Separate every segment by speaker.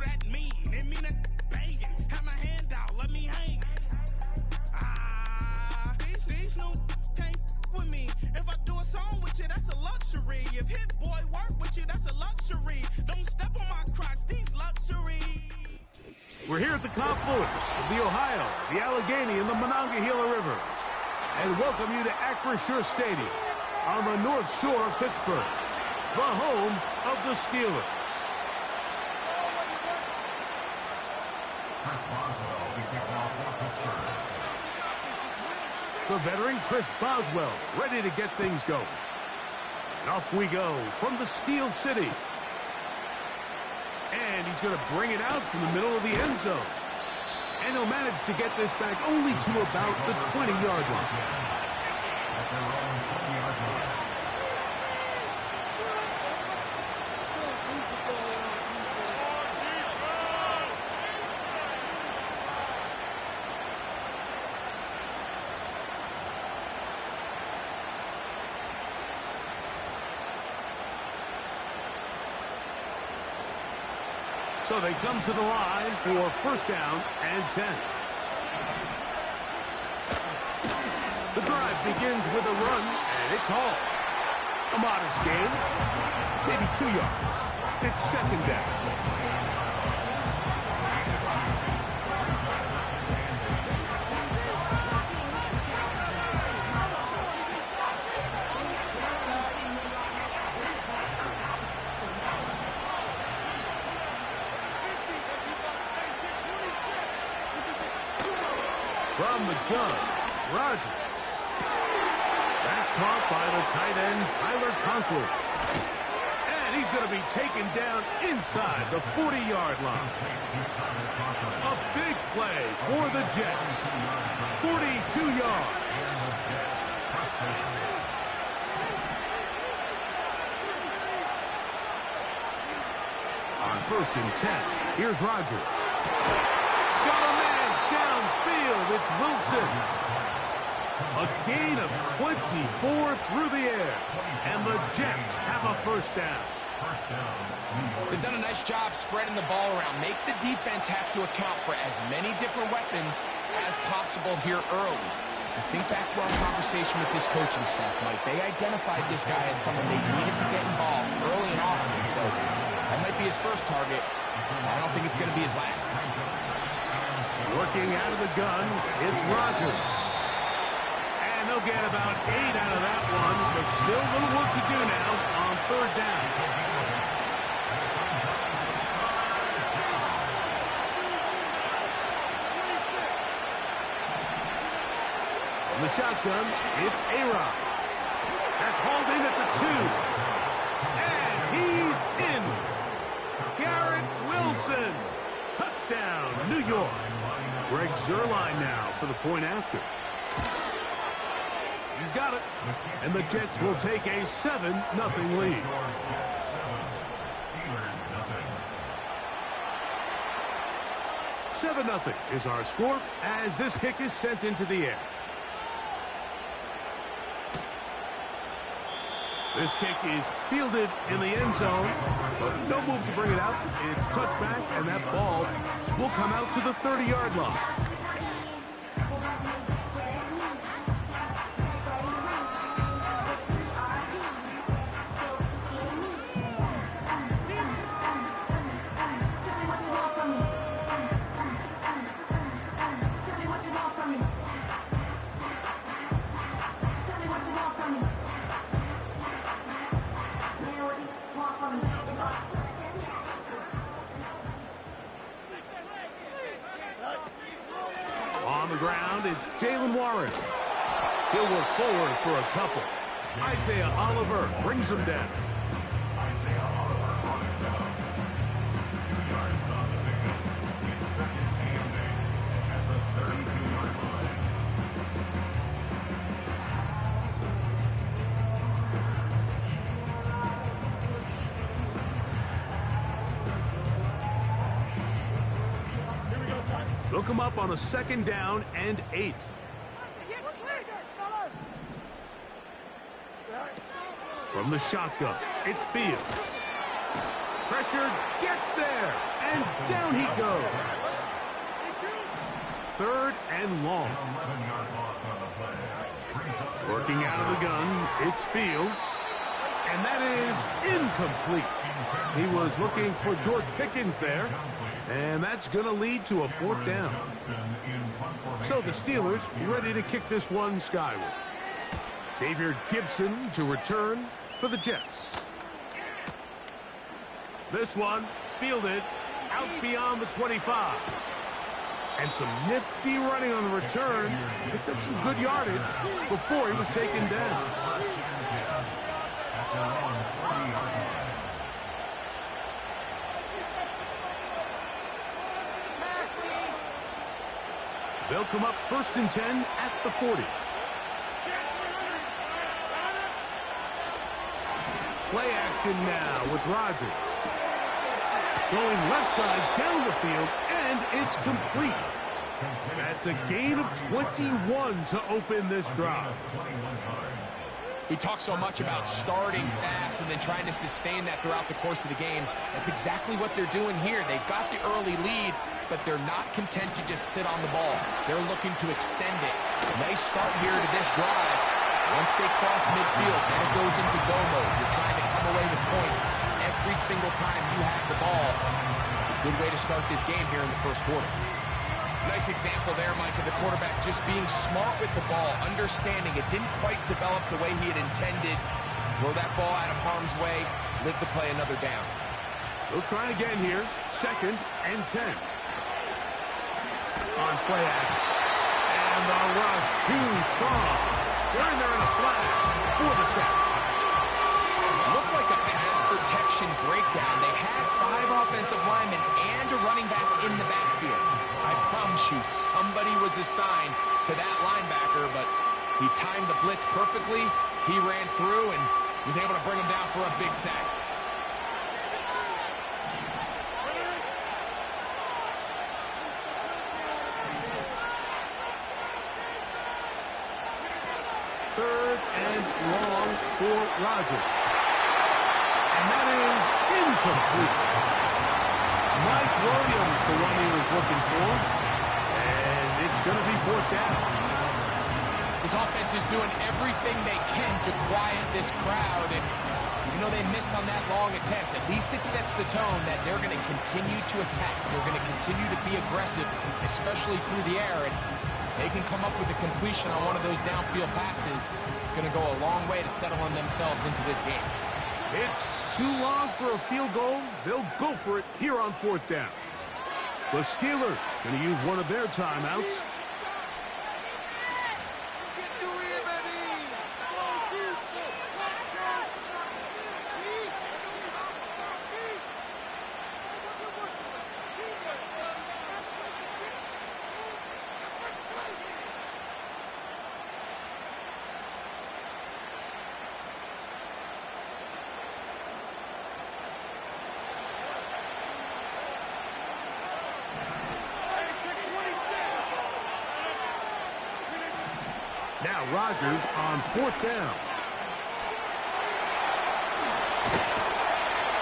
Speaker 1: that mean? It mean that banging. Have my hand out, let me hang. These new can't with me. If I do a song with you, that's a luxury. If Hit Boy work with you, that's a luxury. Don't step on my Crocs, these luxury.
Speaker 2: We're here at the confluence of the Ohio, the Allegheny, and the Monongahela Rivers, and welcome you to Acrisure Stadium on the North Shore of Pittsburgh, the home of the Steelers. The veteran Chris Boswell ready to get things going. And off we go from the Steel City. And he's going to bring it out from the middle of the end zone. And he'll manage to get this back only to about the 20-yard line. So they come to the line for first down and 10. The drive begins with a run, and it's hauled. A modest gain, maybe 2 yards. It's second down. From the gun, Rodgers. That's caught by the tight end, Tyler Conklin. And he's going to be taken down inside the 40-yard line. A big play for the Jets. 42 yards. On first and 10, here's Rodgers. Got a man downfield. It's Wilson. A gain of 24 through the air. And the Jets have a first down.
Speaker 3: They've done a nice job spreading the ball around. Make the defense have to account for as many different weapons as possible here early. To think back to our conversation with this coaching staff, Mike, they identified this guy as someone they needed to get involved early and often. So that might be his first target. I don't think it's going to be his last.
Speaker 2: Working out of the gun, it's Rodgers. And they'll get about 8 out of that one, but still a little work to do now on third down. From the shotgun, it's A-Rod. That's hauled in at the 2. And he's in. Garrett Wilson. Touchdown, New York. Greg Zuerlein now for the point after. He's got it. And the Jets will take a 7-0 lead. Seven 7-0 is our score as this kick is sent into the air. This kick is fielded in the end zone, but no move to bring it out. It's touchback, and that ball will come out to the 30-yard line. On the ground, it's Jalen Warren. He'll work forward for a couple. Isaiah Oliver brings him down. They'll come up on a second down and 8. From the shotgun, it's Fields. Pressure gets there, and Down he goes. 3rd and long. Working out of the gun, it's Fields. And that is incomplete. He was looking for George Pickens there. And that's going to lead to a 4th down. So the Steelers ready to kick this one skyward. Xavier Gibson to return for the Jets. This one fielded out beyond the 25. And some nifty running on the return. Picked up some good yardage before he was taken down. They'll come up 1st and 10 at the 40. Play action now with Rodgers. Going left side down the field, and it's complete. That's a gain of 21 to open this drive.
Speaker 3: We talk so much about starting fast and then trying to sustain that throughout the course of the game. That's exactly what they're doing here. They've got the early lead, but they're not content to just sit on the ball. They're looking to extend it. Nice start here to this drive. Once they cross midfield, then it goes into go mode. You're trying to come away with points every single time you have the ball. It's a good way to start this game here in the first quarter. Nice example there, Mike, of the quarterback just being smart with the ball, understanding it didn't quite develop the way he had intended. Throw that ball out of harm's way, live to play another down.
Speaker 2: They'll try again here, 2nd and 10. On play action. And the rush too strong. They're in there in a flash for the sack.
Speaker 3: Looked like a pass protection breakdown. They had 5 offensive linemen and a running back in the backfield. I promise you, somebody was assigned to that linebacker, but he timed the blitz perfectly. He ran through and was able to bring him down for a big sack.
Speaker 2: Third and long for Rodgers. And that is incomplete. Mike Williams, the one he was looking for. And it's going to be 4th down.
Speaker 3: This offense is doing everything they can to quiet this crowd. And even though they missed on that long attempt, at least it sets the tone that they're going to continue to attack. They're going to continue to be aggressive, especially through the air. And they can come up with a completion on one of those downfield passes. It's going to go a long way to settling themselves into this game.
Speaker 2: It's too long for a field goal. They'll go for it here on 4th down. The Steelers going to use one of their timeouts. Now Rodgers on 4th down.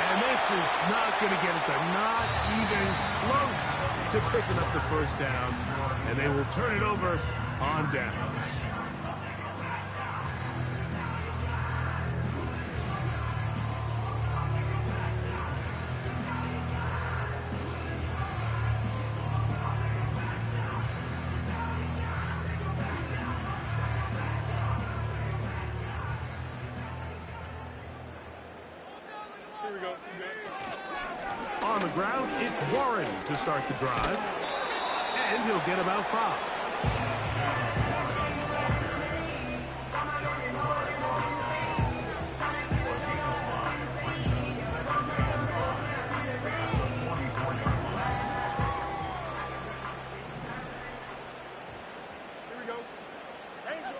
Speaker 2: And this is not going to get it done. Not even close to picking up the 1st down. And they will turn it over on downs. On the ground, it's Warren to start the drive. And he'll get about 5.
Speaker 1: Here we go. Angel.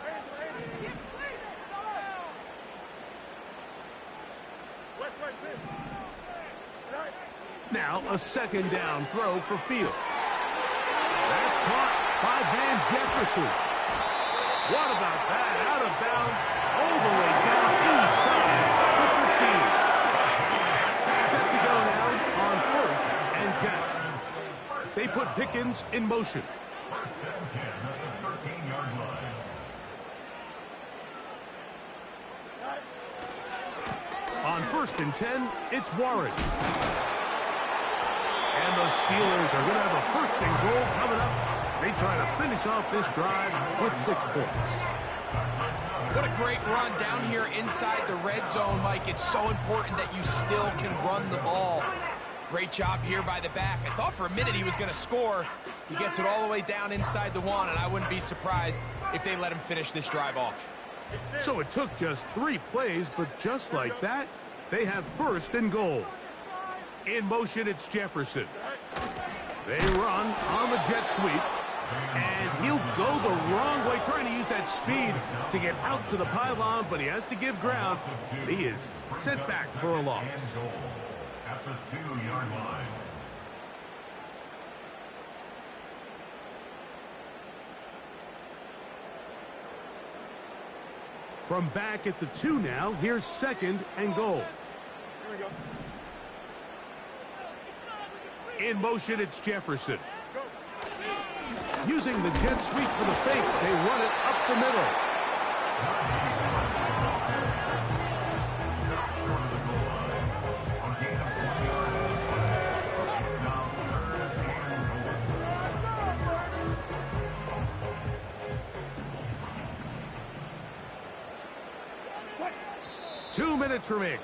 Speaker 1: West right there. Right.
Speaker 2: Now a 2nd down throw for Fields. That's caught by Van Jefferson. What about that? Out of bounds, all the way down inside the 15. Set to go now on 1st and 10. They put Pickens in motion.
Speaker 4: First and 10 at the 13-yard line.
Speaker 2: On first and 10, it's Warren. And the Steelers are going to have a first and goal coming up. They try to finish off this drive with 6 points.
Speaker 3: What a great run down here inside the red zone, Mike. It's so important that you still can run the ball. Great job here by the back. I thought for a minute he was going to score. He gets it all the way down inside the 1, and I wouldn't be surprised if they let him finish this drive off.
Speaker 2: So it took just 3 plays, but just like that, they have first and goal. In motion, it's Jefferson. They run on the jet sweep, and he'll go the wrong way, trying to use that speed to get out to the pylon, but he has to give ground. He is sent back for a loss.
Speaker 4: At the 2-yard line.
Speaker 2: From back at the 2 now, here's second and goal.
Speaker 5: Here we go.
Speaker 2: In motion, it's Jefferson. Using the jet sweep for the fake, they run it up the middle.
Speaker 5: What?
Speaker 2: 2 minutes remaining.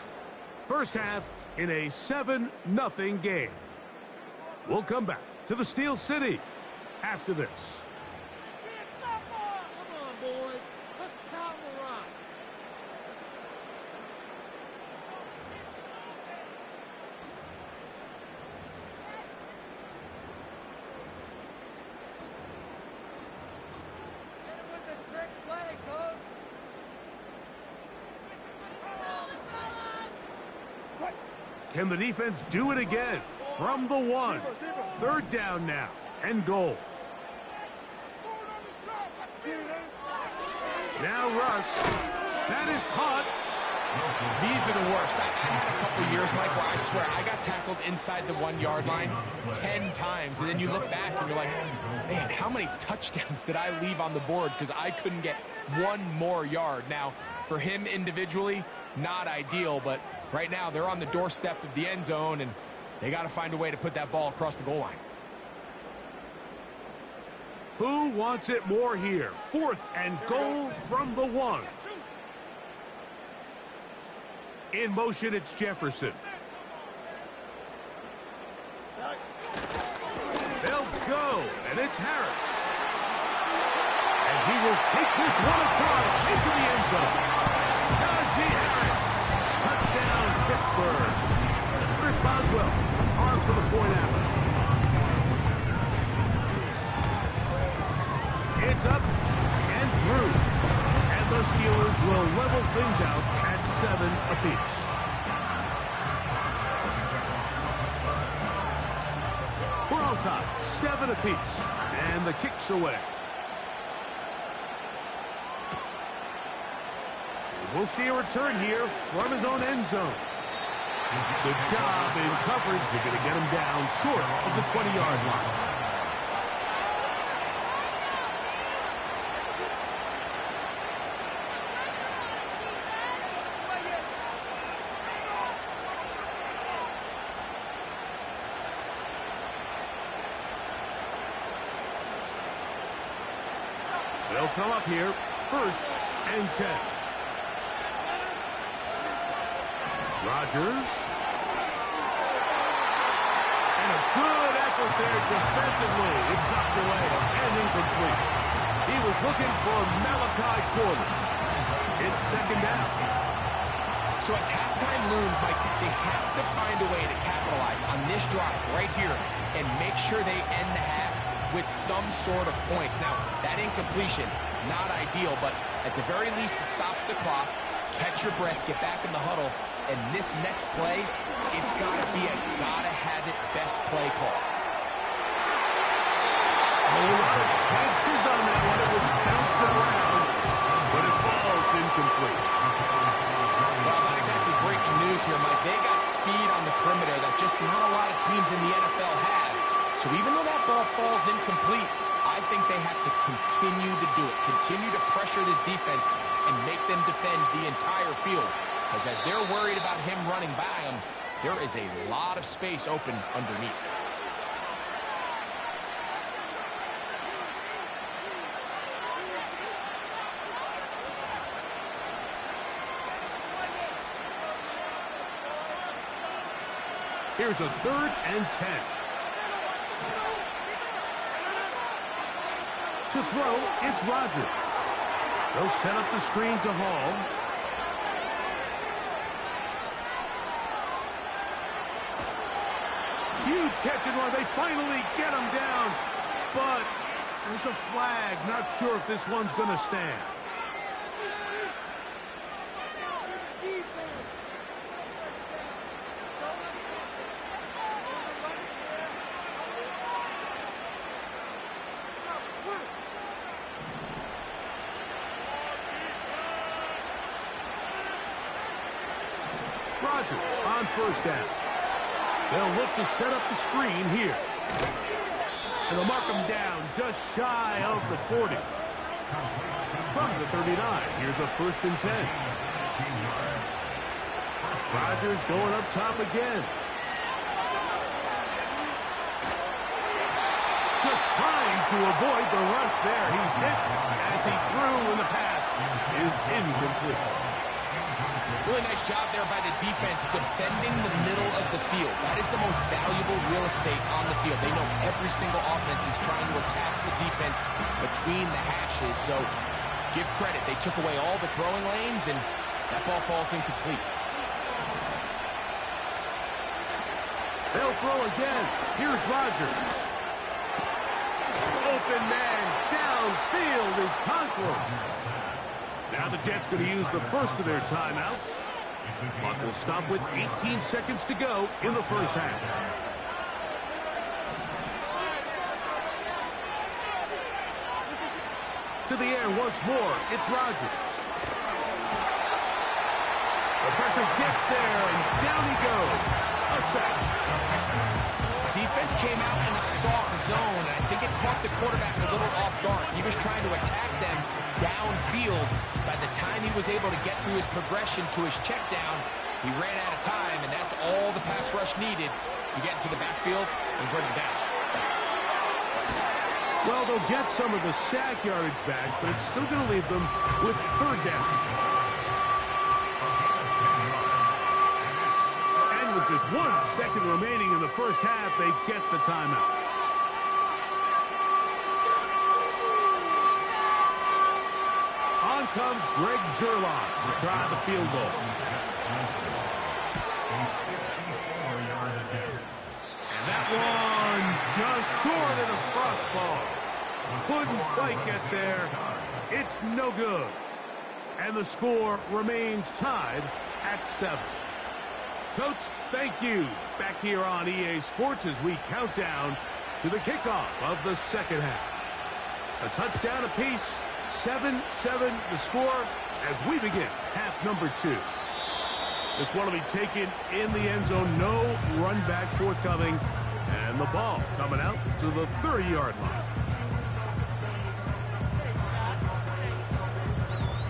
Speaker 2: First half in a 7-0 game. We'll come back to the Steel City after this.
Speaker 6: Come on, boys. Let's pound the rock. Get him with the trick play, coach.
Speaker 5: What?
Speaker 2: Can the defense do it again? From the 1. Third down now and goal. Now Russ. That is caught.
Speaker 3: These are the worst. I had a couple years, Mike, where I swear I got tackled inside the 1-yard line 10 times, and then you look back and you're like, man, how many touchdowns did I leave on the board because I couldn't get one more yard? Now, for him individually, not ideal, but right now they're on the doorstep of the end zone, and they got to find a way to put that ball across the goal line.
Speaker 2: Who wants it more here? Fourth and goal from the 1. In motion, it's Jefferson. They'll go, and it's Harris. And he will take this one across into the end zone. Najee Harris. Touchdown, Pittsburgh. Chris Boswell on for the point after. It's up and through. And the Steelers will level things out at 7 apiece. We're on top, 7 apiece. And the kick's away. We'll see a return here from his own end zone. Good job in coverage. They're going to get him down short of the 20-yard line. They'll come up here, first and 10. Rodgers. And a good effort there defensively. It's knocked away and incomplete. He was looking for Malachi Corner. It's second down.
Speaker 3: So as halftime looms, Mike, they have to find a way to capitalize on this drive right here and make sure they end the half with some sort of points. Now, that incompletion, not ideal, but at the very least it stops the clock. Catch your breath, get back in the huddle, and this next play, it's got to be a gotta-have-it best play call.
Speaker 2: A lot of chances on that one. It was bouncing around, but it falls incomplete.
Speaker 3: Well, not exactly breaking news here, Mike. They got speed on the perimeter that just not a lot of teams in the NFL have. So even though that ball falls incomplete, I think they have to continue to do it, continue to pressure this defense and make them defend the entire field. Because as they're worried about him running by them, there is a lot of space open underneath.
Speaker 2: Here's a 3rd and 10. To throw, it's Rodgers. They'll set up the screen to Hall. Huge catch and run. They finally get him down. But there's a flag. Not sure if this one's going to stand. Rodgers on 1st down. They'll look to set up the screen here. And they'll mark him down just shy of the 40. From the 39, here's a 1st and 10. Rodgers going up top again. Just trying to avoid the rush there. He's hit as he threw, and the pass is incomplete.
Speaker 3: Really nice job there by the defense defending the middle of the field. That is the most valuable real estate on the field. They know every single offense is trying to attack the defense between the hashes. So give credit. They took away all the throwing lanes, and that ball falls incomplete.
Speaker 2: They'll throw again. Here's Rodgers. Open man downfield is Conklin. Now the Jets going to use the first of their timeouts. Clock will stop with 18 seconds to go in the 1st half. To the air once more, it's Rodgers. The pressure gets there, and down he goes. A sack.
Speaker 3: Defense came out in a soft zone, and I think it caught the quarterback a little off guard. He was trying to attack them downfield. By the time he was able to get through his progression to his check down, he ran out of time, and that's all the pass rush needed to get into the backfield and bring it down.
Speaker 2: Well, they'll get some of the sack yardage back, but it's still going to leave them with 3rd down. And with just 1 second remaining in the 1st half, they get the timeout. On comes Greg Zerline to try the field goal. And that one just short of the crossbar. Couldn't quite get there. It's no good. And the score remains tied at 7. Coach, thank you. Back here on EA Sports as we count down to the kickoff of the 2nd half. A touchdown apiece. 7-7 the score as we begin half number 2. This one will be taken in the end zone. No run back forthcoming. And the ball coming out to the 30-yard line.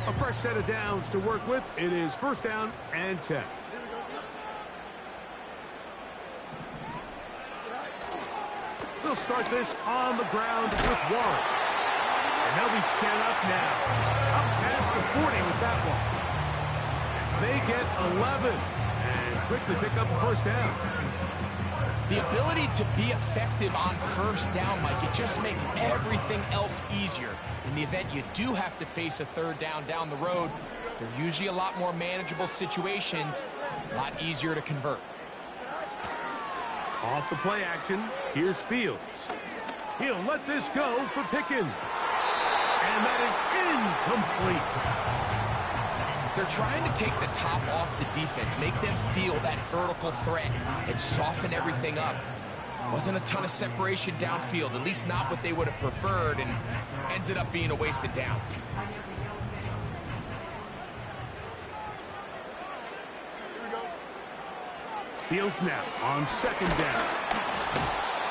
Speaker 2: A fresh set of downs to work with. It is 1st down and 10. They'll start this on the ground with Warren. And they'll be set up now. Up past the 40 with that one. They get 11 and quickly pick up the 1st down.
Speaker 3: The ability to be effective on 1st down, Mike, it just makes everything else easier. In the event you do have to face a 3rd down the road, they're usually a lot more manageable situations, a lot easier to convert.
Speaker 2: Off the play action, here's Fields. He'll let this go for Pickens. And that is incomplete.
Speaker 3: They're trying to take the top off the defense, make them feel that vertical threat, and soften everything up. Wasn't a ton of separation downfield, at least not what they would have preferred, and ends it up being a wasted down.
Speaker 2: Fields now on 2nd down.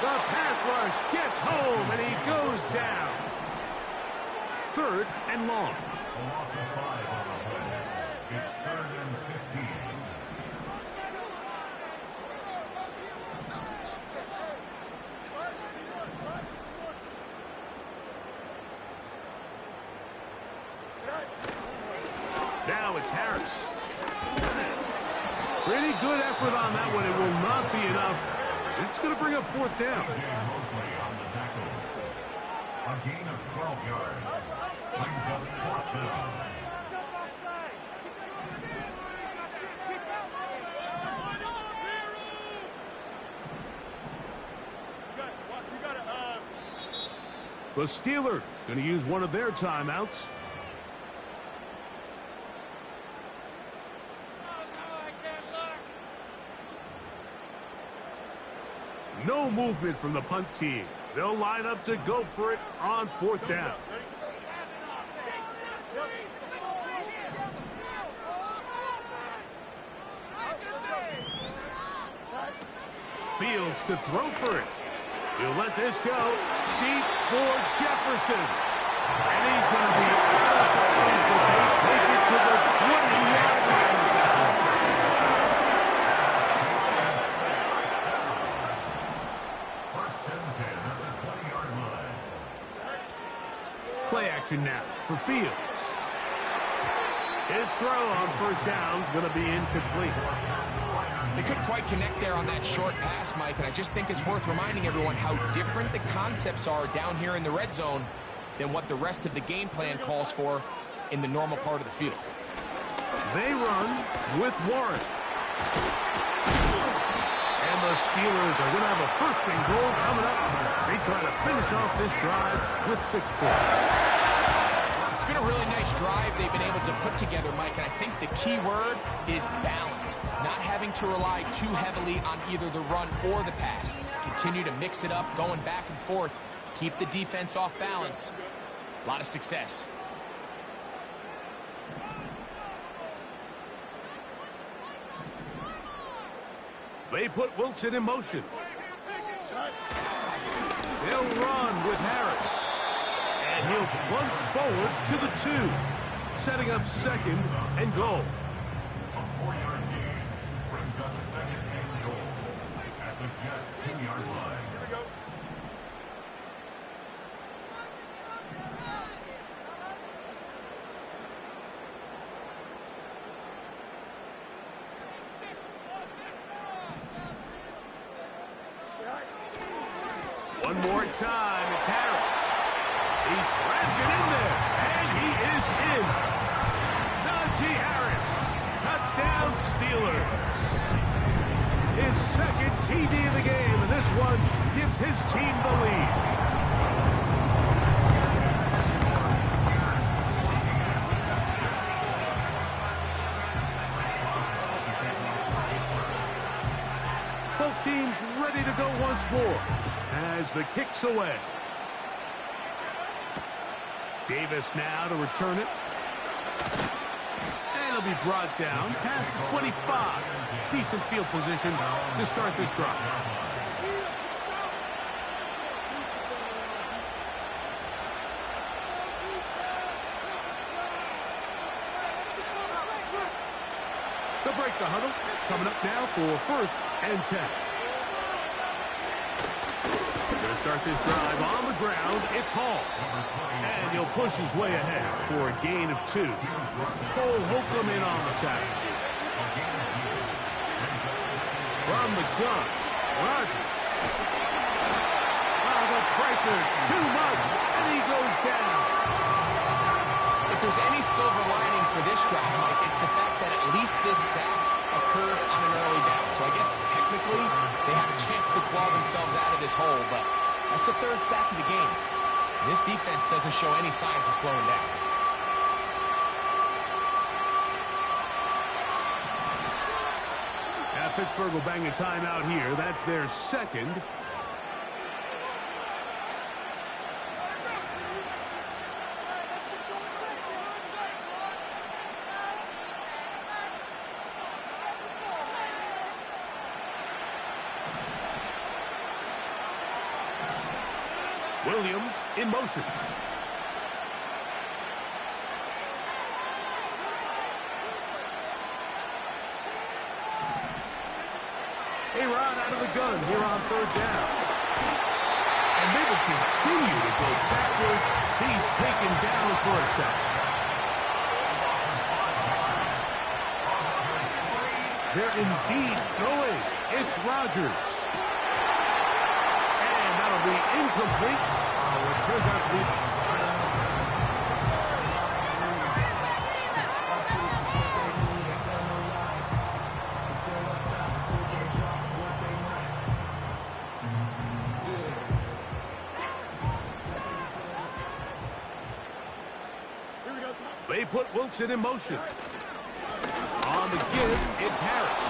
Speaker 2: The The pass rush gets home, and he goes down. 3rd and long.
Speaker 4: A loss of 5 on the play. It's 3rd and 15.
Speaker 2: Now it's Harris. Pretty good effort on that one. It will not be enough. It's going to bring up 4th down.
Speaker 4: Mosley on the tackle. A gain of 12 yards. Brings up 4th down.
Speaker 2: The Steelers going to use one of their timeouts. No movement from the punt team. They'll line up to go for it on 4th down. Fields to throw for it. He'll let this go deep for Jefferson. And he's going to be out of bounds, but they take it to the 20-yard line. Play action now for Fields. His throw on 1st down is going to be incomplete.
Speaker 3: They couldn't quite connect there on that short pass, Mike, and I just think it's worth reminding everyone how different the concepts are down here in the red zone than what the rest of the game plan calls for in the normal part of the field.
Speaker 2: They run with Warren. And the Steelers are going to have a 1st and goal coming up. They try to finish off this drive with 6 points.
Speaker 3: It's been a really nice drive they've been able to put together, Mike, and I think the key word is balance. Not having to rely too heavily on either the run or the pass. Continue to mix it up, going back and forth. Keep the defense off balance. A lot of success.
Speaker 2: They put Wilson in motion. They'll run with Harris. And he'll plunge forward to the 2. Setting up 2nd and goal.
Speaker 4: A 4-yard gain brings up 2nd and goal at the Jets' 2-yard line. Here we go.
Speaker 2: One more time, it's Harris. He slams it in there, and he is in. Najee Harris, touchdown Steelers. His 2nd TD of the game, and this one gives his team the lead. Both teams ready to go once more as the kick's away. Davis now to return it. And it'll be brought down past the 25. Decent field position to start this drive. They'll break the huddle. Coming up now for 1st and 10. Going to start this drive on the ground. It's Hall. And he'll push his way ahead for a gain of 2. Cole Holcomb in on the tackle. From the gun, Rodgers. Oh, the pressure, too much, and he goes down.
Speaker 3: If there's any silver lining for this drive, Mike, it's the fact that at least this sack occurred on an early down. So I guess technically they have a chance to claw themselves out of this hole, but that's the 3rd sack of the game. This defense doesn't show any signs of slowing down.
Speaker 2: Pittsburgh will bang a timeout here. That's their 2nd. Williams in motion. A-Rod out of the gun here on third down. And they will continue to go backwards. He's taken down for a sack. They're indeed going. It's Rodgers. And that'll be incomplete. Oh, it turns out to be... They put Wilson in motion. On the give, it's Harris.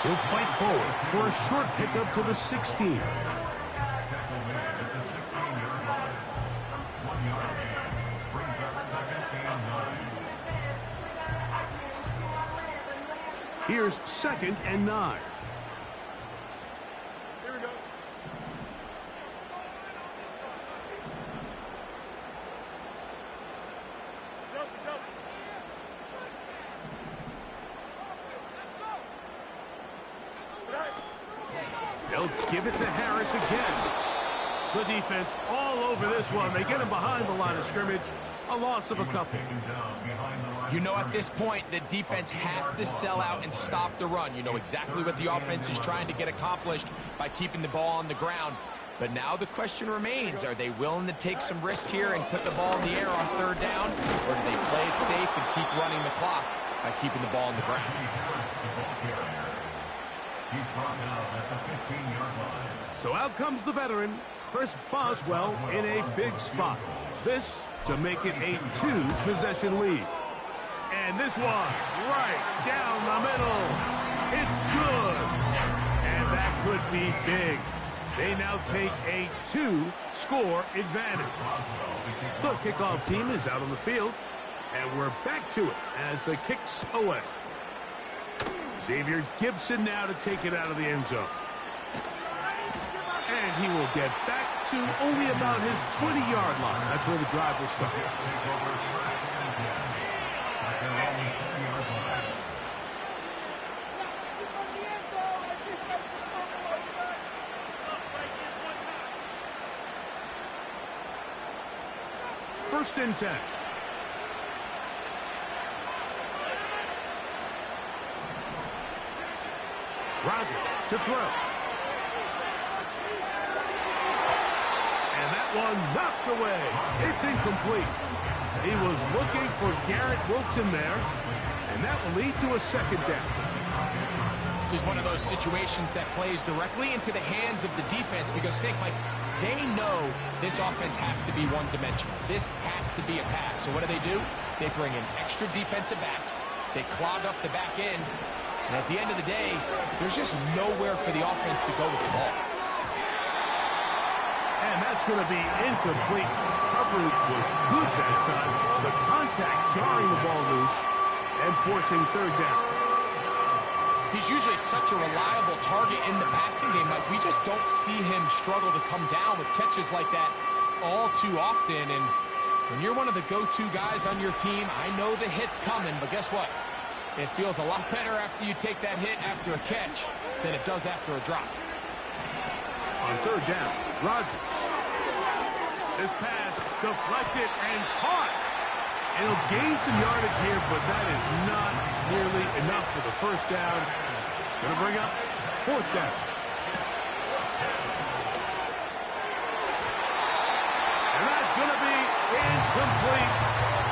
Speaker 2: He'll fight forward for a short pickup to the 16. Here's 2nd and 9.
Speaker 5: Here we go.
Speaker 2: They'll give it to Harris again. The defense all over this one. They get him behind the line of scrimmage. A loss of a couple.
Speaker 3: You know, at this point, the defense has to sell out and stop the run. You know exactly what the offense is trying to get accomplished by keeping the ball on the ground. But now the question remains, are they willing to take some risk here and put the ball in the air on third down? Or do they play it safe and keep running the clock by keeping the ball on the ground?
Speaker 2: So out comes the veteran, Chris Boswell, in a big spot. This to make it a 2-possession lead. And this one, right down the middle. It's good. And that could be big. They now take a 2-score advantage. The kickoff team is out on the field. And we're back to it as the kick's away. Xavier Gibson now to take it out of the end zone. And he will get back to only about his 20-yard line. That's where the drive will start. First and 10. Rodgers to throw. And that one knocked away. It's incomplete. He was looking for Garrett Wilson there, and that will lead to a 2nd down.
Speaker 3: This is one of those situations that plays directly into the hands of the defense because think, Mike, they know this offense has to be one-dimensional. This has to be a pass. So what do? They bring in extra defensive backs. They clog up the back end. And at the end of the day, there's just nowhere for the offense to go with the ball.
Speaker 2: And that's going to be incomplete. Coverage was good that time. The contact jarring the ball loose and forcing 3rd down.
Speaker 3: He's usually such a reliable target in the passing game. Like, we just don't see him struggle to come down with catches like that all too often. And when you're one of the go-to guys on your team, I know the hit's coming, but guess what? It feels a lot better after you take that hit after a catch than it does after a drop.
Speaker 2: On 3rd down, Rodgers. This pass deflected and caught. And he'll gain some yardage here, but that is not nearly enough for the 1st down. It's going to bring up 4th down. And that's going to be incomplete.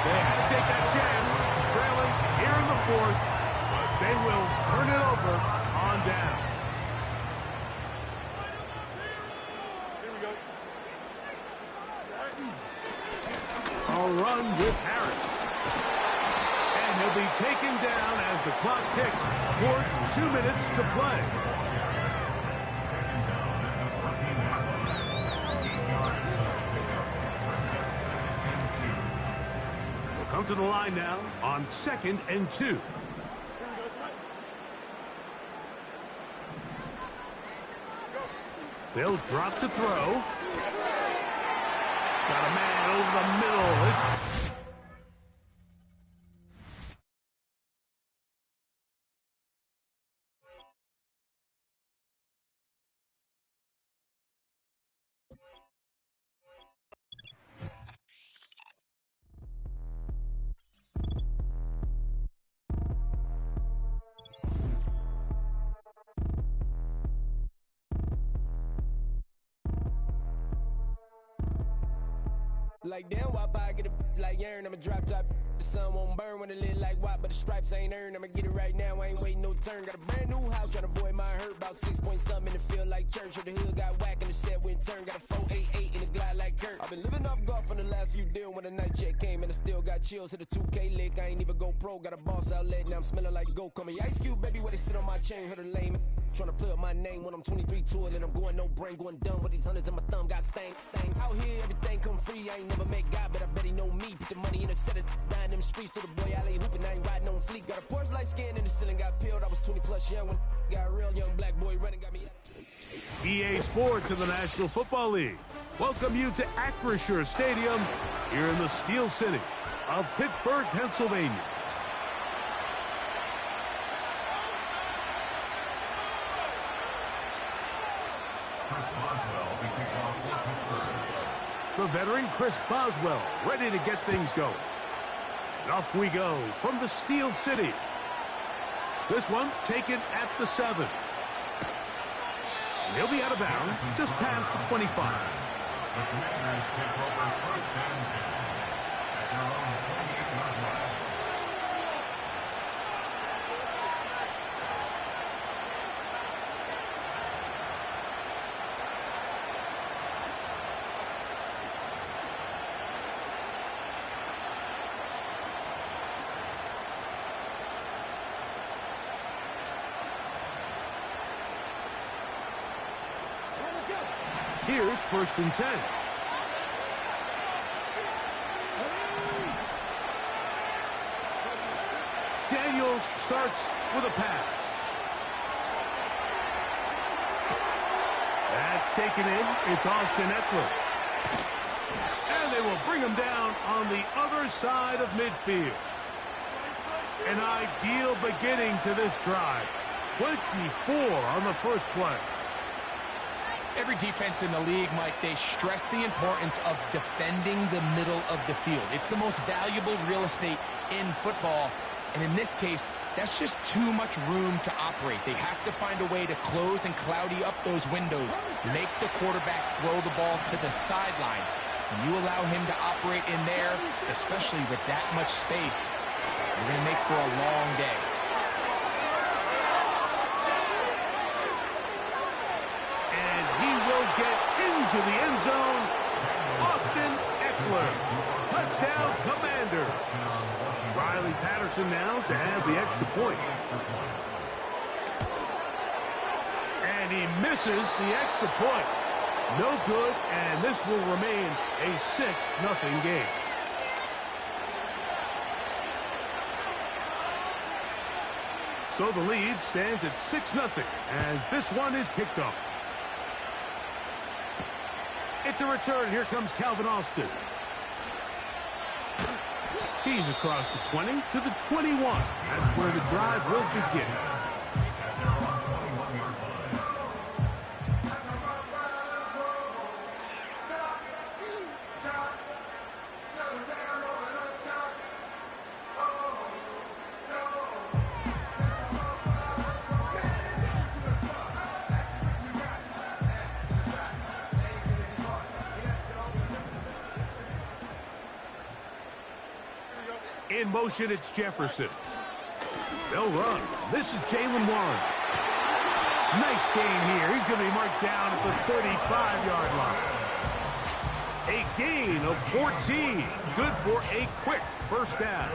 Speaker 2: They had to take that chance, trailing here in the 4th, but they will turn it over on down.
Speaker 5: Here we go.
Speaker 2: A run with Harris. And he'll be taken down as the clock ticks towards 2 minutes to play. We'll come to the line now on 2nd and 2. They'll drop to throw. Got a man over the middle.
Speaker 7: Like damn, why I get a like Aaron? I'ma drop top. The sun won't burn when it lit like what, but the stripes ain't earned. I'ma get it right now, I ain't waiting no turn. Got a brand new house, trying to avoid my hurt. About 6 point something in the field like church. Or the hood got whack and the set went turn. Got a 488 in the glide like Kurt. I've been living off golf on the last few deals. When the night check came and I still got chills. Hit a 2K lick, I ain't even go pro. Got a boss outlet, now I'm smelling like gold. Call me Ice Cube, baby, where they sit on my chain. Heard a lame. Trying to play up my name when I'm 23 to it and I'm going no brain, going dumb with these hundreds in my thumb. Got stank. Out here, everything come free. I ain't never met God, but I bet he know me. Put the money in a set of down them streets to the boy alley hooping. I ain't riding on fleek. Got a Porsche light scan in the ceiling, got peeled. I was 20 plus young when got real young black boy running, got me.
Speaker 2: EA Sports in the National Football League welcome you to Acrisure Stadium here in the Steel City of Pittsburgh, Pennsylvania. The veteran Chris Boswell ready to get things going. And off we go from the Steel City. This one taken at the 7. And he'll be out of bounds just past the 25.
Speaker 4: The Commanders take over first and 10 at their own 28-yard line.
Speaker 2: Here's first and 10. Daniels starts with a pass. That's taken in. It's Austin Eckler. And they will bring him down on the other side of midfield. An ideal beginning to this drive. 24 on the first play.
Speaker 3: Every defense in the league, Mike, they stress the importance of defending the middle of the field. It's the most valuable real estate in football. And in this case, that's just too much room to operate. They have to find a way to close and cloudy up those windows, make the quarterback throw the ball to the sidelines. When you allow him to operate in there, especially with that much space, you're going to make for a long day.
Speaker 2: And he will get into the end zone. Austin Eckler. Touchdown, Commanders. Riley Patterson now to have the extra point. And he misses the extra point. No good, and this will remain a 6-0 game. So the lead stands at 6-0 as this one is kicked off. It's a return. Here comes Calvin Austin. He's across the 20 to the 21. That's where the drive will begin. In motion, it's Jefferson. They'll run. This is Jalen Warren. Nice gain here. He's going to be marked down at the 35-yard line. A gain of 14. Good for a quick first down.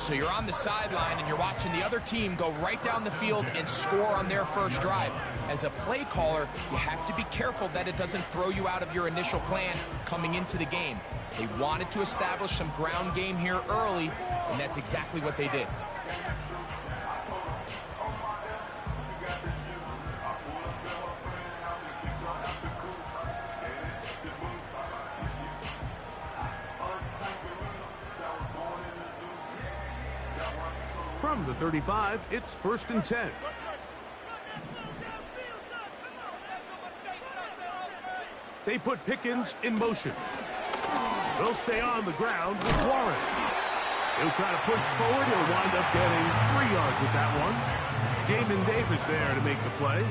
Speaker 3: So you're on the sideline and you're watching the other team go right down the field and score on their first drive. As a play caller, you have to be careful that it doesn't throw you out of your initial plan coming into the game. They wanted to establish some ground game here early, and that's exactly what they did.
Speaker 2: From the 35, it's 1st and 10. They put Pickens in motion. They'll stay on the ground with Warren. He'll try to push forward. He'll wind up getting 3 yards with that one. Jamin Davis there to make the play.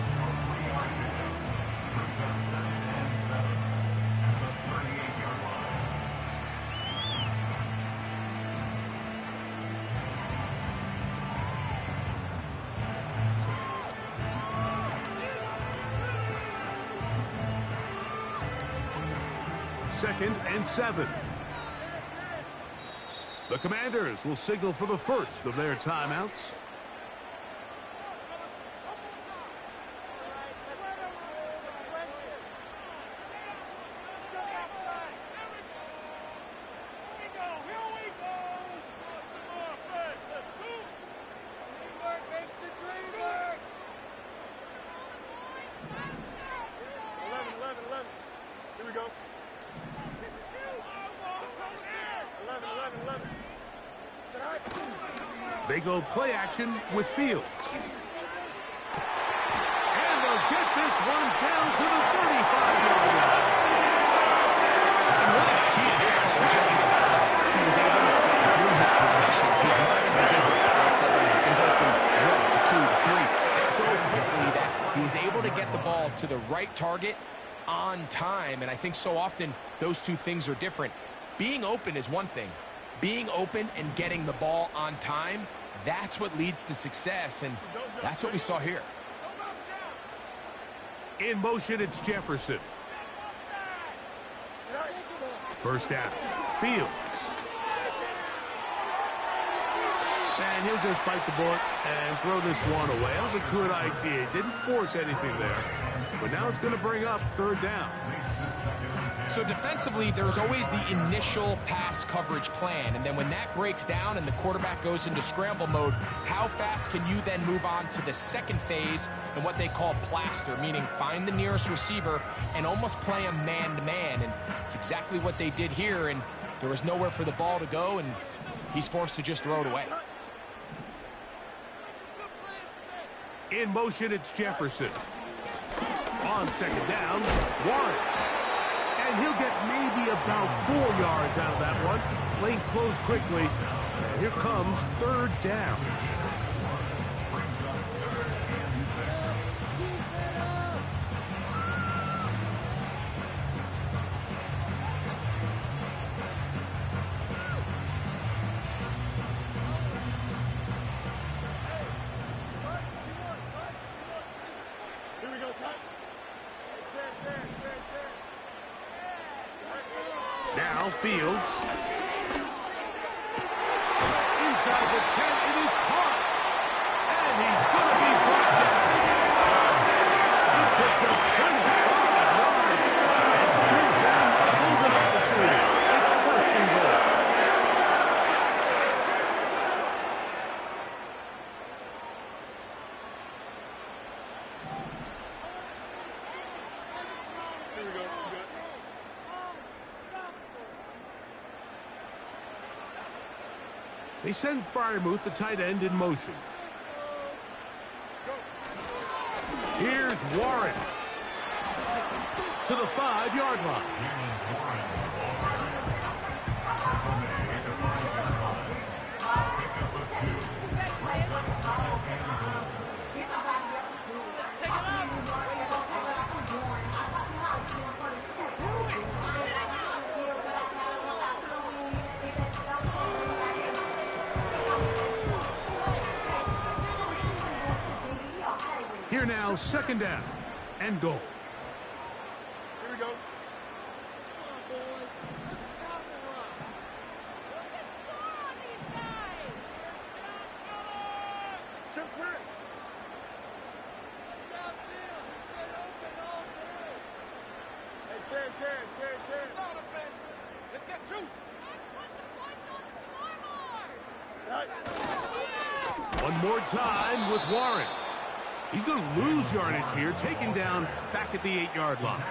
Speaker 2: Second and 7. The Commanders will signal for the first of their timeouts. They go play action with Fields. And they'll get this one down to the 35-yard line.
Speaker 3: And really the key to this ball was just how fast he was able to get through his progressions. His mind was able to process and go from 1 to 2 to 3 so quickly that he was able to get the ball to the right target on time. And I think so often those two things are different. Being open is one thing. Being open and getting the ball on time, that's what leads to success, and that's what we saw here.
Speaker 2: In motion, it's Jefferson. First down, Fields. And he'll just bite the bullet and throw this one away. That was a good idea. Didn't force anything there, but now it's going to bring up 3rd down.
Speaker 3: So defensively, there's always the initial pass coverage plan, and then when that breaks down and the quarterback goes into scramble mode, how fast can you then move on to the second phase and what they call plaster, meaning find the nearest receiver and almost play a man-to-man, and it's exactly what they did here, and there was nowhere for the ball to go, and he's forced to just throw it away.
Speaker 2: In motion, it's Jefferson. On 2nd down, Warren. And he'll get maybe about 4 yards out of that one. Lane closed quickly. And here comes 3rd down. Now Fields. Inside the 10, it is caught. And he's going to be brought down. He picks up 25 yards and gives them a golden opportunity. It's 1st and goal.
Speaker 5: Here we go.
Speaker 2: They send Freiermuth, the tight end, in motion. Here's Warren to the 5-yard line. Here now, 2nd down and goal.
Speaker 5: Here we go.
Speaker 6: Come on, boys. Let's count the run.
Speaker 5: Chip's ready.
Speaker 6: Downfield. He's been open all day.
Speaker 5: Hey, Ken.
Speaker 6: Sound offense. Let's get juice.
Speaker 2: One more time with Warren. He's going to lose yardage here, taken down back at the 8-yard line.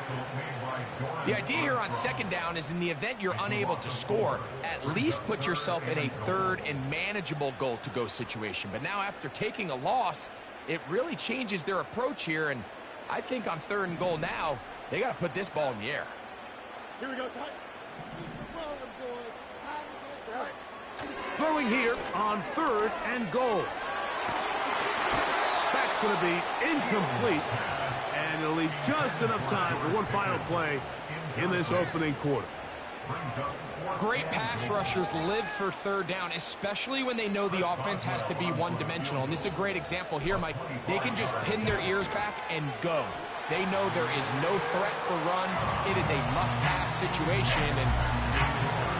Speaker 3: The idea here on second down is in the event you're unable to score, at least put yourself in a third and manageable goal-to-go situation. But now after taking a loss, it really changes their approach here, and I think on third and goal now, they got to put this ball in the air.
Speaker 5: Here we go, son.
Speaker 6: Roll them, boys. Time to get six.
Speaker 2: Throwing here on third and goal. That's going to be incomplete, and it'll leave just enough time for one final play in this opening quarter.
Speaker 3: Great pass rushers live for third down, especially when they know the offense has to be one-dimensional. And this is a great example here, Mike. They can just pin their ears back and go. They know there is no threat for run. It is a must-pass situation, and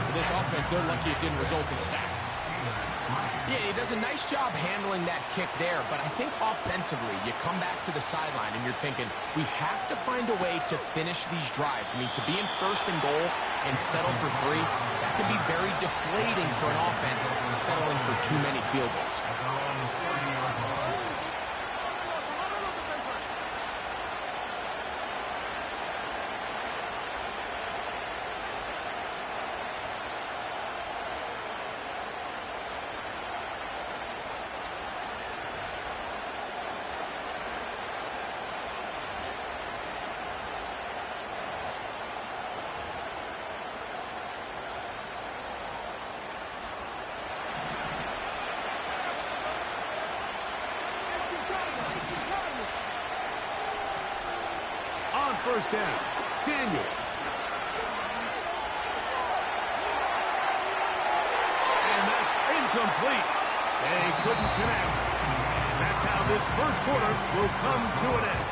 Speaker 3: for this offense, they're lucky it didn't result in a sack. Yeah, he does a nice job handling that kick there, but I think offensively, you come back to the sideline and you're thinking, we have to find a way to finish these drives. I mean, to be in first and goal and settle for 3, that can be very deflating for an offense settling for too many field goals.
Speaker 2: First down, Daniels. And that's incomplete. They couldn't connect. And that's how this first quarter will come to an end.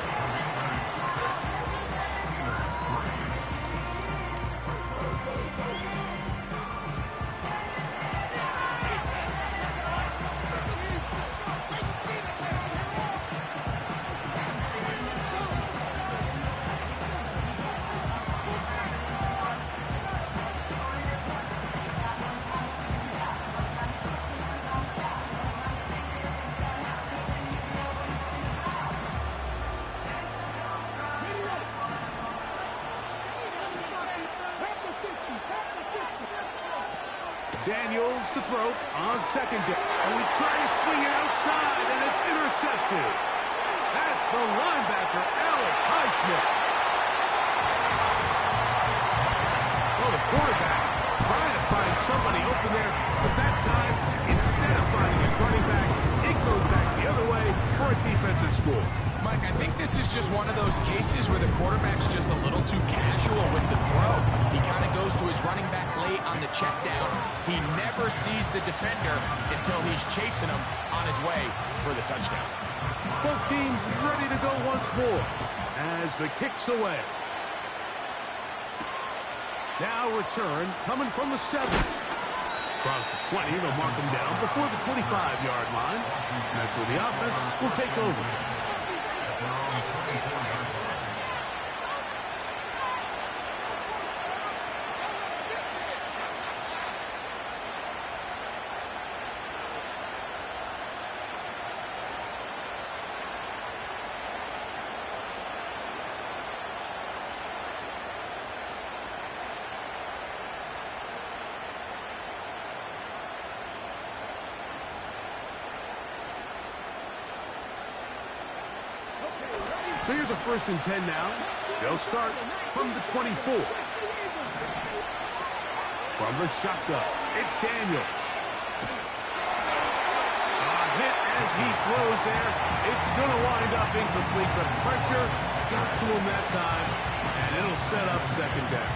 Speaker 2: Daniels to throw on second down. And we try to swing it outside, and it's intercepted. That's the linebacker, Alex Highsmith. Oh, the quarterback trying to find somebody open there, but that time, instead of finding his running back, it goes back the other way for a defensive score.
Speaker 3: Mike, I think this is just one of those cases where the quarterback's just a little too casual with the throw. He kind of goes to his running back late on the check down. He never sees the defender until he's chasing him on his way for the touchdown.
Speaker 2: Both teams ready to go once more as the kick's away. Now return coming from the 7. Across the 20, they'll mark him down before the 25-yard line. And that's where the offense will take over. So here's a 1st and 10 now. They'll start from the 24. From the shotgun, it's Daniels. Hit as he throws there. It's going to wind up incomplete. The pressure got to him that time, and it'll set up second down.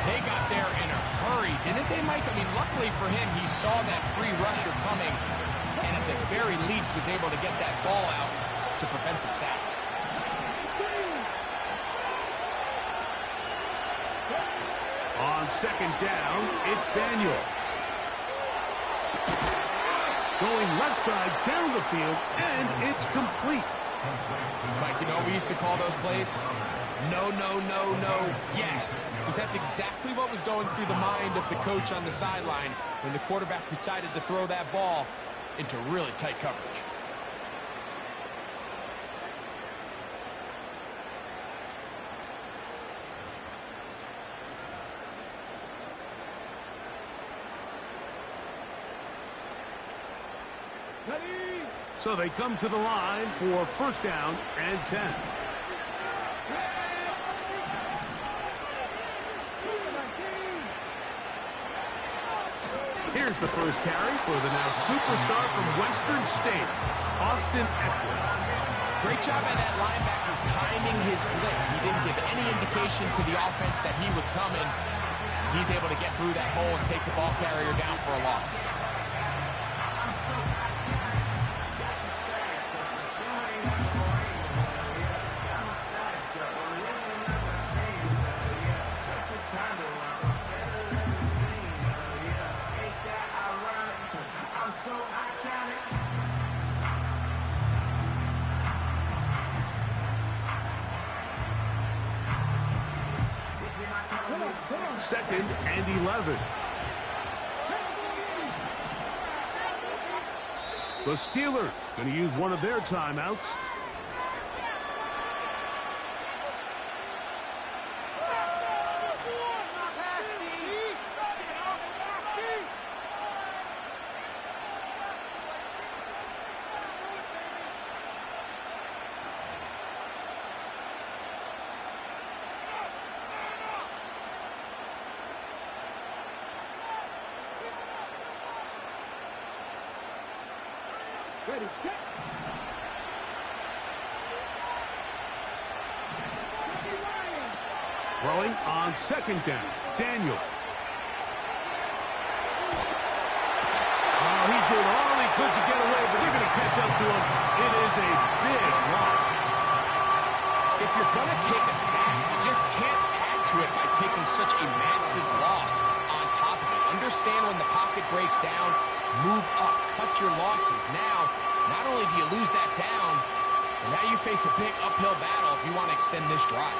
Speaker 3: They got there in a hurry, didn't they, Mike? I mean, luckily for him, he saw that free rusher coming, and at the very least was able to get that ball out to prevent the sack.
Speaker 2: On second down, it's Daniels. Going left side down the field, and it's complete.
Speaker 3: Mike, you know what we used to call those plays? No, no, no, no, yes. Because that's exactly what was going through the mind of the coach on the sideline when the quarterback decided to throw that ball into really tight coverage.
Speaker 2: So they come to the line for first down and 10. Here's the first carry for the now superstar from Western State, Austin Eckler.
Speaker 3: Great job by that linebacker timing his blitz. He didn't give any indication to the offense that he was coming. He's able to get through that hole and take the ball carrier down for a loss.
Speaker 2: Second and 11. The Steelers going to use one of their timeouts.
Speaker 6: Ready, set.
Speaker 2: Throwing on second down. Daniel. Oh, he did all he could to get away, but they're going to catch up to him. It is a big loss.
Speaker 3: If you're going to take a sack, you just can't add to it by taking such a massive loss on top of it. Understand when the pocket breaks down, move up, cut your losses. Now, not only do you lose that down, but now you face a big uphill battle if you want to extend this drive.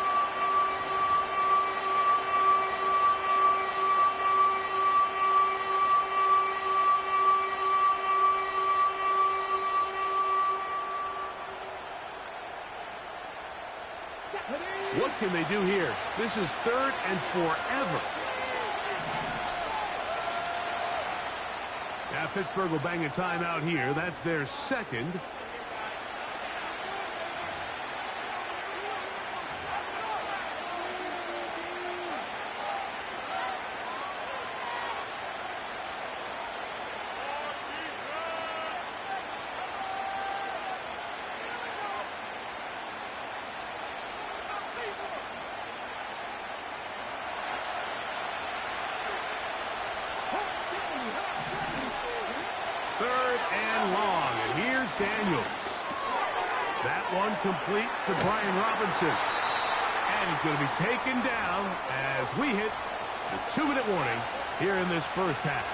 Speaker 2: What can they do here? This is third and forever. Now Pittsburgh will bang a timeout here. That's their second. Third and long, and here's Daniels. That one complete to Brian Robinson. And he's going to be taken down as we hit the 2-minute warning here in this first half.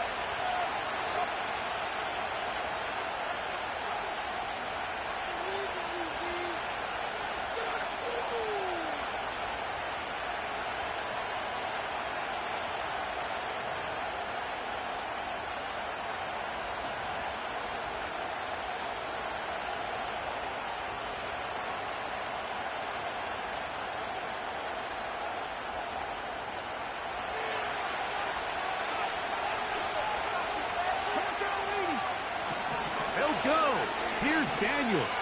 Speaker 2: Go. Here's Daniels.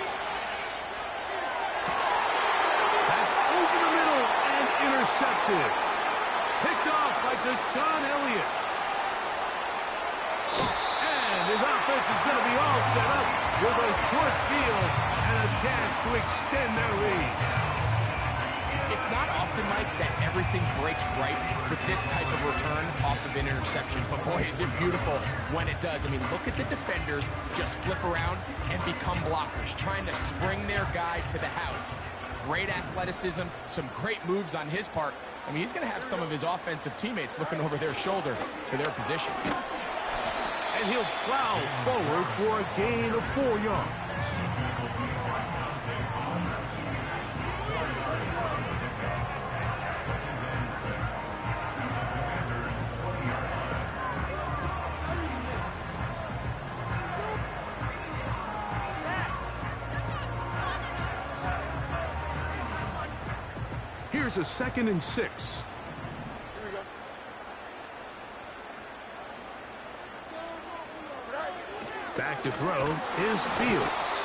Speaker 2: That's over the middle and intercepted. Picked off by Deshaun Elliott. And his offense is going to be all set up with a short field and a chance to extend their lead.
Speaker 3: It's not often, Mike, that everything breaks right for this type of return off of an interception. But, boy, is it beautiful when it does. I mean, look at the defenders just flip around and become blockers, trying to spring their guy to the house. Great athleticism, some great moves on his part. I mean, he's going to have some of his offensive teammates looking over their shoulder for their position.
Speaker 2: And he'll plow forward for a gain of 4 yards. Here's a 2nd and 6. Back to throw is Fields.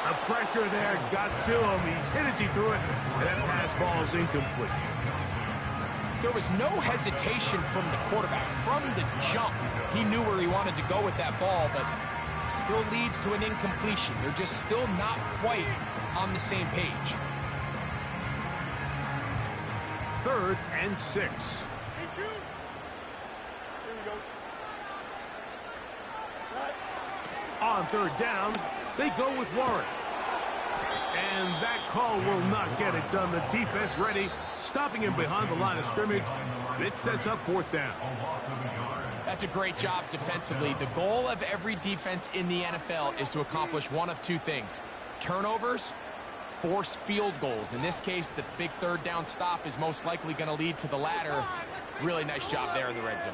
Speaker 2: The pressure there got to him. He's hit as he threw it, and that pass ball is incomplete.
Speaker 3: There was no hesitation from the quarterback. From the jump, he knew where he wanted to go with that ball, but still leads to an incompletion. They're just still not quite on the same page.
Speaker 2: 3rd and 6.
Speaker 5: Here we go.
Speaker 2: On 3rd down, they go with Warren. And that call will not get it done. The defense ready, stopping him behind the line of scrimmage. And it sets up 4th down.
Speaker 3: That's a great job defensively. The goal of every defense in the NFL is to accomplish one of two things: turnovers, force field goals. In this case, the big 3rd down stop is most likely going to lead to the latter. Really nice job there in the red zone.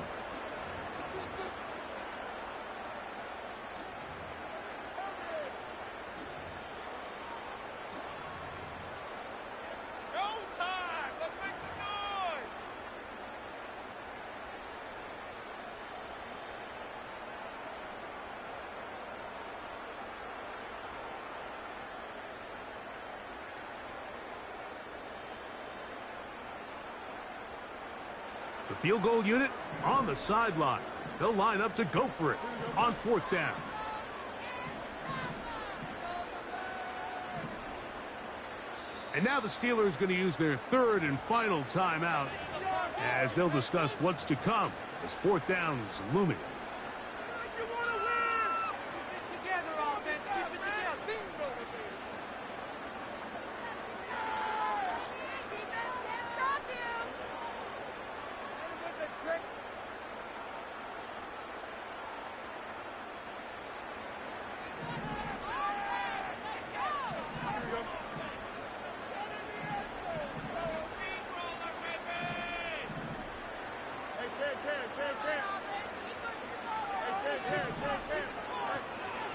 Speaker 2: The field goal unit on the sideline. They'll line up to go for it on 4th down. And now the Steelers going to use their 3rd and final timeout as they'll discuss what's to come as 4th down is looming.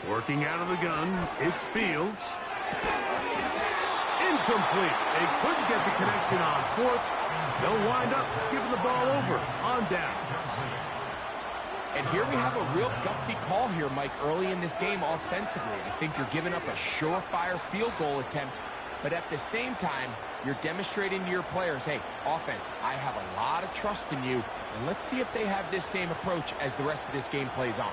Speaker 2: Working out of the gun, it's Fields. Incomplete. They couldn't get the connection on 4th. They'll wind up giving the ball over on downs.
Speaker 3: And here we have a real gutsy call here, Mike, early in this game offensively. I think you're giving up a surefire field goal attempt, but at the same time, you're demonstrating to your players, hey, offense, I have a lot of trust in you, and let's see if they have this same approach as the rest of this game plays on.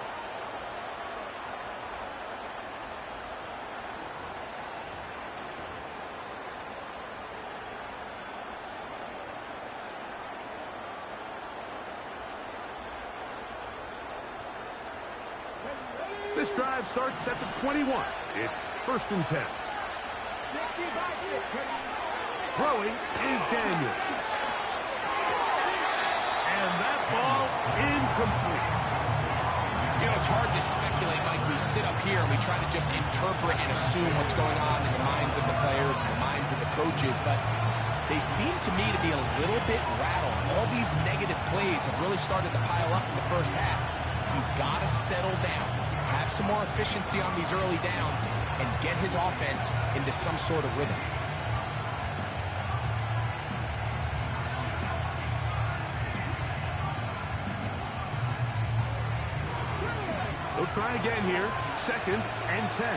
Speaker 2: This drive starts at the 21. It's 1st and 10. Throwing is Daniels. And that ball incomplete.
Speaker 3: You know, it's hard to speculate, Mike. We sit up here and we try to just interpret and assume what's going on in the minds of the players and the minds of the coaches, but they seem to me to be a little bit rattled. All these negative plays have really started to pile up in the first half. He's got to settle down, have some more efficiency on these early downs, and get his offense into some sort of rhythm.
Speaker 2: They'll try again here. 2nd and 10.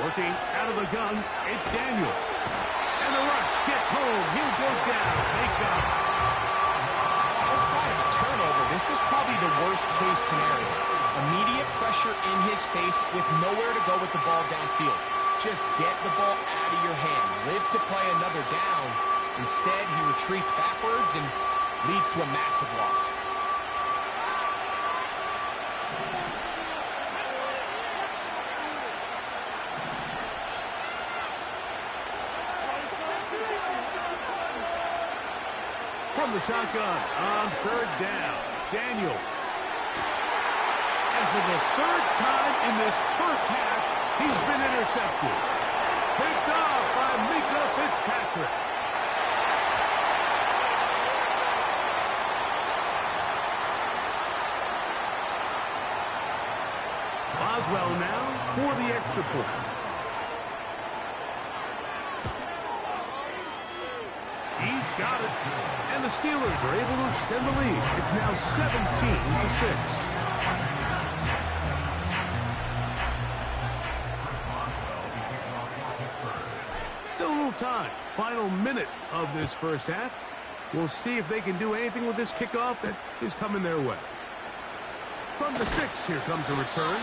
Speaker 2: Working out of the gun, it's Daniels. And the rush gets home. He'll go down. They got it.
Speaker 3: Outside of a turnover, this was probably the worst-case scenario. Immediate pressure in his face with nowhere to go with the ball downfield. Just get the ball out of your hand. Live to play another down. Instead, he retreats backwards and leads to a massive loss.
Speaker 2: From the shotgun on 3rd down, Daniels. And for the 3rd time in this first half, he's been intercepted. Picked off by Mika Fitzpatrick. Boswell now for the extra point. He's got it. And the Steelers are able to extend the lead. It's now 17-6. Still a little time. Final minute of this first half. We'll see if they can do anything with this kickoff that is coming their way. From the 6, here comes a return.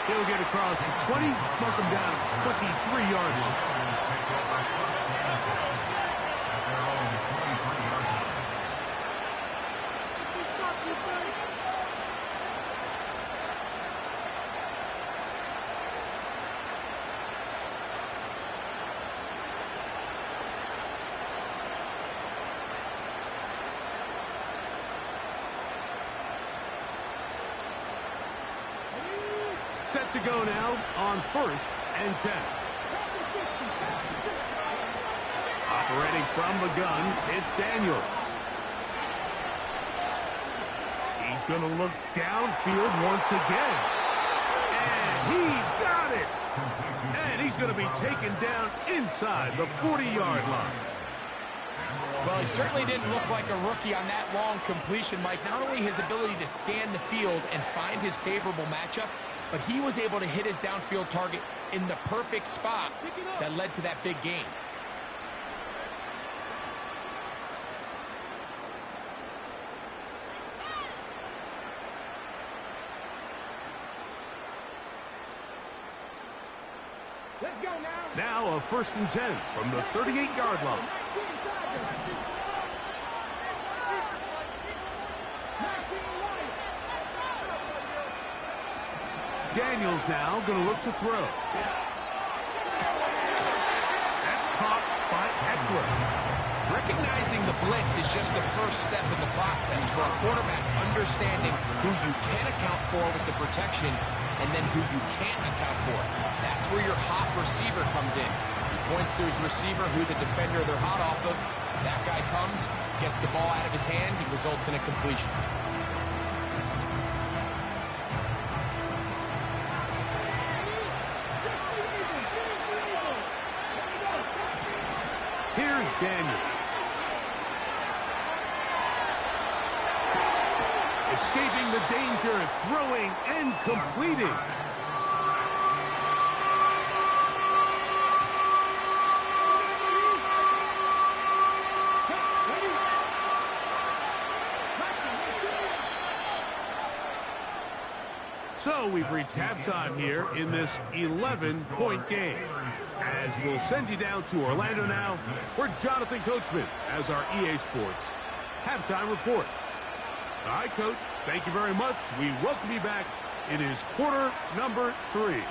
Speaker 2: He'll get across the 20, mark him down at the 23-yard line. Set to go now on 1st and 10. Operating from the gun, it's Daniels. He's going to look downfield once again. And he's got it. And he's going to be taken down inside the 40-yard line.
Speaker 3: Well, he certainly didn't look like a rookie on that long completion, Mike. Not only his ability to scan the field and find his favorable matchup, but he was able to hit his downfield target in the perfect spot that led to that big gain.
Speaker 5: Let's go now.
Speaker 2: Now a 1st and 10 from the 38-yard line. Daniels now going to look to throw. That's caught by Eckler.
Speaker 3: Recognizing the blitz is just the first step in the process for a quarterback, understanding who you can account for with the protection and then who you can't account for. That's where your hot receiver comes in. He points to his receiver, who the defender they're hot off of. That guy comes, gets the ball out of his hand, and results in a completion.
Speaker 2: Here's Daniels. Escaping the danger, throwing and completing. So we've reached halftime here in this 11-point game. As we'll send you down to Orlando now, where Jonathan Coachman has our EA Sports halftime report. All right, Coach, thank you very much. We welcome you back. It is quarter number 3.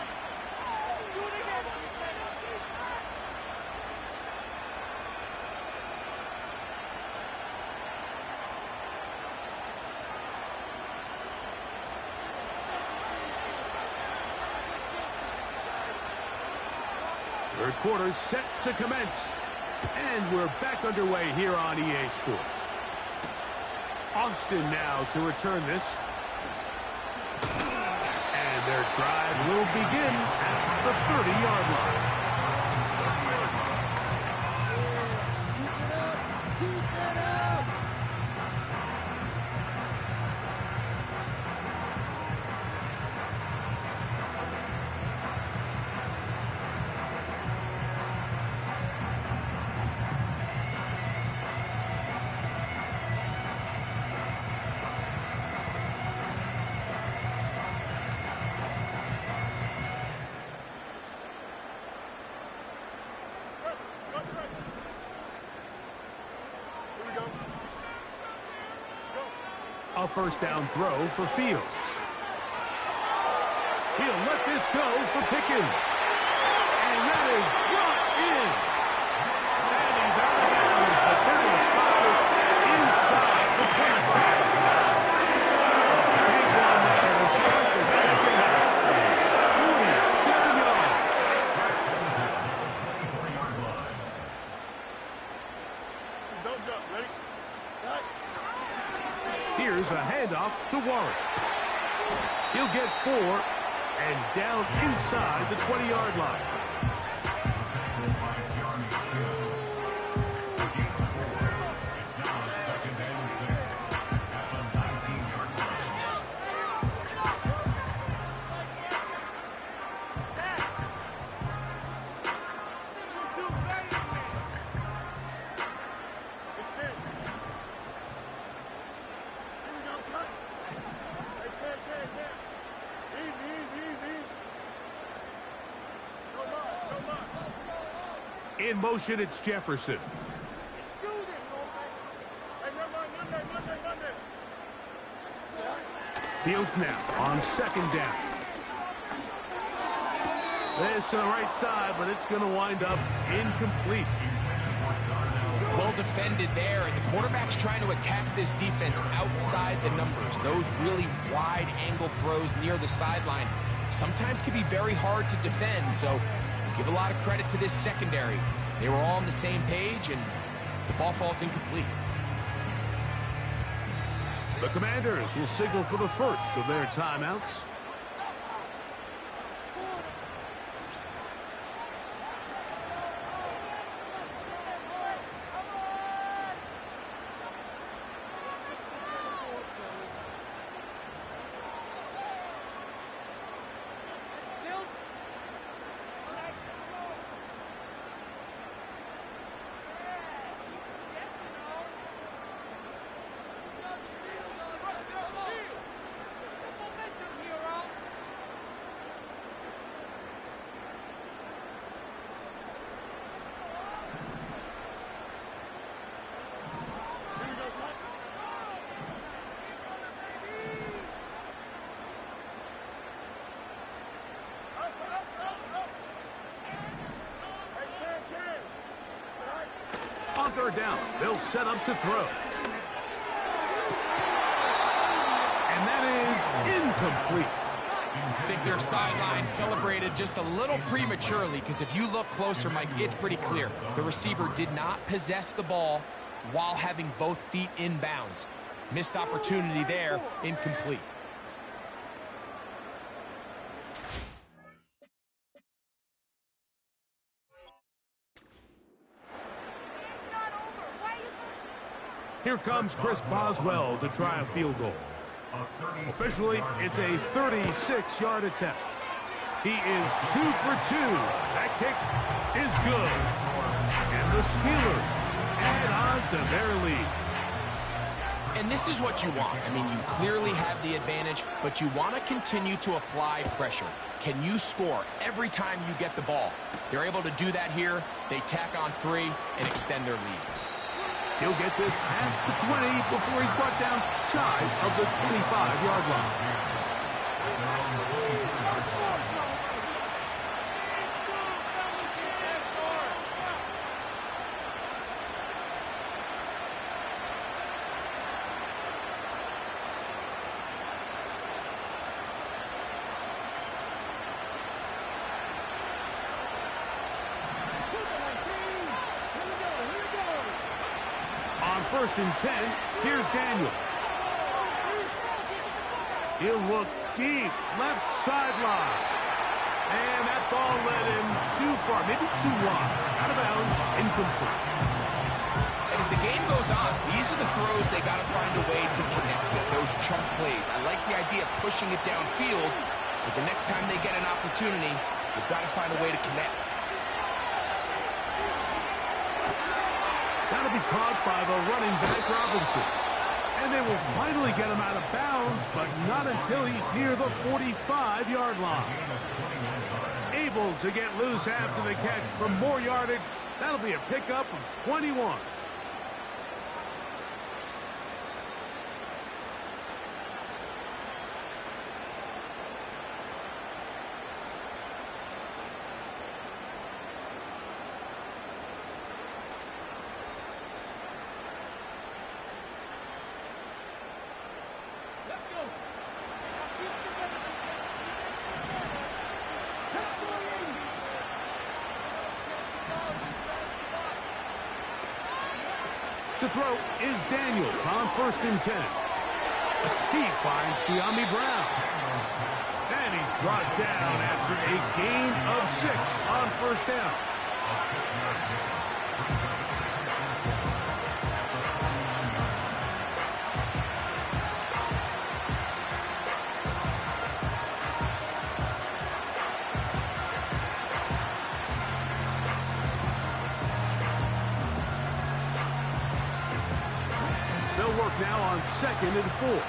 Speaker 2: Third quarter set to commence. And we're back underway here on EA Sports. Austin now to return this. And their drive will begin at the 30-yard line.
Speaker 6: Keep it up.
Speaker 2: A first down throw for Fields. He'll let this go for Pickens. And that is brought in. And he's out of bounds, but they're going to spot this inside the 25. A big one there to start the second half. 47 yards.
Speaker 5: Don't jump. Ready? Right.
Speaker 2: Here's a handoff to Warren. He'll get 4 and down inside the 20-yard line. In motion, it's Jefferson.
Speaker 5: Do this, offense. Hey, run.
Speaker 2: Fields now on second down. This to the right side, but it's going to wind up incomplete.
Speaker 3: Well defended there, and the quarterback's trying to attack this defense outside the numbers. Those really wide-angle throws near the sideline sometimes can be very hard to defend, so give a lot of credit to this secondary. They were all on the same page, and the ball falls incomplete.
Speaker 2: The Commanders will signal for the first of their timeouts. On third down, they'll set up to throw. And that is incomplete.
Speaker 3: I think their sideline celebrated just a little prematurely, because if you look closer, Mike, it's pretty clear. The receiver did not possess the ball while having both feet in bounds. Missed opportunity there, incomplete.
Speaker 2: Here comes Chris Boswell to try a field goal. Officially, it's a 36-yard attempt. He is 2 for 2. That kick is good. And the Steelers add on to their lead.
Speaker 3: And this is what you want. I mean, you clearly have the advantage, but you want to continue to apply pressure. Can you score every time you get the ball? They're able to do that here. They tack on 3 and extend their lead.
Speaker 2: He'll get this past the 20 before he's brought down shy of the 25-yard line. First and 10, here's Daniels. He'll look deep, left sideline. And that ball led him too far, maybe too wide. Out of bounds, incomplete.
Speaker 3: And as the game goes on, these are the throws they got to find a way to connect with, those chunk plays. I like the idea of pushing it downfield, but the next time they get an opportunity, they've got to find a way to connect.
Speaker 2: That'll be caught by the running back, Robinson. And they will finally get him out of bounds, but not until he's near the 45-yard line. Able to get loose after the catch for more yardage. That'll be a pickup of 21. To throw is Daniels on first and 10. He finds De'Ami Brown. And he's brought down after a gain of 6 on first down. They'll work now on second and 4.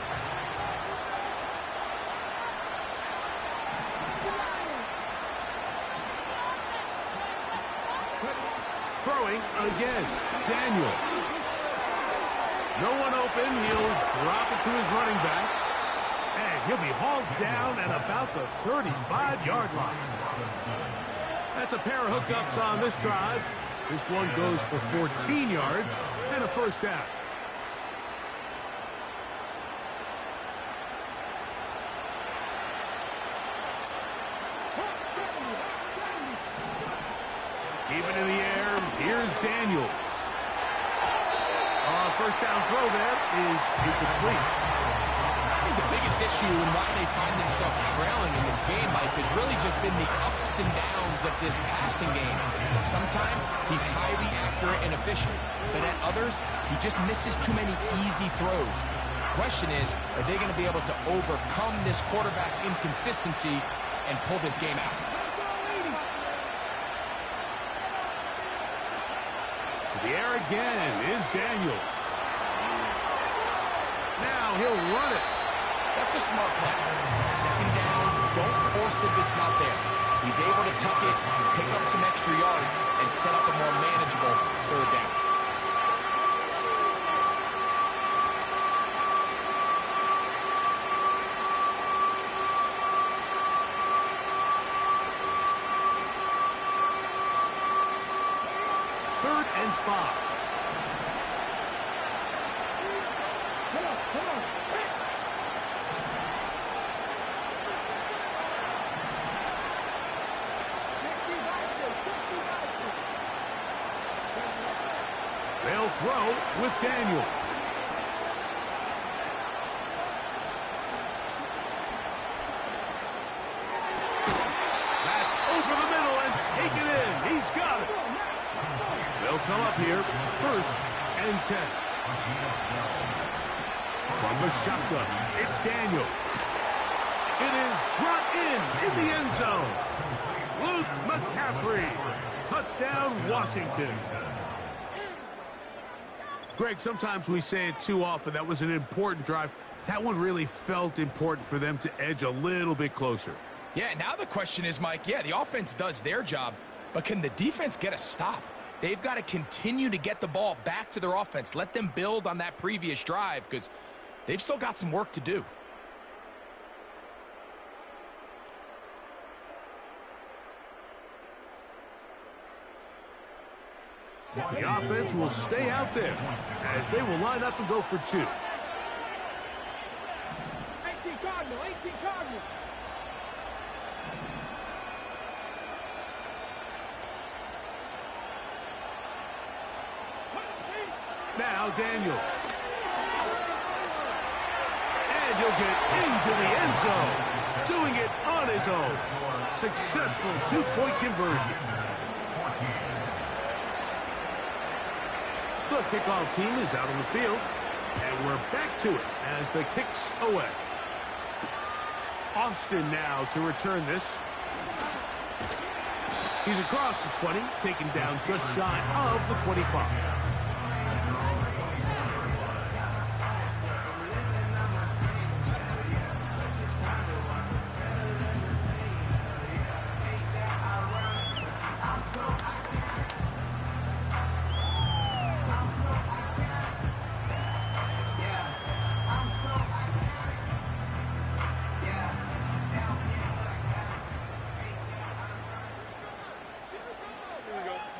Speaker 2: Throwing again. Daniel. No one open. He'll drop it to his running back. And he'll be hauled down at about the 35-yard line. That's a pair of hookups on this drive. This one goes for 14 yards and a first down. Keeping in the air, here's Daniels. First down throw there is incomplete.
Speaker 3: I think the biggest issue and why they find themselves trailing in this game, Mike, has really just been the ups and downs of this passing game. And sometimes he's highly accurate and efficient, but at others, he just misses too many easy throws. The question is, are they going to be able to overcome this quarterback inconsistency and pull this game out?
Speaker 2: To the air again is Daniels. Now he'll run it.
Speaker 3: That's a smart play. Second down, don't force it if it's not there. He's able to tuck it, pick up some extra yards, and set up a more manageable third down.
Speaker 2: Third and 5. They'll throw with Daniels. That's over the middle and taken in. He's got it. They'll come up here, first and 10. From the shotgun, it's Daniel. It is brought in the end zone. Luke McCaffrey. Touchdown, Washington. Greg, sometimes we say it too often. That was an important drive. That one really felt important for them to edge a little bit closer.
Speaker 3: Yeah, now the question is, Mike, yeah, the offense does their job, but can the defense get a stop? They've got to continue to get the ball back to their offense. Let them build on that previous drive because they've still got some work to do.
Speaker 2: The offense will stay out there as they will line up and go for 2.
Speaker 6: 18 Cardinal, 18 Cardinal.
Speaker 2: Now Daniels. And he'll get into the end zone. Doing it on his own. Successful 2-point conversion. The kickoff team is out on the field. And we're back to it as the kick's away. Austin now to return this. He's across the 20, taken down just shy of the 25.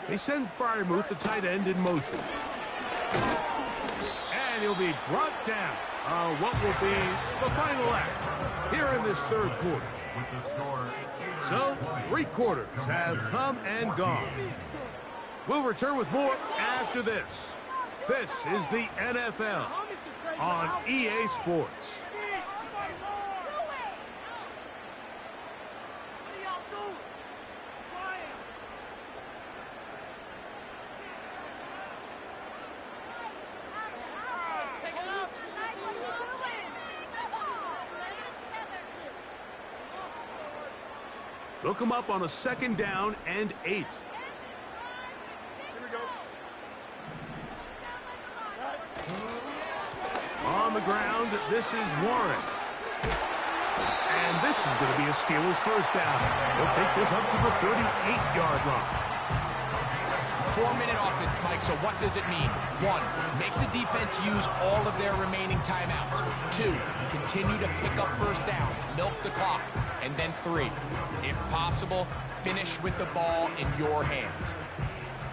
Speaker 2: They send Fryermuth, the tight end, in motion. And he'll be brought down on what will be the final act here in this third quarter. So, 3 quarters have come and gone. We'll return with more after this. This is the NFL on EA Sports. Look him up on a 2nd down and 8.
Speaker 5: Here we go.
Speaker 2: On the ground, this is Warren. And this is going to be a Steelers first down. He'll take this up to the 38-yard line.
Speaker 3: 4-minute offense, Mike, so what does it mean? 1, make the defense use all of their remaining timeouts. 2, continue to pick up first downs, milk the clock. And then 3, if possible, finish with the ball in your hands.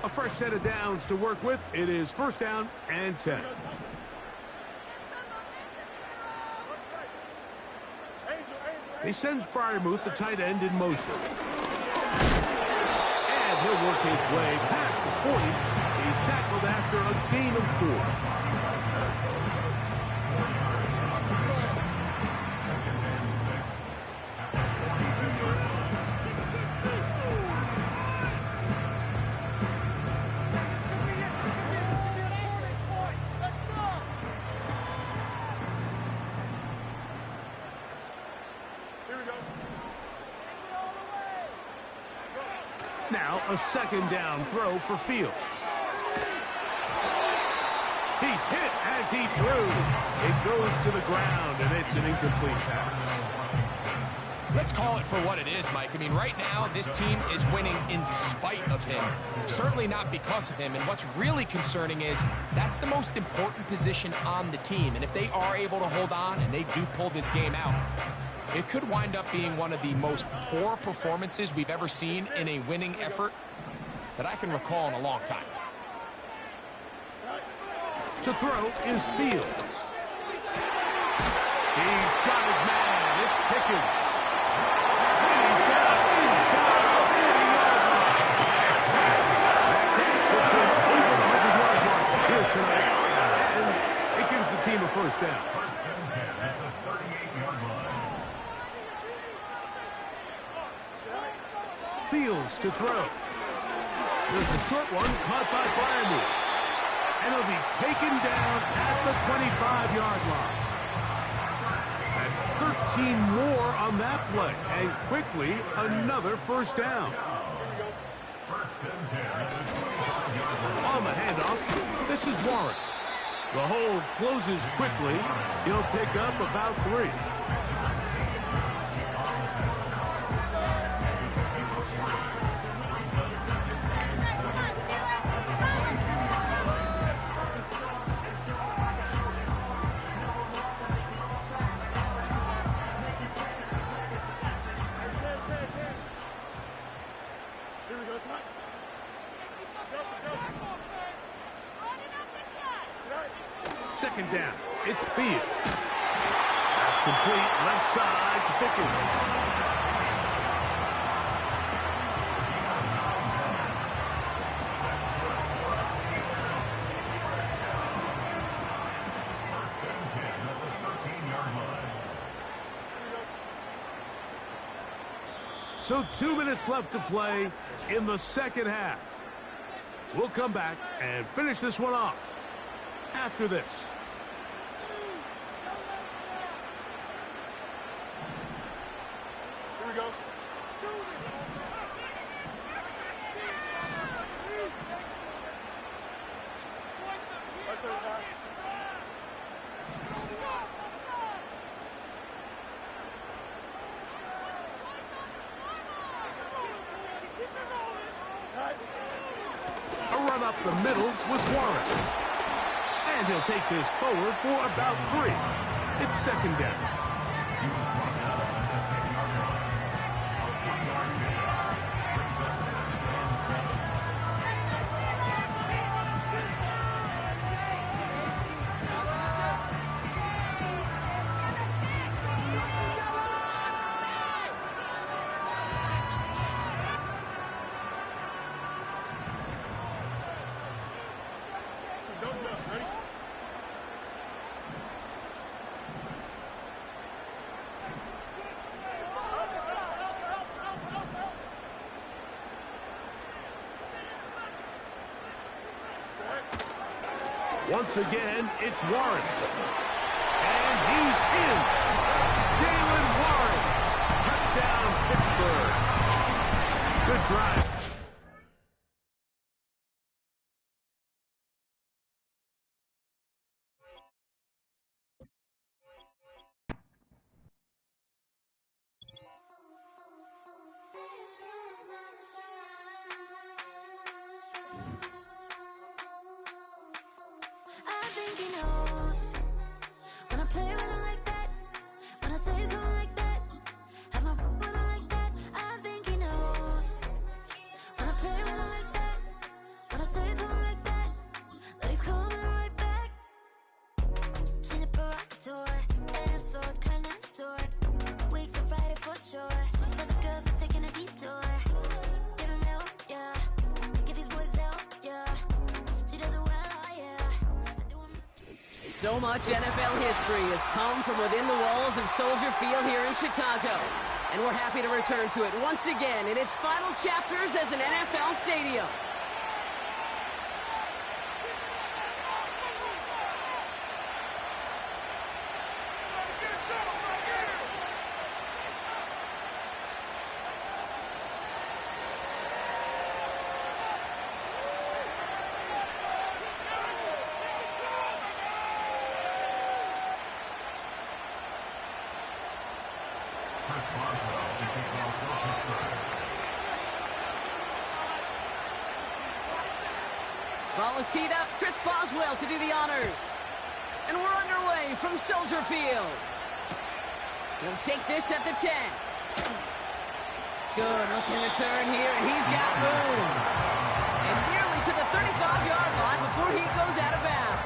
Speaker 2: A fresh set of downs to work with. It is first down and 10. They send Freiermuth, the tight end, in motion. And he'll work his way past the 40. He's tackled after a gain of 4. Now a second down throw for Fields. He's hit as he threw. It goes to the ground, and it's an incomplete pass.
Speaker 3: Let's call it for what it is, Mike. I mean, right now, this team is winning in spite of him. Certainly not because of him. And what's really concerning is that's the most important position on the team. And if they are able to hold on and they do pull this game out, it could wind up being one of the most poor performances we've ever seen in a winning effort that I can recall in a long time.
Speaker 2: To throw is Fields. He's got his man. It's Pickens. He's down inside the 40-yard line. That catch puts him over the 100-yard mark here tonight. And it gives the team a first down.
Speaker 4: First and 10 at the 38-yard line.
Speaker 2: Fields to throw. There's a short one caught by Freiermuth. And he'll be taken down at the 25-yard line. That's 13 more on that play. And quickly, another first down.
Speaker 4: First and 10 at the 25-yard line.
Speaker 2: On the handoff, this is Warren. The hole closes quickly. He'll pick up about 3. Second down, it's Fields. That's complete, left side to Pickens.
Speaker 4: First and 10 at the 13-yard line.
Speaker 2: So 2 minutes left to play in the second half. We'll come back and finish this one off after this.
Speaker 5: Here we go.
Speaker 2: A run up the middle with Warren. And he'll take this forward for about 3. It's second down.
Speaker 5: Don't jump. Ready?
Speaker 2: Once again, it's Warren. And he's in. Jalen Warren. Touchdown, Pittsburgh. Good drive.
Speaker 8: I think he knows when I play with him like that, when I say something like that, have my with him like that. I think he knows when I play with him like that, when I say something like that, that he's coming right back. She's a provocateur, dance floor connoisseur, weeks of Friday for sure. Tell the girls we're taking a detour. Give him help, yeah. Give these boys help, yeah. She does it well, oh yeah.
Speaker 9: So much NFL history has come from within the walls of Soldier Field here in Chicago. And we're happy to return to it once again in its final chapters as an NFL stadium. Ball is teed up. Chris Boswell to do the honors. And we're underway from Soldier Field. He'll take this at the 10. Good looking return here, and he's got room. And nearly to the 35-yard line before he goes out of bounds.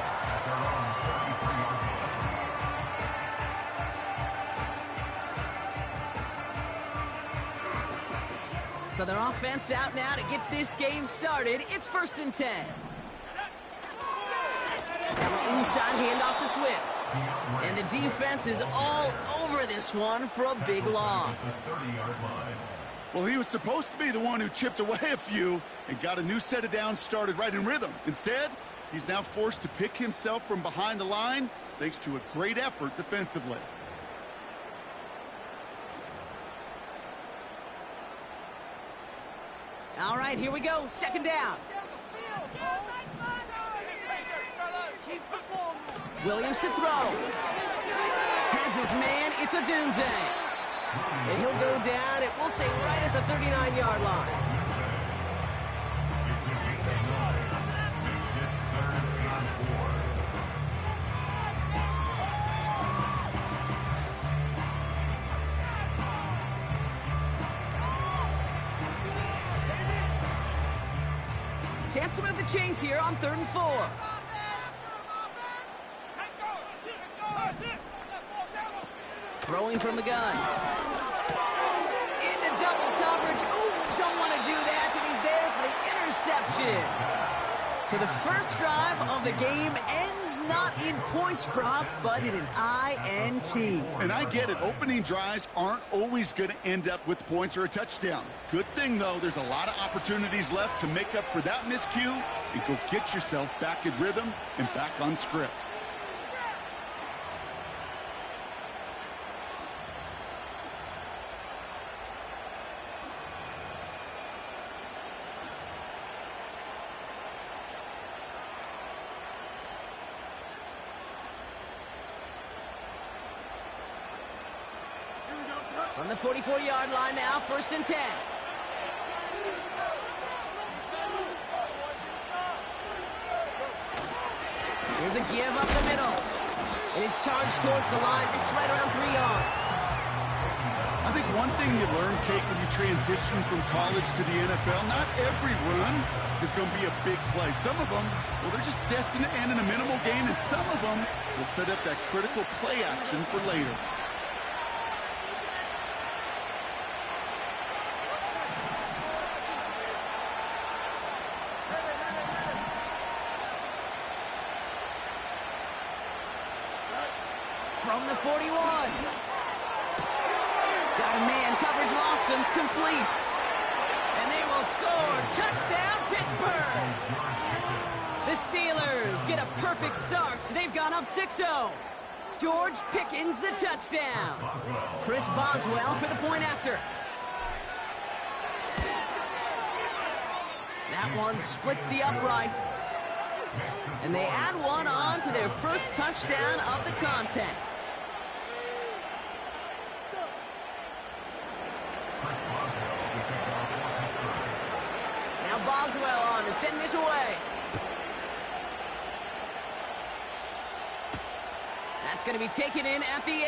Speaker 9: So their offense out now to get this game started. It's 1st and 10. Inside handoff to Swift. And the defense is all over this one for a big loss.
Speaker 10: Well, he was supposed to be the one who chipped away a few and got a new set of downs started right in rhythm. Instead, he's now forced to pick himself from behind the line thanks to a great effort defensively.
Speaker 9: All right, here we go. 2nd down. Williams to throw. Has his man. It's a Dunze. And he'll go down, it will say right at the 39-yard line. Chance to move the chains here on 3rd and 4. Throwing from the gun. Into double coverage. Ooh, don't want to do that, and he's there for the interception. So the first drive of the game ends not in points prop, but in an INT.
Speaker 10: And I get it. Opening drives aren't always going to end up with points or a touchdown. Good thing, though, there's a lot of opportunities left to make up for that miscue and go get yourself back in rhythm and back on script.
Speaker 9: From the 44-yard line now, 1st and 10. Here's a give up the middle. And his charge towards the line. It's right around 3 yards.
Speaker 10: I think one thing you learn, Kate, when you transition from college to the NFL, not every run is going to be a big play. Some of them, well, they're just destined to end in a minimal gain, and some of them will set up that critical play action for later.
Speaker 9: From the 41. Got a man, coverage lost him, complete. And they will score. Touchdown, Pittsburgh. The Steelers get a perfect start. They've gone up 6-0. George Pickens the touchdown. Chris Boswell for the point after. That one splits the uprights. And they add one on to their first touchdown of the contest. Now Boswell on to to send this away. That's going to be taken in at the 8.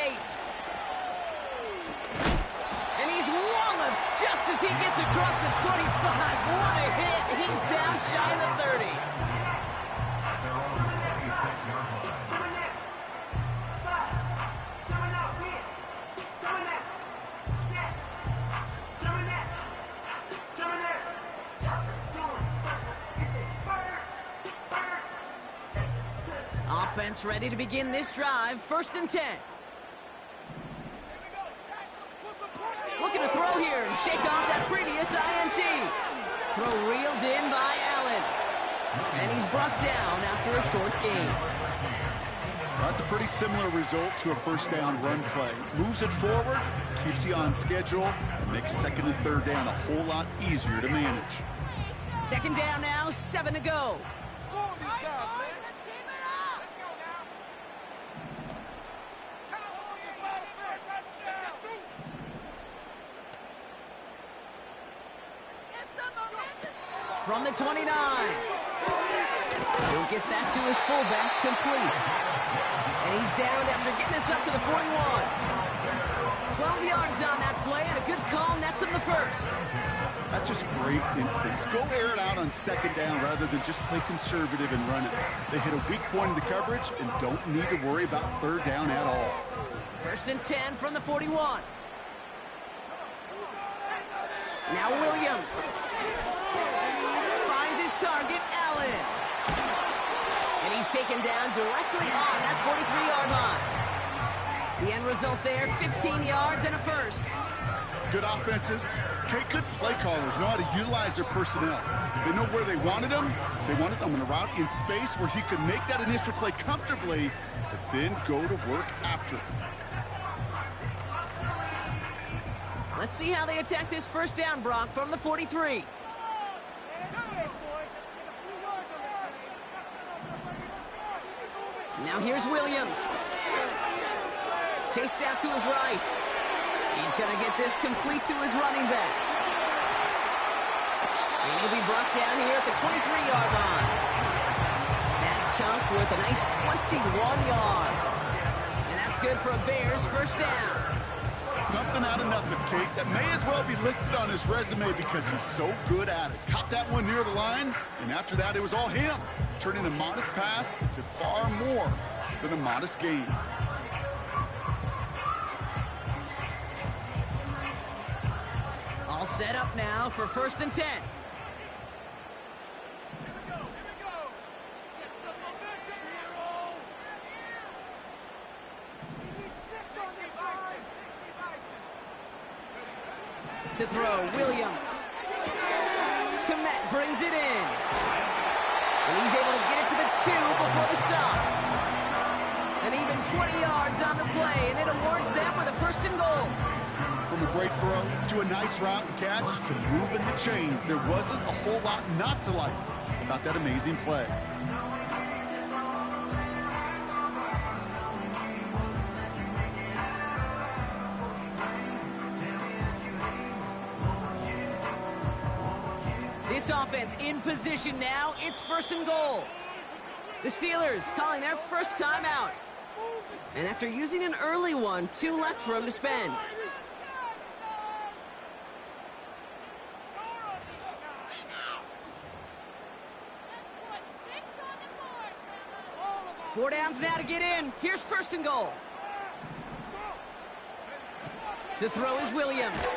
Speaker 9: And he's walloped just as he gets across the 25. What a hit. He's down shy of the 30. Offense ready to begin this drive. 1st and 10. Looking to throw here and shake off that previous INT. Throw reeled in by Allen. And he's brought down after a short gain.
Speaker 10: That's a pretty similar result to a first down run play. Moves it forward, keeps you on schedule, and makes 2nd and 3rd down a whole lot easier to manage.
Speaker 9: 2nd down now, 7 to go. From the 29. He'll get that to his fullback, complete. And he's down after getting this up to the 41. 12 yards on that play, and a good call nets him the 1st.
Speaker 10: That's just great instincts. Go air it out on 2nd down rather than just play conservative and run it. They hit a weak point in the coverage and don't need to worry about 3rd down at all.
Speaker 9: 1st and 10 from the 41. Now Williams. Finds his target, Allen. And he's taken down directly on that 43-yard line. The end result there, 15 yards and a 1st.
Speaker 10: Good offenses. Okay, good play callers know how to utilize their personnel. They know where they wanted him. They wanted him on a route in space where he could make that initial play comfortably, but then go to work after it.
Speaker 9: Let's see how they attack this 1st down, Brock, from the 43. Now here's Williams. Chased out to his right. He's going to get this complete to his running back. And he'll be brought down here at the 23-yard line. That chunk with a nice 21 yards. And that's good for a Bears 1st down.
Speaker 10: Something out of nothing, Kate. That may as well be listed on his resume because he's so good at it. Caught that one near the line, and after that, it was all him. Turning a modest pass to far more than a modest gain.
Speaker 9: All set up now for 1st and 10. To throw, Williams. Komet brings it in. And he's able to get it to the 2 before the stop. And even 20 yards on the play, and it awards them with a 1st and goal.
Speaker 10: From a great throw to a nice route and catch to moving the chains, there wasn't a whole lot not to like about that amazing play.
Speaker 9: This offense in position now. It's 1st and goal. The Steelers calling their 1st time out. And after using an early one, 2 left for him to spend. Four downs now to get in. Here's 1st and goal. To throw is Williams.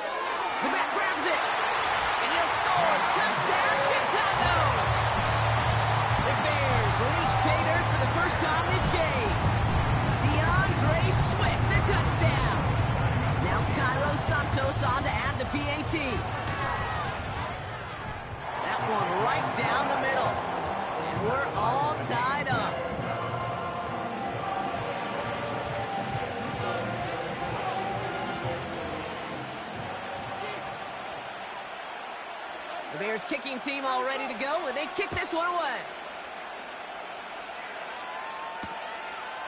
Speaker 9: The back grabs it. And he'll score. Touchdown, Chicago! The Bears reach pay dirt for the 1st time this game. DeAndre Swift, the touchdown. Now Cairo Santos on to add the PAT. That one right down the middle. And we're all tied up. The Bears kicking team all ready to go, and they kick this one away.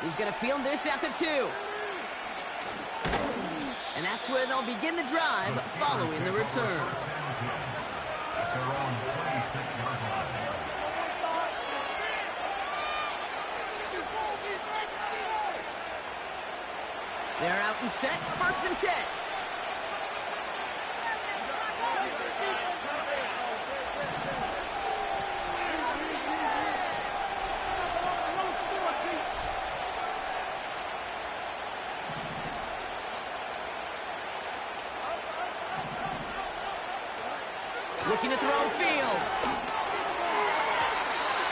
Speaker 9: He's going to field this at the 2. And that's where they'll begin the drive following the return.
Speaker 4: At their own 26-yard line.
Speaker 9: out and set, 1st and 10. Looking to throw Fields.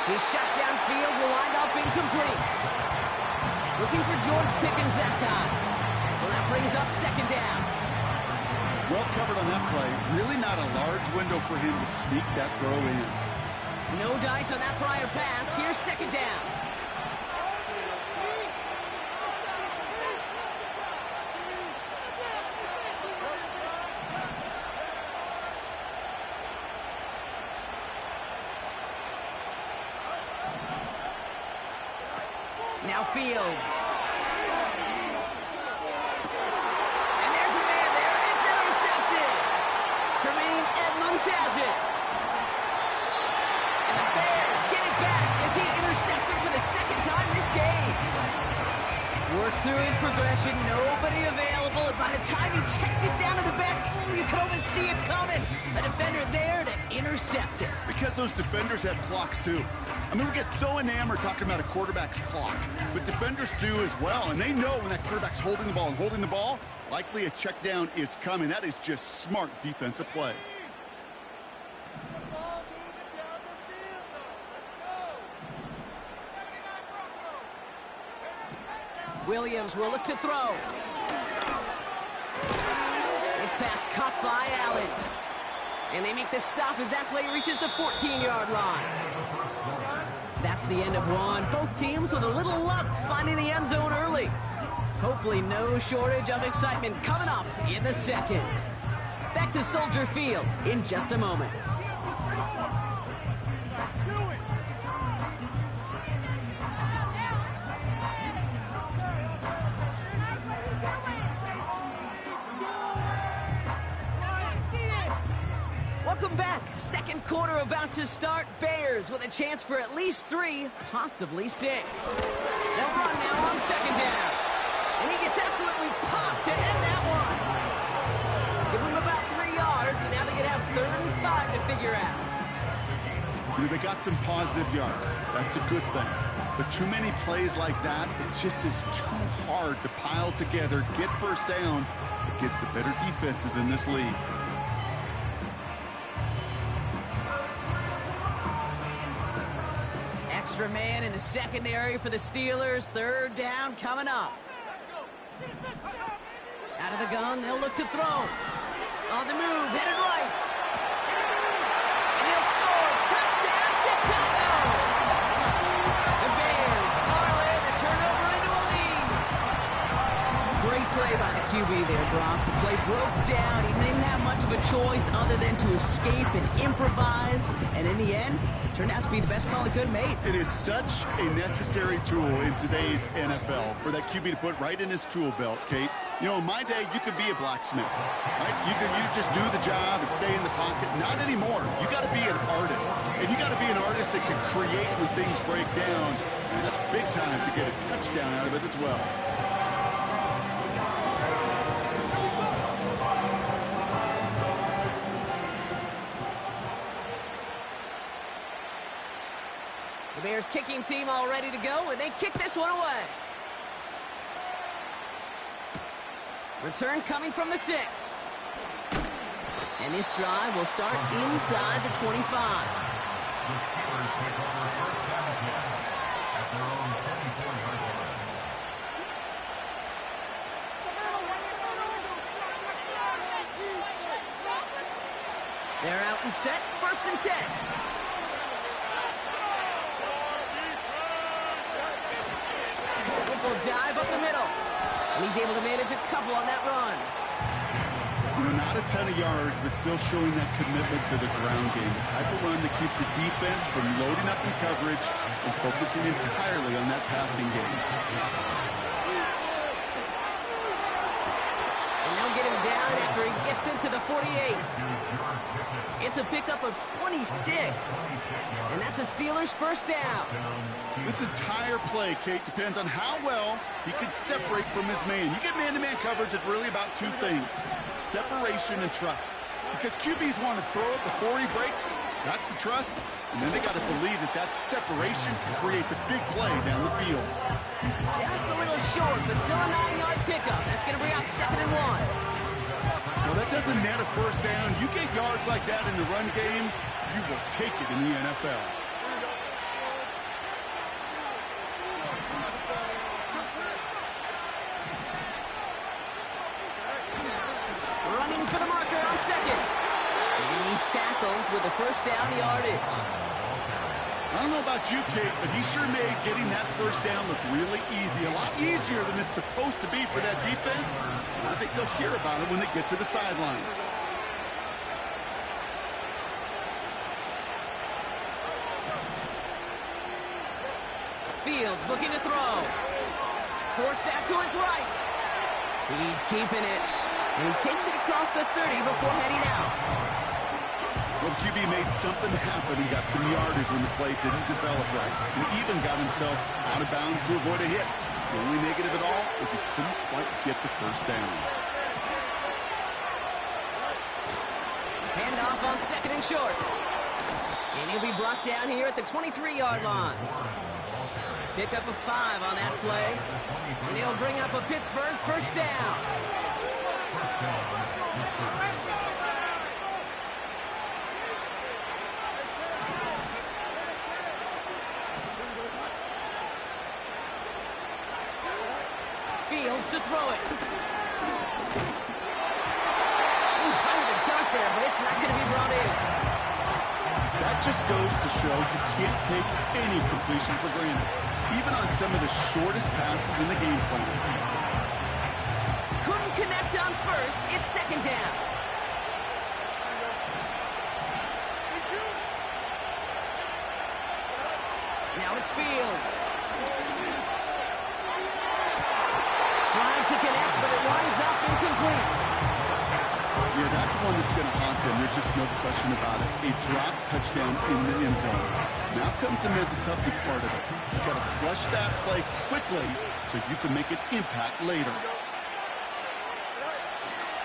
Speaker 9: His shot downfield will wind up incomplete. Looking for George Pickens that time. So that brings up 2nd down.
Speaker 10: Well covered on that play. Really not a large window for him to sneak that throw in.
Speaker 9: No dice on that prior pass. Here's 2nd down. Now Fields. And there's a man there. It's intercepted. Tremaine Edmonds has it. And the Bears get it back as he intercepts him for the 2nd time this game. Worked through his progression. Nobody available. And by the time he checked it down to the back, ooh, you could almost see it coming. A defender there to intercept it.
Speaker 10: Because those defenders have clocks too. I mean, we get so enamored talking about a quarterback's clock, but defenders do as well, and they know when that quarterback's holding the ball, likely a check down is coming. That is just smart defensive play.
Speaker 9: Williams will look to throw. This pass caught by Allen. And they make the stop as that play reaches the 14-yard line. That's the end of one. Both teams with a little luck finding the end zone early. Hopefully no shortage of excitement coming up in the 2nd. Back to Soldier Field in just a moment. Welcome back. 2nd quarter about to start. Bears with a chance for at least 3, possibly 6. They'll run now on 2nd down. And he gets absolutely popped to end that one. Give him about 3 yards, and now they're going to have 3rd and 5 to figure out.
Speaker 10: You know, they got some positive yards. That's a good thing. But too many plays like that, it just is too hard to pile together, get 1st downs against the better defenses in this league.
Speaker 9: Extra man in the secondary for the Steelers. 3rd down coming up. Out of the gun, they'll look to throw. On the move, headed right. And he'll score. Touchdown, Chicago! The Bears parlay the turnover into a lead. Great play by the QB there, Brock. The play broke down. He didn't have much of a choice other than to escape and improvise. And in the end, turned out to be the best call he could have made.
Speaker 10: It is such a necessary tool in today's NFL for that QB to put right in his tool belt, Kate. You know, in my day, you could be a blacksmith, right? You just do the job and stay in the pocket. Not anymore. You got to be an artist. And you got to be an artist that can create when things break down. And that's big time to get a touchdown out of it as well.
Speaker 9: The Bears kicking team all ready to go, and they kick this one away. Return coming from the 6. And this drive will start inside the 25.
Speaker 4: The Steelers take over 1st down again at their own 24-yard line.
Speaker 9: They're out and set, 1st and 10. Simple dive up the middle. And he's able to manage a couple on that run.
Speaker 10: You know, not a ton of yards, but still showing that commitment to the ground game. The type of run that keeps the defense from loading up in coverage and focusing entirely on that passing game.
Speaker 9: And they'll get him down at after he gets into the 48. It's a pickup of 26. And that's a Steelers first down.
Speaker 10: This entire play, Kate, depends on how well he can separate from his man. You get man-to-man coverage, it's really about two things: separation and trust. Because QBs want to throw it before he breaks. That's the trust. And then they got to believe that that separation can create the big play down the field.
Speaker 9: Just a little short, but still a 9-yard pickup. That's going to bring up 2nd and 1.
Speaker 10: Well, that doesn't net a first down. You get yards like that in the run game, you will take it in the NFL.
Speaker 9: Running for the marker on 2nd. And he's tackled with a first down yardage.
Speaker 10: I don't know about you, Kate, but he sure made getting that first down look really easy. A lot easier than it's supposed to be for that defense. And I think they'll hear about it when they get to the sidelines.
Speaker 9: Fields looking to throw. Forced that to his right. He's keeping it. And he takes it across the 30 before heading out.
Speaker 10: Well, the QB made something happen. He got some yardage when the play didn't develop right. And even got himself out of bounds to avoid a hit. The only negative at all is he couldn't quite get the first down.
Speaker 9: Handoff on 2nd and short. And he'll be brought down here at the 23-yard line. Pick up a 5 on that play. And he'll bring up a Pittsburgh first down. Fields to throw it. Fired a dart there, but it's not going to be brought in.
Speaker 10: That just goes to show you can't take any completion for granted, even on some of the shortest passes in the game plan.
Speaker 9: Couldn't connect on first. It's 2nd down. Now it's Fields. Trying to connect, but it winds up incomplete.
Speaker 10: Yeah, that's one that's going to haunt him. There's just no question about it. A drop touchdown in the end zone. Now comes the mental toughness part of it. You've got to flush that play quickly so you can make an impact later.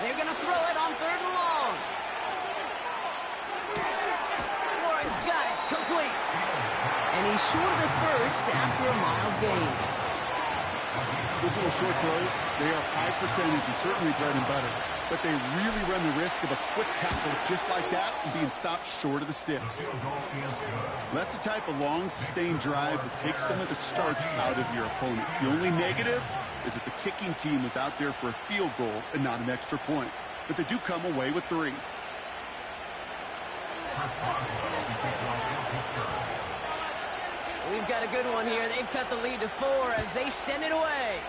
Speaker 9: They're going to throw it on 3rd and long. Warren's got it, complete. And he's short of the first after a mile gain.
Speaker 10: Those little short throws, they are high percentage and certainly bread and butter. But they really run the risk of a quick tackle just like that and being stopped short of the sticks. That's the type of long, sustained drive that takes some of the starch out of your opponent. The only negative is that the kicking team was out there for a field goal and not an extra point. But they do come away with 3.
Speaker 9: We've got a good one here. They've cut the lead to 4 as they send it away.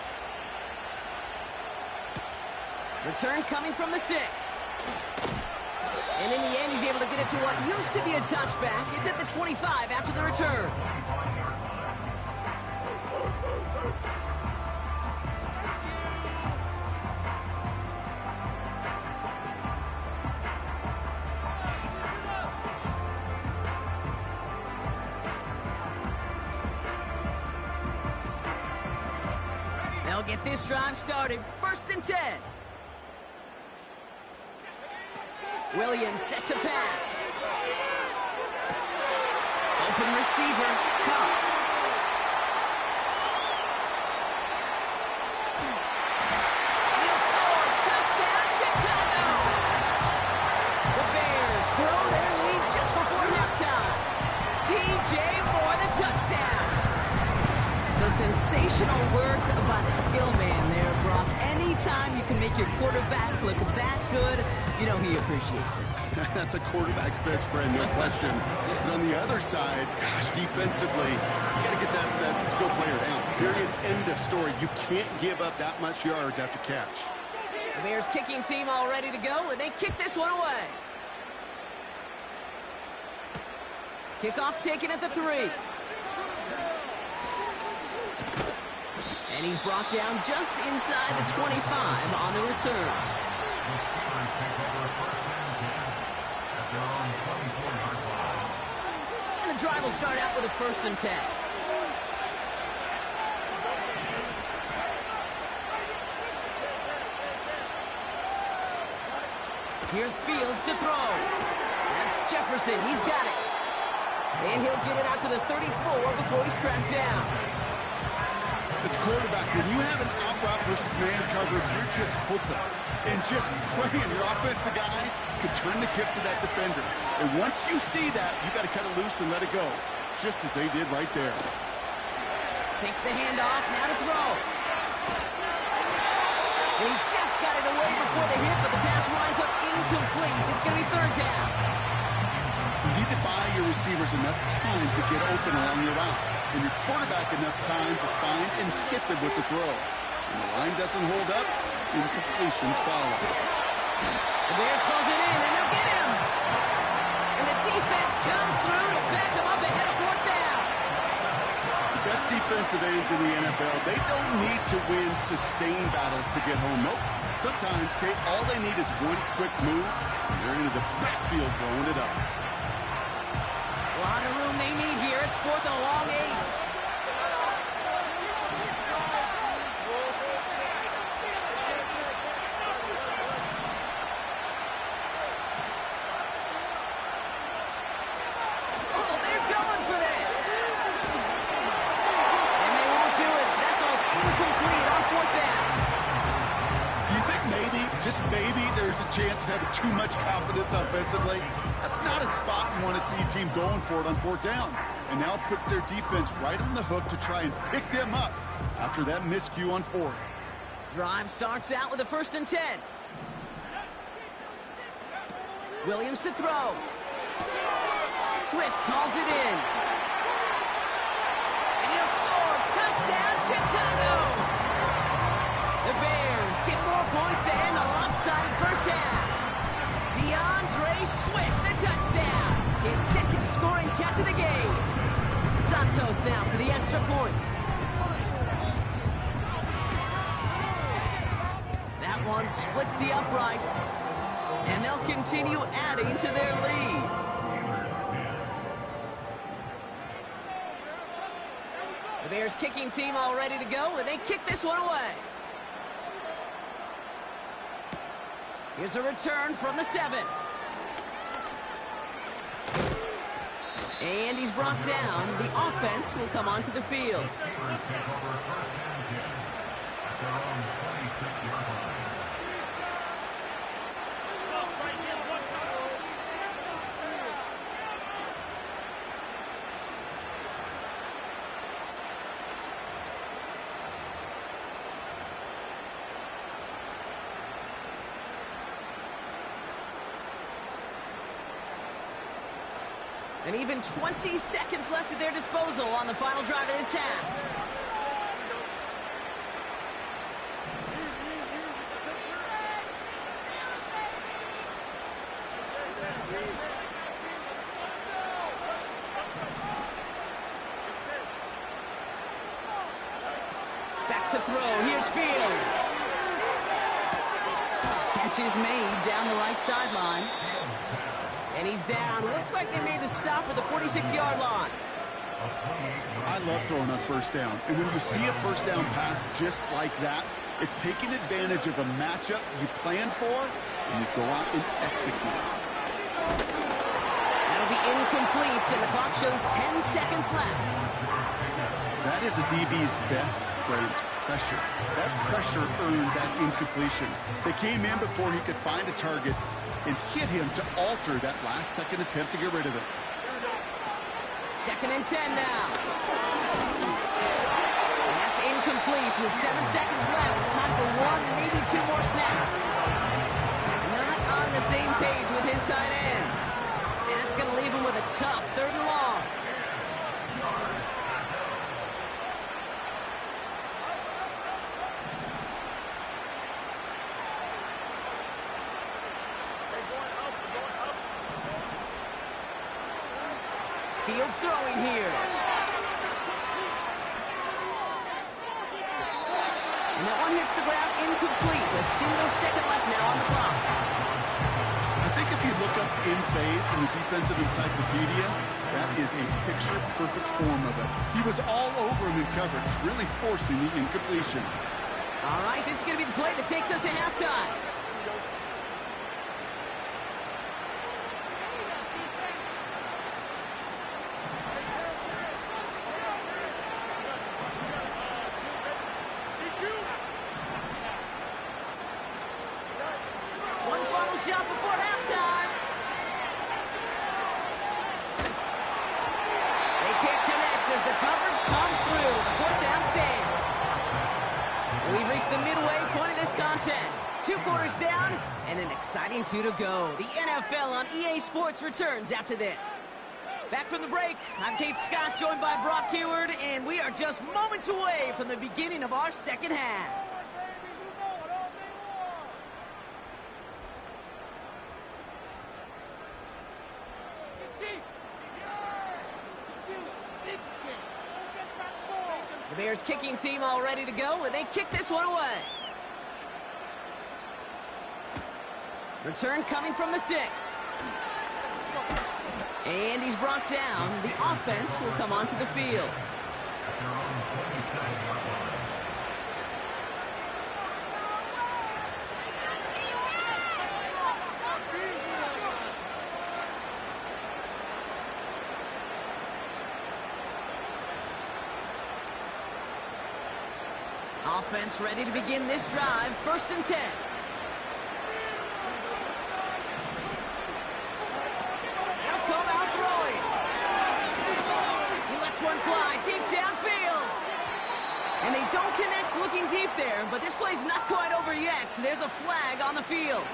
Speaker 9: Return coming from the 6. And in the end, he's able to get it to what used to be a touchback. It's at the 25 after the return. They'll get this drive started. 1st and 10. Williams set to pass. Open receiver, caught. And he'll score. Touchdown, Chicago. The Bears grow their lead just before halftime. DJ Moore, the touchdown. So sensational work by the skill man there, Brock. Anytime you can make your quarterback look that good, you know he appreciates it.
Speaker 10: That's a quarterback's best friend, no question. But on the other side, gosh, defensively, you got to get that skill player down. Period. End of story. You can't give up that much yards after catch.
Speaker 9: The Bears kicking team all ready to go, and they kick this one away. Kickoff taken at the 3. And he's brought down just inside the 25 on the return. And the drive will start out with a 1st and 10. Here's Fields to throw. That's Jefferson. He's got it. And he'll get it out to the 34 before he's tracked down.
Speaker 10: As quarterback, when you have an out-route versus man coverage, you're just hoping and just praying your offensive guy could turn the hips of that defender. And once you see that, you got to cut it loose and let it go, just as they did right there.
Speaker 9: Takes the handoff, now to throw. And he just got it away before the hit, but the pass winds up incomplete. It's going to be 3rd down.
Speaker 10: You need to buy your receivers enough time to get open along your route, and your quarterback enough time to find and hit them with the throw. When the line doesn't hold up, incompletions follow.
Speaker 9: The Bears close it in, and they'll get him. And the defense comes through to back him up ahead of 4th down.
Speaker 10: The best defensive ends in the NFL, they don't need to win sustained battles to get home. Nope. Sometimes, Kate, all they need is one quick move, and they're into the backfield blowing it up.
Speaker 9: A lot of room they need here. It's 4th and a long 8. Oh, they're going for this. And they won't do it. So that goes incomplete on 4th down.
Speaker 10: Do you think maybe, just maybe, there's a chance of having too much confidence offensively? That's not a spot you want to see a team going for it on 4th down. And now puts their defense right on the hook to try and pick them up after that miscue on 4th.
Speaker 9: Drive starts out with a 1st and 10. Williams to throw. Swift hauls it in. And he'll score. Touchdown, Chicago! The Bears get more points to end a lopsided 1st half. DeAndre Swift, the touchdown. His 2nd scoring catch of the game. Santos now for the extra point. That one splits the uprights. And they'll continue adding to their lead. The Bears kicking team all ready to go, and they kick this one away. Here's a return from the 7. And he's brought down. The offense will come onto the field. And even 20 seconds left at their disposal on the final drive of this half. Back to throw. Here's Fields. Catch is made down the right sideline. And he's down. Looks like they made the stop at the 46-yard line.
Speaker 10: I love throwing on 1st down. And when you see a 1st down pass just like that, it's taking advantage of a matchup you plan for, and you go out and execute.
Speaker 9: That'll be incomplete, and the clock shows 10 seconds left.
Speaker 10: That is a DB's best friend, pressure. That pressure earned that incompletion. They came in before he could find a target and hit him to alter that last-second attempt to get rid of it.
Speaker 9: 2nd and 10 now. And that's incomplete with 7 seconds left. Time for 1, maybe 2 more snaps. Not on the same page with his tight end. And that's going to leave him with a tough 3rd and long. Fields throwing here. And that one hits the ground incomplete. A single second left now on the clock.
Speaker 10: think if you look up in phase in the defensive encyclopedia, that is a picture-perfect form of it. He was all over him in coverage, really forcing the incompletion.
Speaker 9: All right, this is going to be the play that takes us to halftime. One final shot before halftime. They can't connect as the coverage comes through. The fourth down stands. We've reached the midway point of this contest. 2 quarters down and an exciting 2 to go. The NFL on EA Sports returns after this. Back from the break, I'm Kate Scott, joined by Brock Heward, and we are just moments away from the beginning of our second half. The Bears kicking team all ready to go, and they kick this one away. Return coming from the 6. And he's brought down. The offense will come onto the field. Offense ready to begin this drive. 1st and 10. They'll come out throwing. He lets one fly deep downfield. And they don't connect looking deep there, but this play's not quite over yet. So there's a flag on the field.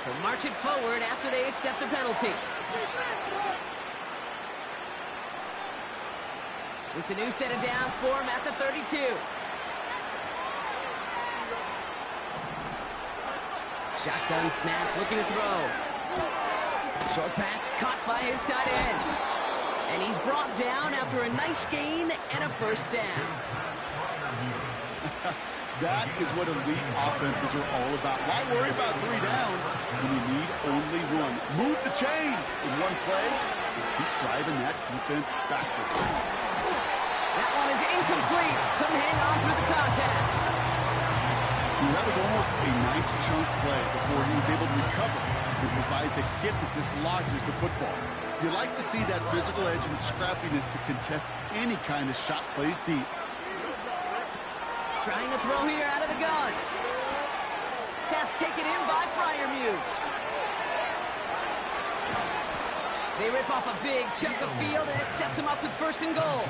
Speaker 9: So march it forward after they accept the penalty. It's a new set of downs for him at the 32. Shotgun snap, looking to throw. Short pass caught by his tight end. And he's brought down after a nice gain and a 1st down.
Speaker 10: That is what elite offenses are all about. Why worry about 3 downs when you need only 1? Move the chains in one play and keep driving that defense backwards.
Speaker 9: That one is incomplete. Couldn't hang on through the contact.
Speaker 10: That was almost a nice chunk play before he was able to recover and provide the hit that dislodges the football. You like to see that physical edge and scrappiness to contest any kind of shot plays deep.
Speaker 9: Trying to throw here out of the gun. Pass taken in by Freiermuth. They rip off a big chunk of field, and it sets them up with 1st and goal.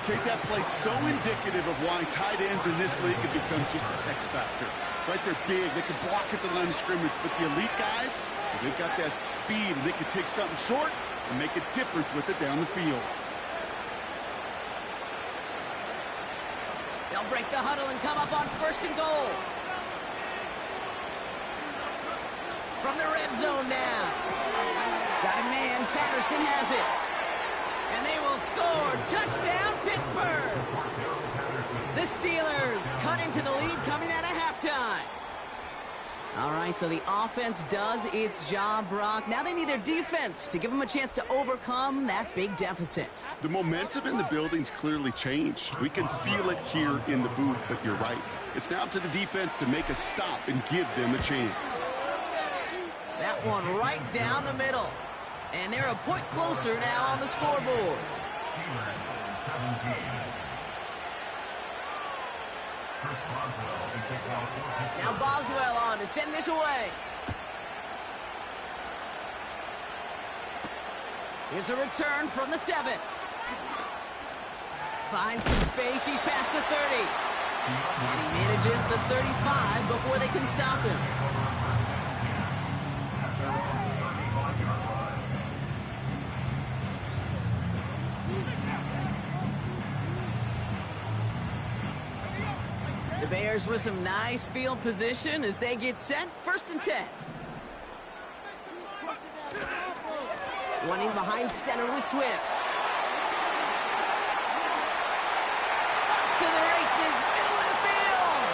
Speaker 10: Kate, that play's so indicative of why tight ends in this league have become just an X factor. Right, they're big, they can block at the line of scrimmage, but the elite guys, they've got that speed, and they can take something short and make a difference with it down the field.
Speaker 9: They'll break the huddle and come up on 1st and goal. From the red zone now. Got a man, Patterson has it. And they will score. Touchdown, Pittsburgh. The Steelers cut into the lead coming out of halftime. All right, so the offense does its job, Brock. Now they need their defense to give them a chance to overcome that big deficit.
Speaker 10: The momentum in the building's clearly changed. We can feel it here in the booth, but you're right. It's now up to the defense to make a stop and give them a chance.
Speaker 9: That one right down the middle. And they're a point closer now on the scoreboard. Now Boswell on to send this away. Here's a return from the 7. Finds some space. He's past the 30. And he manages the 35 before they can stop him. The Bears with some nice field position as they get set. 1st and 10. Running behind center with Swift. Up to the races, middle of the field.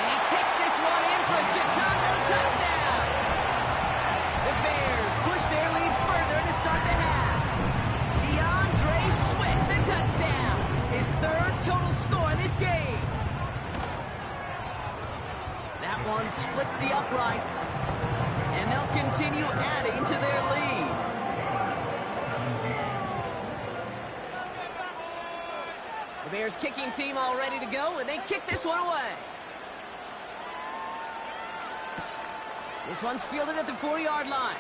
Speaker 9: And he takes this one in for a Chicago touchdown. start the half. DeAndre Swift, the touchdown. His third total score in this game. That one splits the uprights. And they'll continue adding to their lead. The Bears kicking team all ready to go, and they kick this one away. This one's fielded at the 4-yard line.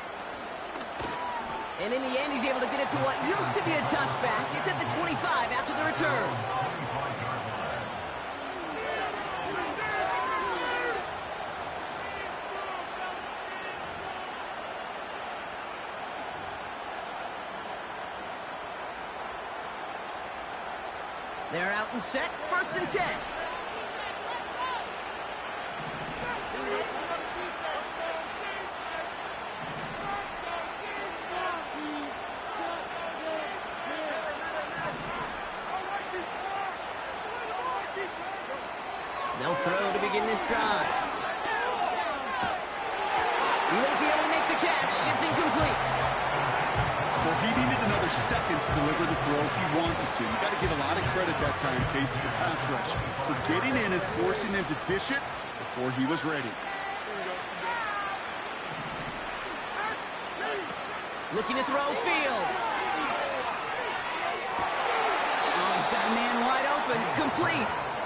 Speaker 9: And in the end, he's able to get it to what used to be a touchback. It's at the 25 after the return. They're out and set, 1st and 10. They'll throw to begin this drive. He won't be able to make the catch. It's incomplete.
Speaker 10: Well, he needed another second to deliver the throw he wanted to. You got to give a lot of credit that time, Kate, to the pass rush for getting in and forcing him to dish it before he was ready.
Speaker 9: Looking to throw Fields. Oh, he's got a man wide open. Complete.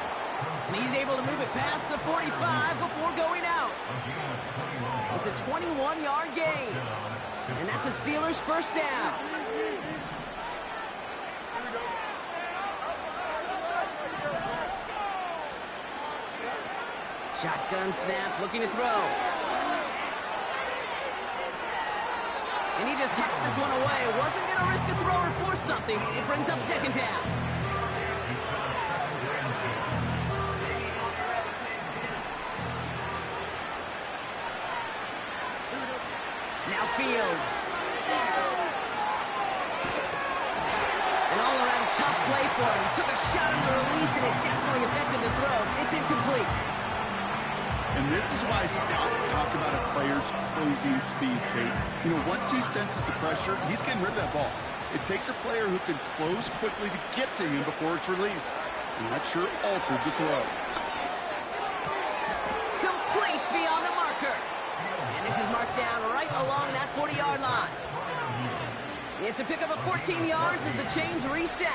Speaker 9: And he's able to move it past the 45 before going out. It's a 21-yard gain. And that's a Steelers first down. Shotgun snap, looking to throw. And he just hucks this one away. Wasn't going to risk a throw or force something. It brings up 2nd down. Now Fields. An all-around tough play for him. He took a shot on the release, and it definitely affected the throw. It's incomplete.
Speaker 10: And this is why scouts talk about a player's closing speed, Kate. You know, once he senses the pressure, he's getting rid of that ball. It takes a player who can close quickly to get to him before it's released. And that sure altered the throw.
Speaker 9: Complete beyond the marker. And this is marked down right along that 40-yard line. It's a pickup of 14 yards as the chains reset.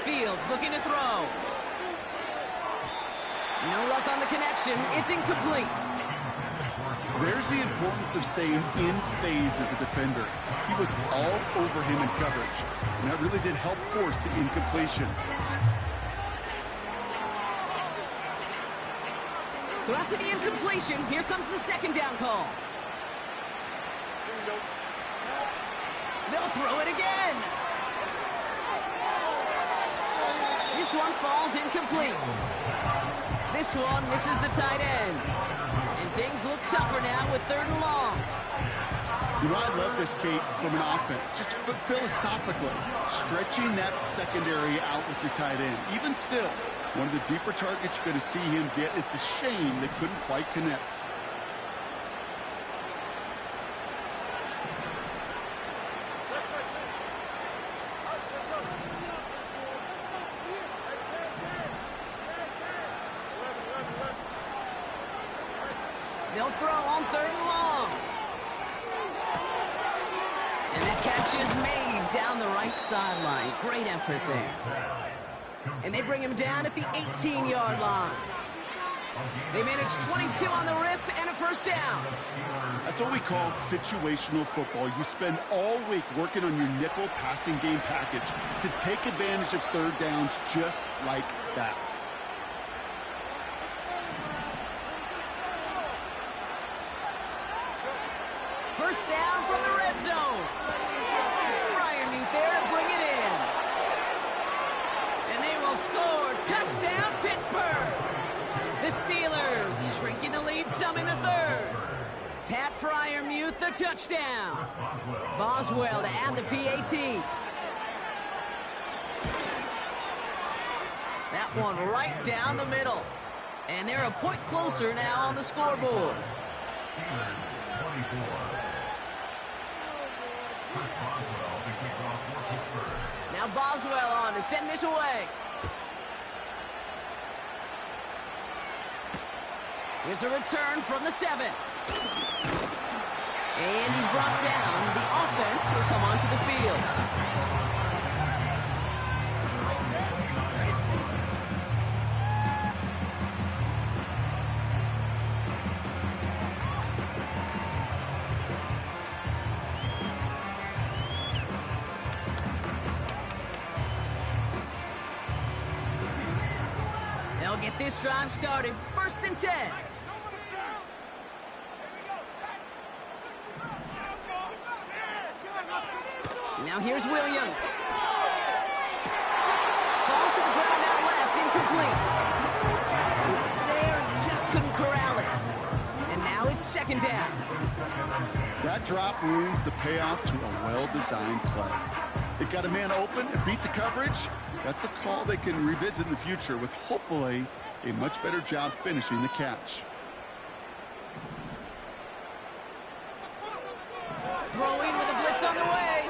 Speaker 9: Fields looking to throw. No luck on the connection. It's incomplete.
Speaker 10: There's the importance of staying in phase as a defender. He was all over him in coverage, and that really did help force the incompletion.
Speaker 9: So after the incompletion, here comes the 2nd down call. They'll throw it again. This one falls incomplete. This one misses the tight end. And things look tougher now with 3rd and long.
Speaker 10: You know, I love this, Kate, from an offense. Just philosophically, stretching that secondary out with your tight end. Even still, one of the deeper targets you're going to see him get. It's a shame they couldn't quite connect.
Speaker 9: They'll throw on 3rd and long. And that catch is made down the right sideline. Great effort there. And they bring him down at the 18-yard line. They managed 22 on the rip and a first down.
Speaker 10: That's what we call situational football. You spend all week working on your nickel passing game package to take advantage of 3rd downs just like that.
Speaker 9: First down from the red zone. Fryermuth there to bring it in. And they will score. Touchdown, Pittsburgh. The Steelers shrinking the lead some in the 3rd. Pat Fryermuth, the touchdown. Boswell to add the PAT. That that one right down the middle. And they're a point closer now on the scoreboard.
Speaker 4: Steelers 24. Chris Boswell to kick off for Pittsburgh.
Speaker 9: Now Boswell on to send this away. Here's a return from the 7. And he's brought down. The offense will come onto the field. They'll get this drive started. 1st and 10. Now here's Williams. Falls to the ground out left, incomplete. He was there, just couldn't corral it. And now it's 2nd down.
Speaker 10: That drop ruins the payoff to a well-designed play. It got a man open and beat the coverage. That's a call they can revisit in the future with hopefully a much better job finishing the catch.
Speaker 9: Throwing with a blitz on the way.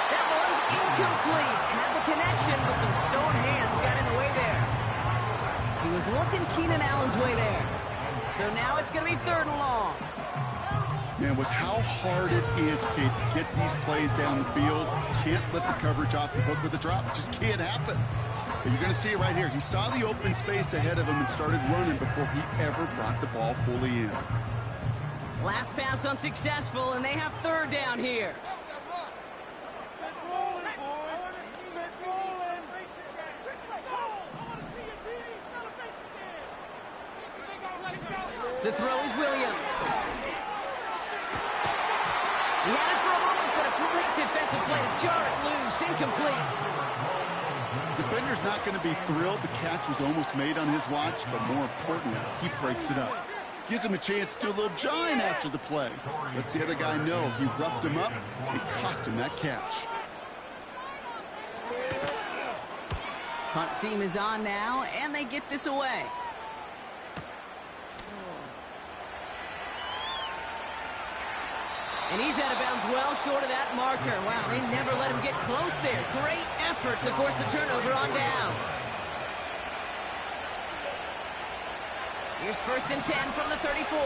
Speaker 9: That one's incomplete. Had the connection, but some stone hands got in the way there. He was looking Keenan Allen's way there. So now it's going to be 3rd and long.
Speaker 10: Man, with how hard it is, Kate, to get these plays down the field, can't let the coverage off the hook with a drop. It just can't happen. But you're going to see it right here. He saw the open space ahead of him and started running before he ever brought the ball fully in.
Speaker 9: Last pass unsuccessful, and they have 3rd down here. To throw is Williams. He had it for a moment, but a great defensive play to jar it loose. Incomplete.
Speaker 10: Defender's not going to be thrilled. The catch was almost made on his watch, but more importantly, he breaks it up. Gives him a chance to do a little jawing after the play. Lets the other guy know he roughed him up. It cost him that catch.
Speaker 9: Punt team is on now, and they get this away. And he's out of bounds well short of that marker. Wow, they never let him get close there. Great effort to force the turnover on downs. Here's 1st and 10 from the 34.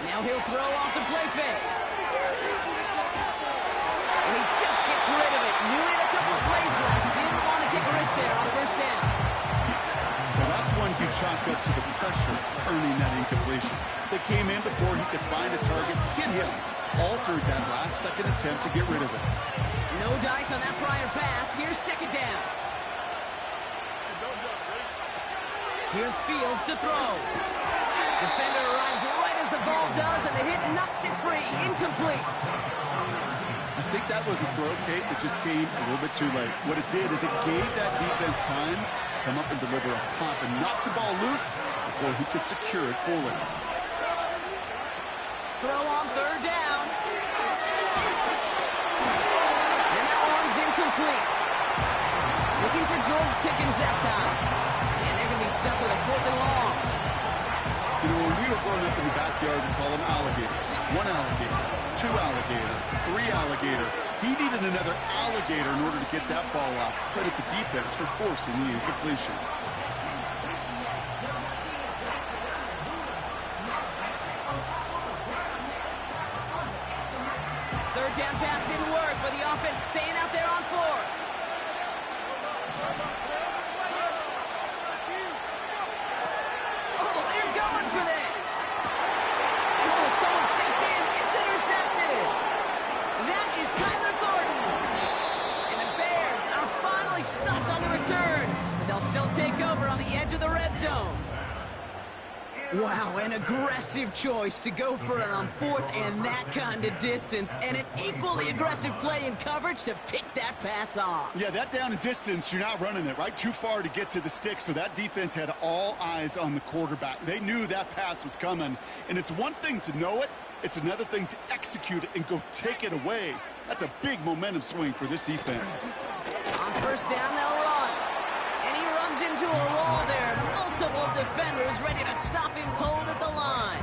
Speaker 9: Now he'll throw off the play fake. And he just gets rid of it. Knew he had a couple of plays left. Didn't want to take a risk there on 1st down.
Speaker 10: Well, that's one you chalk up to the pressure earning that incompletion. They came in before he could find a target, hit him, altered that last-second attempt to get rid of it.
Speaker 9: No dice on that prior pass. Here's 2nd down. Here's Fields to throw. Defender arrives right as the ball does, and the hit knocks it free. Incomplete.
Speaker 10: I think that was a throw, Kate, that just came a little bit too late. What it did is it gave that defense time to come up and deliver a pump and knock the ball loose before he could secure it fully.
Speaker 9: Throw on 3rd down. And that one's incomplete. Looking for George Pickens that time. And they're going to be stuck with a 4th and long.
Speaker 10: You know, when we were growing up in the backyard, we call them alligators. 1 alligator, 2 alligator, 3 alligator. He needed another alligator in order to get that ball off. Credit the defense for forcing the incompletion.
Speaker 9: Third down pass didn't work, but the offense staying out there on 4th. Oh, they're going for this. Oh, someone stepped in. It's intercepted. That is Kyler Gordon. And the Bears are finally stopped on the return. But they'll still take over on the edge of the red zone. Wow, an aggressive choice to go for it on fourth and that kind of distance, and an equally aggressive play in coverage to pick that pass off.
Speaker 10: Yeah, that down and distance, you're not running it, right? Too far to get to the stick, so that defense had all eyes on the quarterback. They knew that pass was coming, and it's one thing to know it, it's another thing to execute it and go take it away. That's a big momentum swing for this defense.
Speaker 9: On first down, they'll run. And he runs into a wall there. Multiple defenders ready to stop him cold at the line.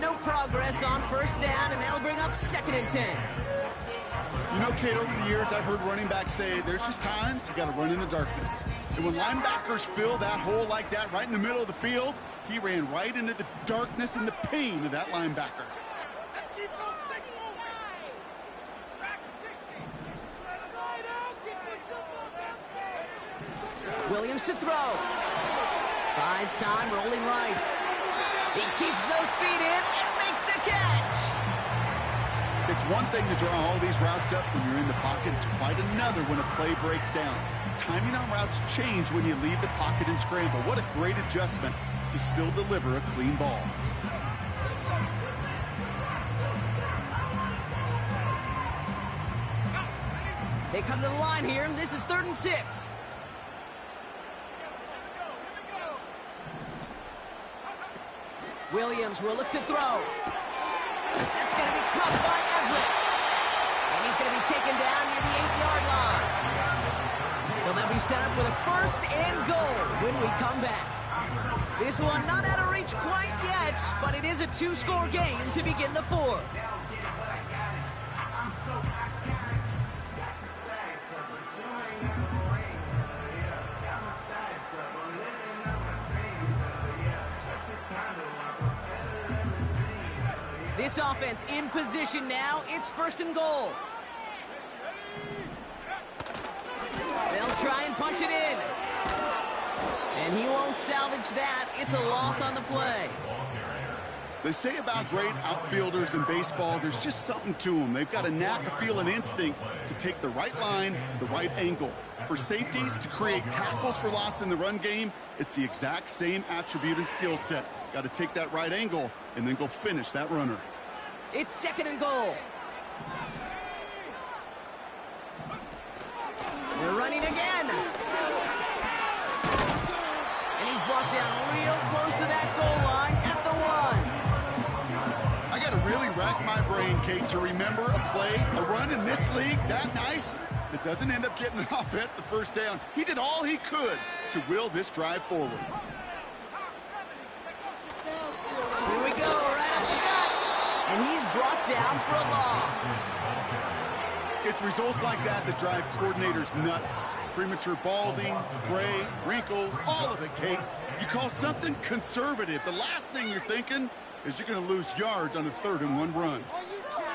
Speaker 9: No progress on first down, and that'll bring up 2nd and 10.
Speaker 10: You know, Kate, over the years, I've heard running backs say there's just times you got to run in the darkness. And when linebackers fill that hole like that right in the middle of the field, he ran right into the darkness and the pain of that linebacker.
Speaker 5: Let's keep those sticks moving.
Speaker 9: Williams to throw. Buys time, rolling right. He keeps those feet in and makes the catch.
Speaker 10: It's one thing to draw all these routes up when you're in the pocket. It's quite another when a play breaks down. Timing on routes change when you leave the pocket and scramble. What a great adjustment to still deliver a clean ball.
Speaker 9: They come to the line here. This is 3rd and 6. Williams will look to throw. That's going to be caught by Everett. And he's going to be taken down near the 8-yard line. So they'll be set up with a 1st and goal when we come back. This one not out of reach quite yet, but it is a 2-score game to begin the 4th. This offense in position now. It's 1st and goal. They'll try and punch it in. And he won't salvage that. It's a loss on the play.
Speaker 10: They say about great outfielders in baseball, there's just something to them. They've got a knack, a feel, and instinct to take the right line, the right angle. For safeties, to create tackles for loss in the run game, it's the exact same attribute and skill set. Got to take that right angle and then go finish that runner.
Speaker 9: It's 2nd and goal. They're running again. And he's brought down real close to that goal line at the 1.
Speaker 10: I got to really rack my brain, Kate, to remember a play, a run in this league that nice that doesn't end up getting an offensive first down. He did all he could to will this drive forward.
Speaker 9: Here we go, right up the gut. And he's brought down for a loss.
Speaker 10: It's results like that that drive coordinators nuts. Premature balding, gray, wrinkles, all of it, Kate. You call something conservative. The last thing you're thinking is you're going to lose yards on a 3rd and 1 run.
Speaker 6: Are you kidding me?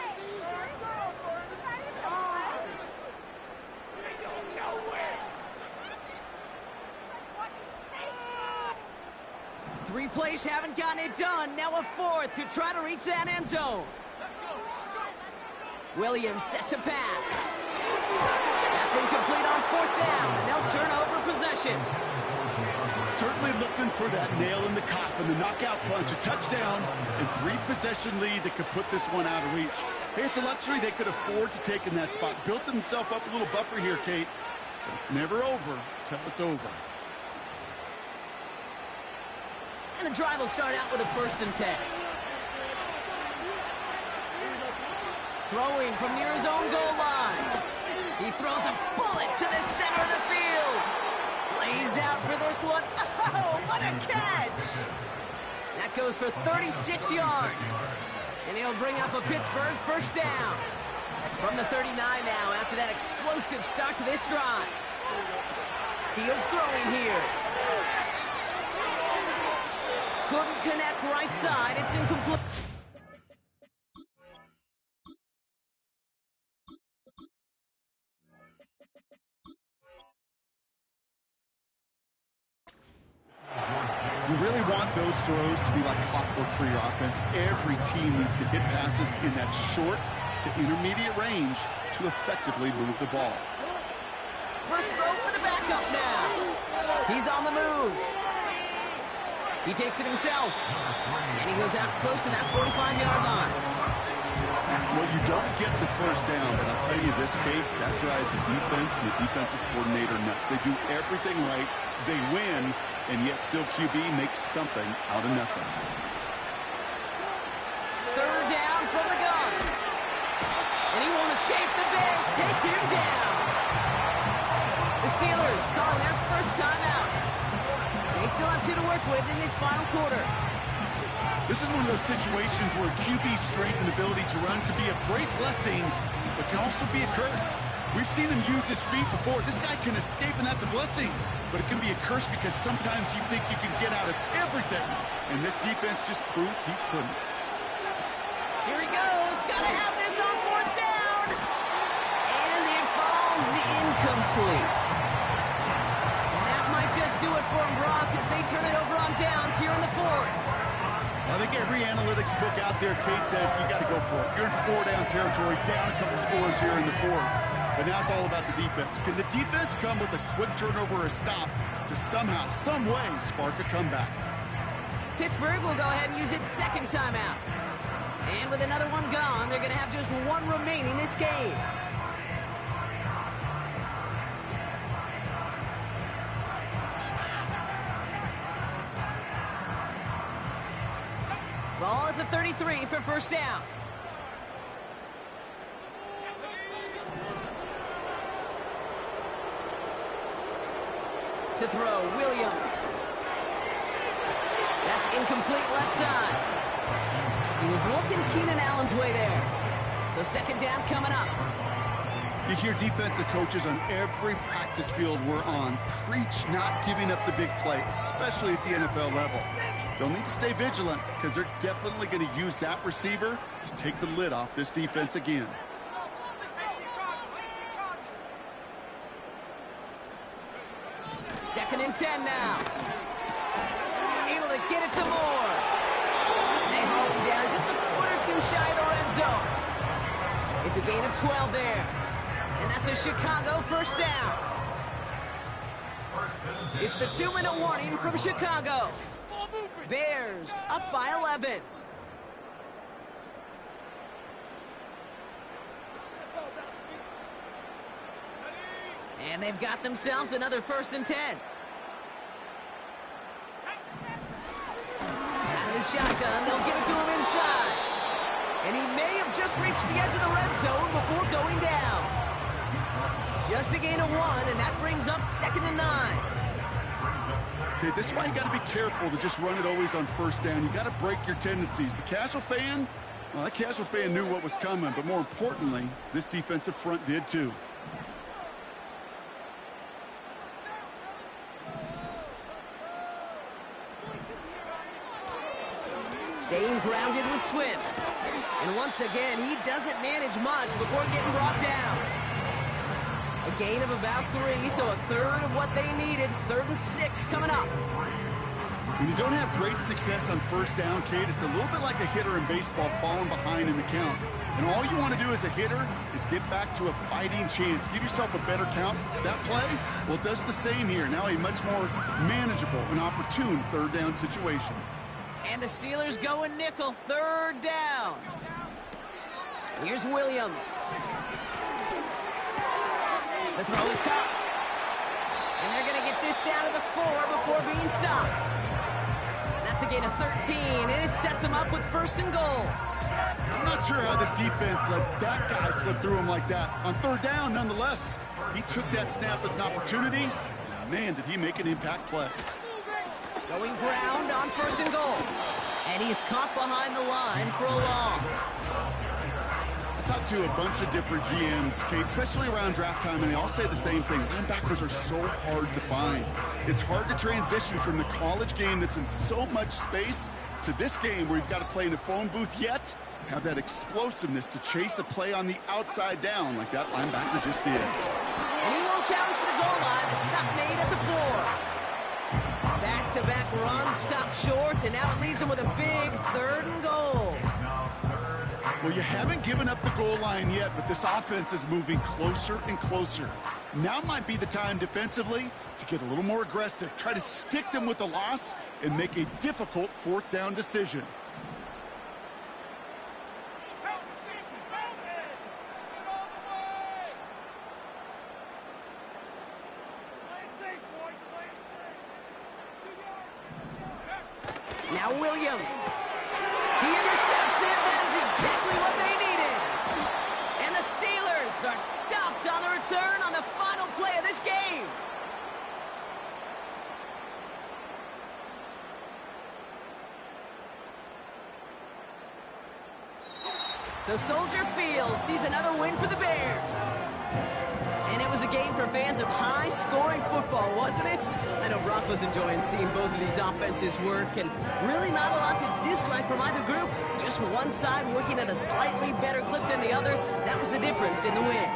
Speaker 9: Three plays haven't gotten it done. Now a 4th to try to reach that end zone. Williams set to pass. That's incomplete on 4th down, and they'll turn over possession.
Speaker 10: Certainly looking for that nail in the coffin, the knockout punch, a touchdown, and 3-possession lead that could put this one out of reach. Hey, it's a luxury they could afford to take in that spot. Built themselves up a little buffer here, Kate, but it's never over till it's over.
Speaker 9: And the drive will start out with a 1st and 10. Throwing from near his own goal line. He throws a bullet to the center of the field. Lays out for this one. Oh, what a catch! That goes for 36 yards. And he'll bring up a Pittsburgh 1st down. From the 39 now after that explosive start to this drive. Field throwing here. Couldn't connect right side. It's incomplete.
Speaker 10: You really want those throws to be like clockwork for your offense. Every team needs to hit passes in that short to intermediate range to effectively move the ball.
Speaker 9: First throw for the backup now. He's on the move. He takes it himself. And he goes out close to that 45-yard line.
Speaker 10: Well, you don't get the first down, but I'll tell you this, Kate, that drives the defense and the defensive coordinator nuts. They do everything right, they win, and yet still QB makes something out of nothing.
Speaker 9: Third down from the gun. And he won't escape. The Bears take him down. The Steelers calling their first timeout. They still have 2 to work with in this final quarter.
Speaker 10: This is one of those situations where QB's strength and ability to run could be a great blessing, but can also be a curse. We've seen him use his feet before. This guy can escape, and that's a blessing. But it can be a curse because sometimes you think you can get out of everything. And this defense just proved he couldn't.
Speaker 9: Here he goes. Gotta have this on 4th down. And it falls incomplete. And that might just do it for him, Brock, as they turn it over on downs here in the 4th.
Speaker 10: I think every analytics book out there, Kate said, you got to go for it. You're in 4-down territory, down a couple scores here in the 4th. But now it's all about the defense. Can the defense come with a quick turnover or a stop to somehow, some way, spark a comeback?
Speaker 9: Pittsburgh will go ahead and use its second timeout. And with another one gone, they're going to have just one remaining this game. Ball at the 33 for first down. To throw, Williams. That's incomplete left side. He was looking Keenan Allen's way there. So second down coming up.
Speaker 10: You hear defensive coaches on every practice field we're on preach not giving up the big play, especially at the NFL level. They'll need to stay vigilant because they're definitely going to use that receiver to take the lid off this defense again.
Speaker 9: Second and 10 now. Able to get it to Moore. They hold him down just a foot or two shy of the red zone. It's a gain of 12 there. And that's a Chicago first down. It's the 2-minute warning from Chicago. Bears up by 11. And they've got themselves another first and 10. Out of the shotgun, they'll give it to him inside. And he may have just reached the edge of the red zone before going down. Just a gain of 1, and that brings up 2nd and 9.
Speaker 10: Okay, this is why you got to be careful to just run it always on first down. You got to break your tendencies. The casual fan, well, that casual fan knew what was coming, but more importantly, this defensive front did too.
Speaker 9: Staying grounded with Swift. And once again, he doesn't manage much before getting brought down. A gain of about 3, so a third of what they needed. 3rd and 6 coming up.
Speaker 10: When you don't have great success on first down, Kate, it's a little bit like a hitter in baseball falling behind in the count. And all you want to do as a hitter is get back to a fighting chance. Give yourself a better count. That play, well, it does the same here. Now a much more manageable and opportune 3rd down situation.
Speaker 9: And the Steelers going nickel. 3rd down. Here's Williams. The throw is caught. And they're going to get this down to the 4 before being stopped. That's a gain of 13, and it sets them up with 1st and goal.
Speaker 10: I'm not sure how this defense let that guy slip through him like that. On 3rd down, nonetheless, he took that snap as an opportunity. Man, did he make an impact play.
Speaker 9: Going ground on 1st and goal. And he's caught behind the line for a loss.
Speaker 10: I talked to a bunch of different GMs, Kate, especially around draft time, and they all say the same thing. Linebackers are so hard to find. It's hard to transition from the college game that's in so much space to this game where you've got to play in a phone booth yet have that explosiveness to chase a play on the outside down like that linebacker just did.
Speaker 9: And he won't challenge for the goal line. The stop made at the 4. Back-to-back runs, stop short, and now it leaves him with a big 3rd and goal.
Speaker 10: Well, you haven't given up the goal line yet, but this offense is moving closer and closer. Now might be the time defensively to get a little more aggressive, try to stick them with the loss, and make a difficult fourth down decision.
Speaker 9: Now Williams. He intercepts it. That is exactly what they needed. And the Steelers are stopped on the return on the final play of this game. So Soldier Field sees another win for the Bears. And it was a game for fans of high-scoring football, wasn't it? I know Brock was enjoying seeing both of these offenses work, and really not a lot to dislike from either group. Just one side working at a slightly better clip than the other. That was the difference in the win.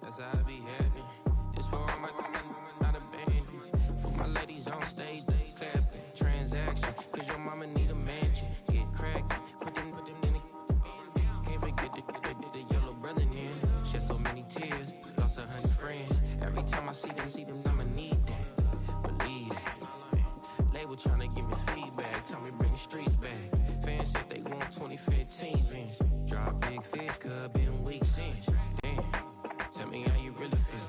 Speaker 11: That's how I be happening. It's for all my not abandoned. For my ladies on stage, they clapping. Transaction, cause your mama need a mansion. Get crackin', put them in the. Can't forget the yellow brother in. Shed so many tears, lost 100 friends. Every time I see them, I'ma need that. Believe that. Label tryna give me feedback, tell me bring the streets back. Fans said they want 2015 Vince. Drop big fish, cuz been weak since. Damn. Tell me how you really feel.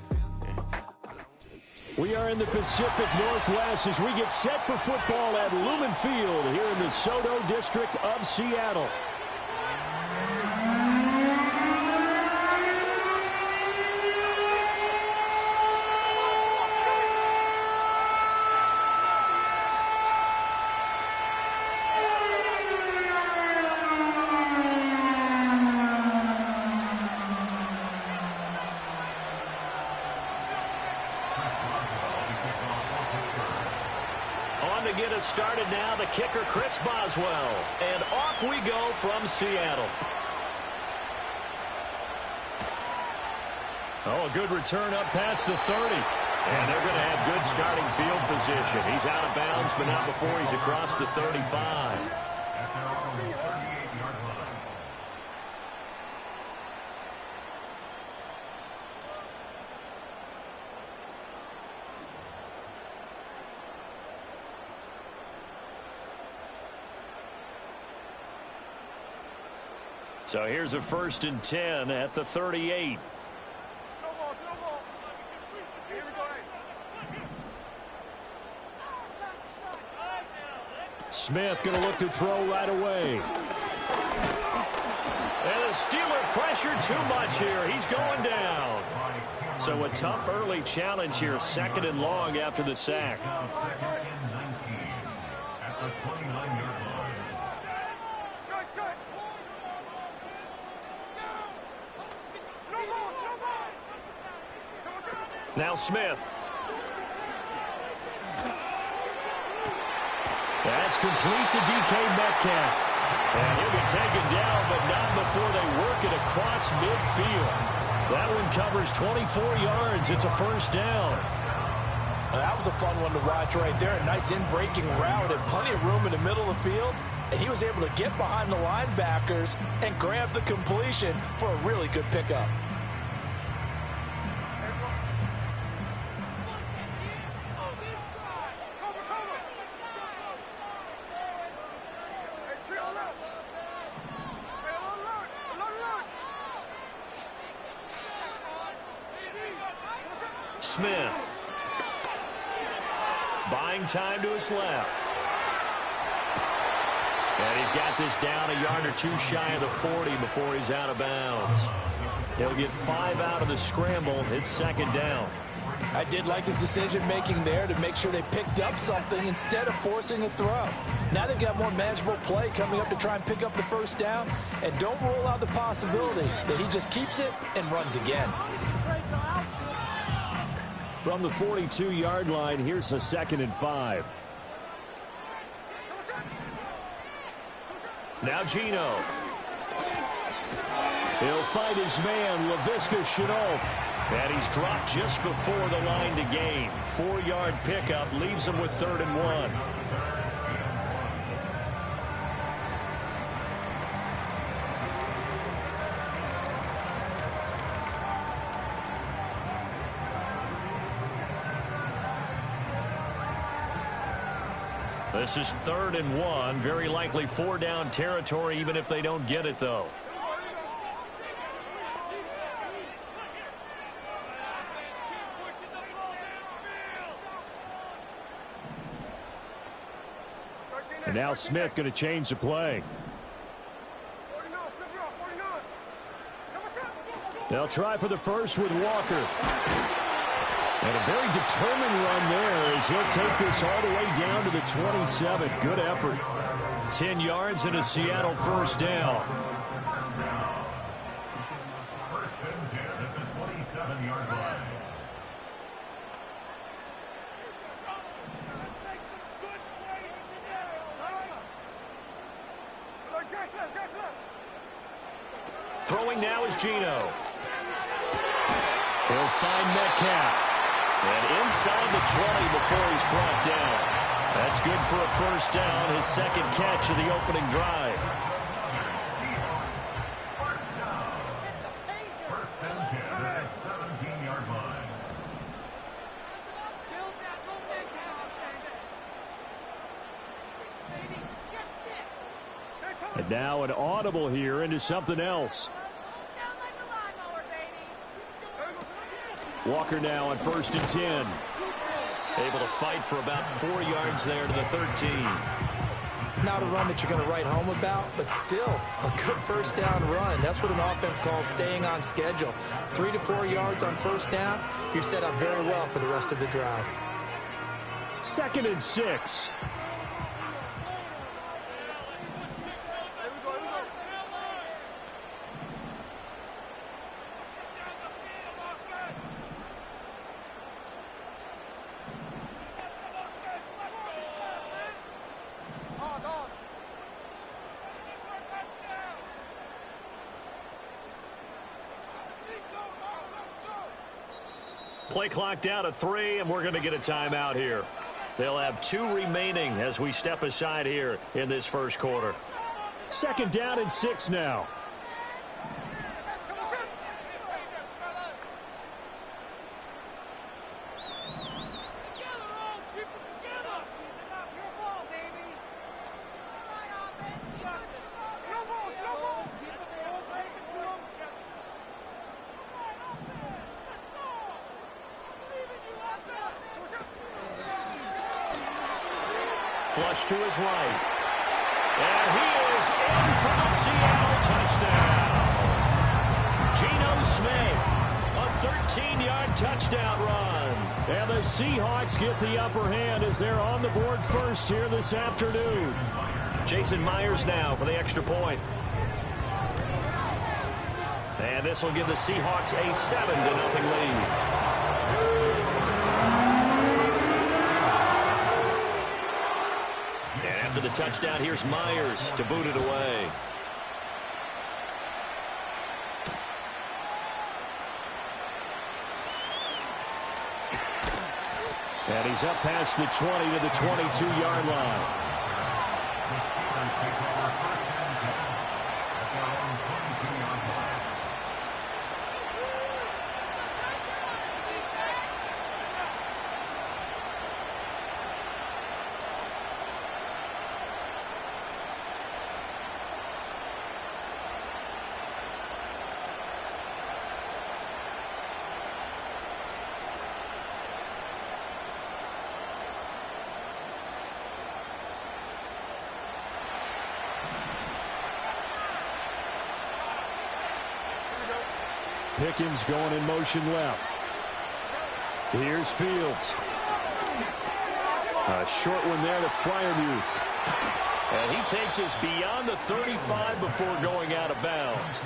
Speaker 12: We are in the Pacific Northwest as we get set for football at Lumen Field here in the Soto district of Seattle. To get us started now, the kicker, Chris Boswell. And off we go from Seattle. Oh, a good return up past the 30. And they're going to have good starting field position. He's out of bounds, but not before he's across the 35. So here's a 1st and 10 at the 38. Smith going to look to throw right away. And the Steeler pressure too much here. He's going down. So a tough early challenge here, 2nd and long after the sack. Now Smith. That's complete to DK Metcalf. And he'll be taken down, but not before they work it across midfield. That one covers 24 yards. It's a first down.
Speaker 13: That was a fun one to watch right there. A nice in-breaking route and plenty of room in the middle of the field. And he was able to get behind the linebackers and grab the completion for a really good pickup.
Speaker 12: Smith. Buying time to his left. And he's got this down a yard or two shy of the 40 before he's out of bounds. He'll get 5 out of the scramble. It's second down.
Speaker 13: I did like his decision-making there to make sure they picked up something instead of forcing a throw. Now they've got more manageable play coming up to try and pick up the first down. And don't rule out the possibility that he just keeps it and runs again.
Speaker 12: From the 42-yard line, here's a 2nd and 5. Now Gino. He'll fight his man, Laviska Shenault. And he's dropped just before the line to gain. 4-yard pickup leaves him with 3rd and 1. This is 3rd and 1. Very likely 4-down territory, even if they don't get it, though. And now Smith going to change the play. They'll try for the first with Walker. And a very determined run there as he'll take this all the way down to the 27. Good effort. 10 yards and a Seattle first down.
Speaker 4: First and 10 at the 27-yard line.
Speaker 12: Throwing now is Gino. He'll find Metcalf. And inside the 20 before he's brought down. That's good for a first down, his second catch of the opening drive.
Speaker 4: First and 10 at the 17-yard line.
Speaker 12: And now an audible here into something else. Walker now on 1st and 10. Able to fight for about 4 yards there to the 13.
Speaker 13: Not a run that you're going to write home about, but still a good first down run. That's what an offense calls staying on schedule. 3 to 4 yards on first down, you're set up very well for the rest of the drive.
Speaker 12: 2nd and 6. Play clock down to 3, and we're going to get a timeout here. They'll have 2 remaining as we step aside here in this first quarter. 2nd down and 6 now. Flush to his right. And he is in for the Seattle touchdown. Geno Smith, a 13-yard touchdown run. And the Seahawks get the upper hand as they're on the board first here this afternoon. Jason Myers now for the extra point. And this will give the Seahawks a 7-0 lead. After the touchdown. Here's Myers to boot it away. And he's up past the 20 to the 22-yard line. Pickens going in motion left. Here's Fields. A short one there to Freiermuth. And he takes us beyond the 35 before going out of bounds.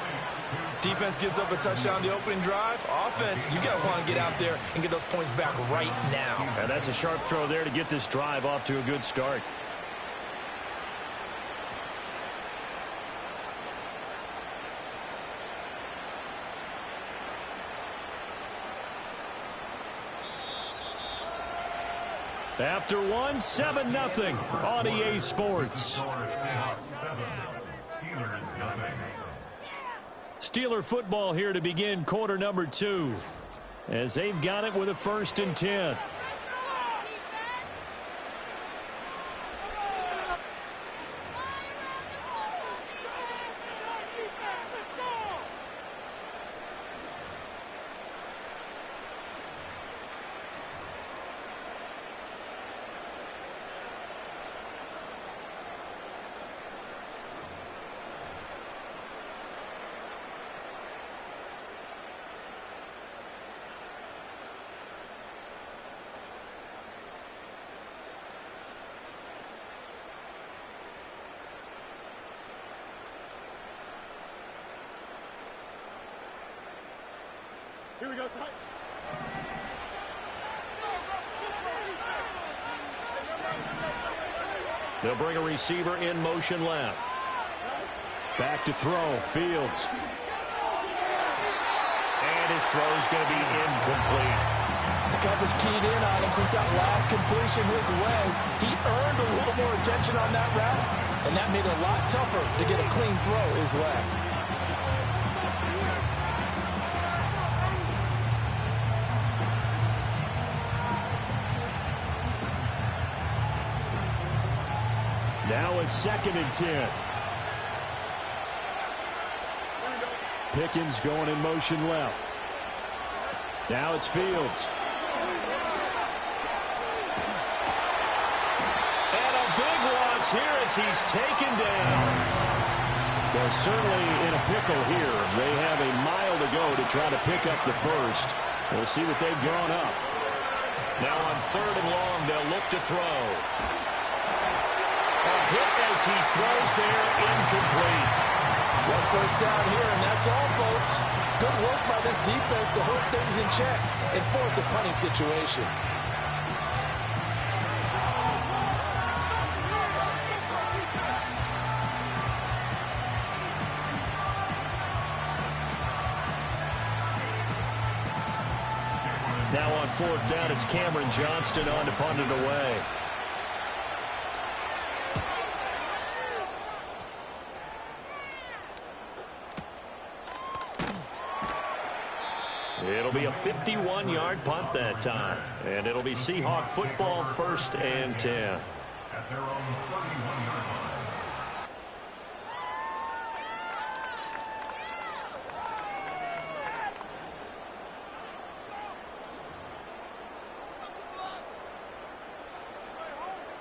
Speaker 13: Defense gives up a touchdown the opening drive. Offense, you got to want to get out there and get those points back right now.
Speaker 12: And that's a sharp throw there to get this drive off to a good start. After one, 7-0 on EA Sports. Steeler football here to begin quarter number 2, as they've got it with a 1st and 10.
Speaker 5: Here we go,
Speaker 12: They'll bring a receiver in motion left. Back to throw. Fields. And his throw is going to be incomplete.
Speaker 13: The coverage keyed in on him since that last completion his way. He earned a little more attention on that route, and that made it a lot tougher to get a clean throw his way.
Speaker 12: Now a 2nd and 10. Pickens going in motion left. Now it's Fields. And a big loss here as he's taken down. They're certainly in a pickle here. They have a mile to go to try to pick up the first. We'll see what they've drawn up. Now on 3rd and long, they'll look to throw. A hit as he throws there, incomplete.
Speaker 13: One first down here, and that's all, folks. Good work by this defense to hold things in check and force a punting situation.
Speaker 12: Now on 4th down, it's Cameron Johnston on to punt it away. It'll be a 51-yard punt that time. And it'll be Seahawk football, 1st and 10.
Speaker 4: At their own 31-yard line.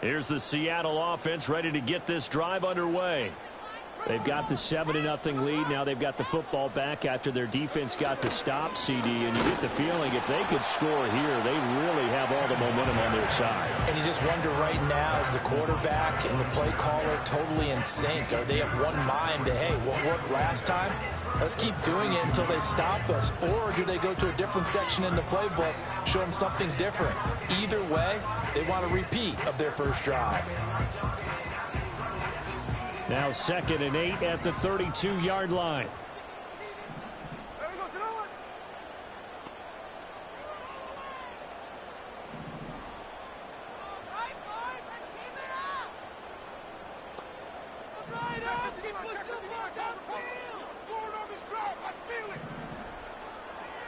Speaker 12: Here's the Seattle offense ready to get this drive underway. They've got the 7-0 lead. Now they've got the football back after their defense got the stop, CD. And you get the feeling if they could score here, they really have all the momentum on their side.
Speaker 13: And you just wonder right now, is the quarterback and the play caller totally in sync? Are they of one mind that, hey, what worked last time? Let's keep doing it until they stop us. Or do they go to a different section in the playbook, show them something different? Either way, they want a repeat of their first drive.
Speaker 12: Now 2nd and 8 at the 32-yard line.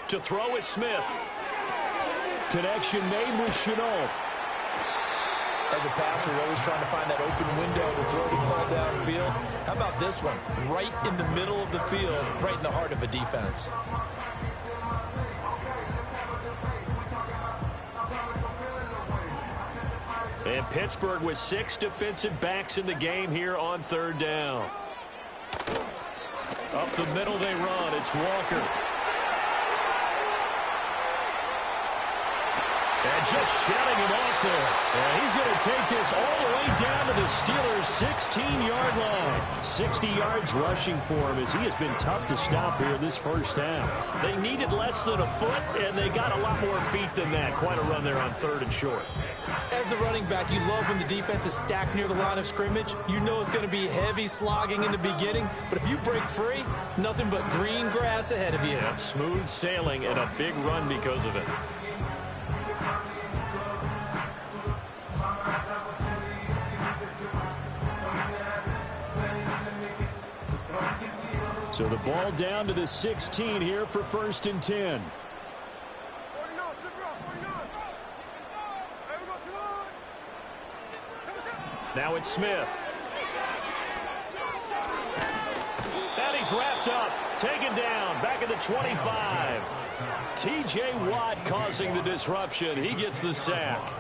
Speaker 12: To throw is Smith. Connection made with Chenault.
Speaker 13: As a passer, you're always trying to find that open window to throw the ball downfield. How about this one? Right in the middle of the field, right in the heart of a defense.
Speaker 12: And Pittsburgh with 6 defensive backs in the game here on 3rd down. Up the middle they run. It's Walker. And just shutting him off there. And he's going to take this all the way down to the Steelers' 16-yard line. 60 yards rushing for him as he has been tough to stop here this first half. They needed less than a foot, and they got a lot more feet than that. Quite a run there on 3rd and short.
Speaker 13: As a running back, you love when the defense is stacked near the line of scrimmage. You know it's going to be heavy slogging in the beginning, but if you break free, nothing but green grass ahead of you.
Speaker 12: Yep, smooth sailing and a big run because of it. So the ball down to the 16 here for 1st and 10. Now it's Smith. And he's wrapped up, taken down, back at the 25. T.J. Watt causing the disruption. He gets the sack.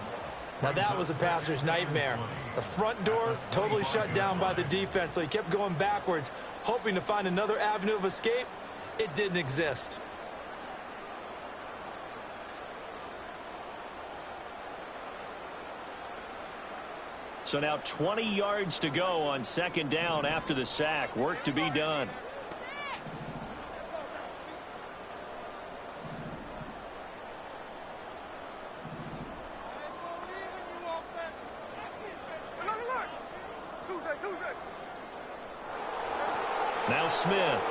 Speaker 13: Now that was a passer's nightmare. The front door totally shut down by the defense, so he kept going backwards, hoping to find another avenue of escape. It didn't exist.
Speaker 12: So now 20 yards to go on 2nd down after the sack. Work to be done. Now Smith.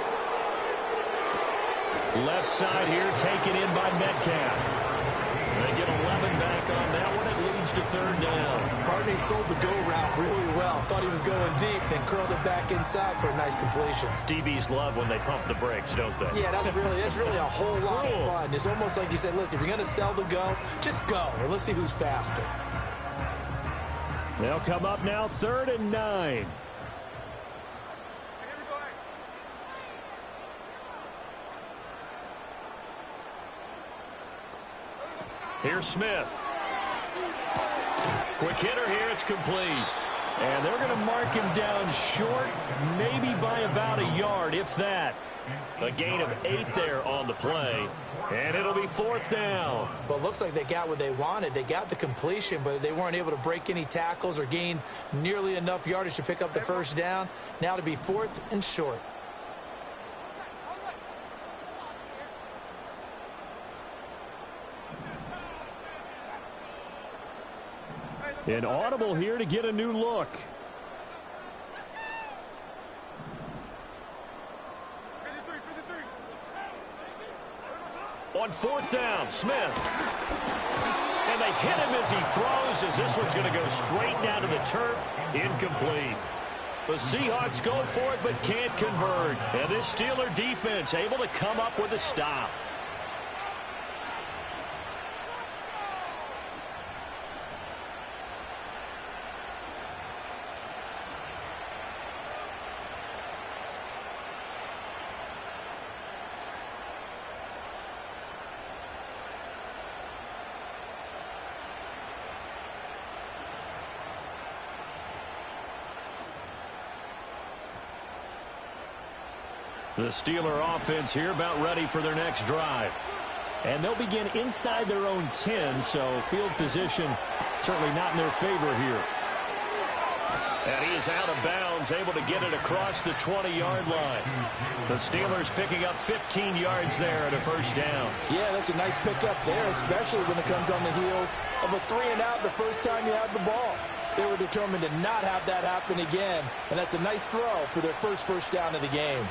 Speaker 12: Left side here taken in by Metcalf. They get 11 back on that one. It leads to 3rd down.
Speaker 13: Hartney sold the go route really well. Thought he was going deep, then curled it back inside for a nice completion.
Speaker 12: DBs love when they pump the brakes, don't they?
Speaker 13: Yeah, that's really a whole lot of fun. It's almost like you said, listen, if you're going to sell the go, just go. Or let's see who's faster.
Speaker 12: They'll come up now 3rd and 9. Here's Smith. Quick hitter here. It's complete. And they're going to mark him down short, maybe by about a yard, if that. A gain of 8 there on the play. And it'll be 4th down.
Speaker 13: Well, it looks like they got what they wanted. They got the completion, but they weren't able to break any tackles or gain nearly enough yardage to pick up the 1st down. Now to be 4th and short.
Speaker 12: An audible here to get a new look. On 4th down, Smith. And they hit him as he throws, as this one's going to go straight down to the turf. Incomplete. The Seahawks go for it but can't convert. And this Steeler defense able to come up with a stop. The Steeler offense here about ready for their next drive. And they'll begin inside their own 10, so field position certainly not in their favor here. And he is out of bounds, able to get it across the 20-yard line. The Steelers picking up 15 yards there at a 1st down.
Speaker 13: Yeah, that's a nice pickup there, especially when it comes on the heels of a 3-and-out the first time you have the ball. They were determined to not have that happen again, and that's a nice throw for their first down of the game.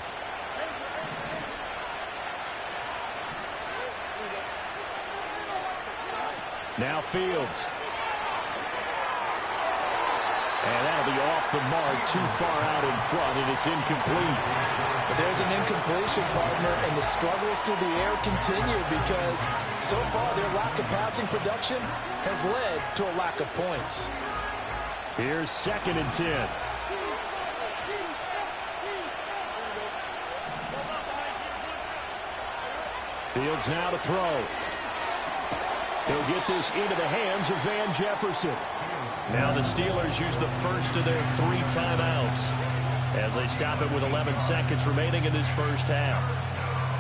Speaker 12: Now Fields. And that'll be off the mark, too far out in front, and it's incomplete.
Speaker 13: But there's an incompletion, partner, and the struggles through the air continue because so far their lack of passing production has led to a lack of points.
Speaker 12: Here's 2nd and 10. Fields now to throw. He'll get this into the hands of Van Jefferson. Now the Steelers use the first of their 3 timeouts as they stop it with 11 seconds remaining in this first half.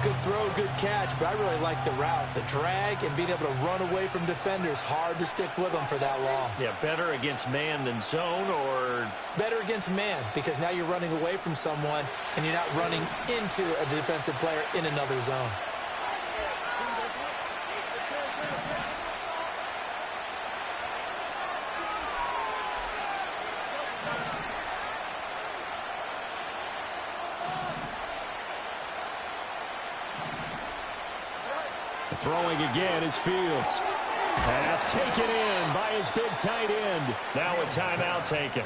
Speaker 13: Good throw, good catch, but I really like the route. The drag and being able to run away from defenders, hard to stick with them for that long.
Speaker 12: Yeah, better against man than zone, or?
Speaker 13: Better against man, because now you're running away from someone and you're not running into a defensive player in another zone.
Speaker 12: Throwing again is Fields. Pass taken in by his big tight end. Now a timeout taken.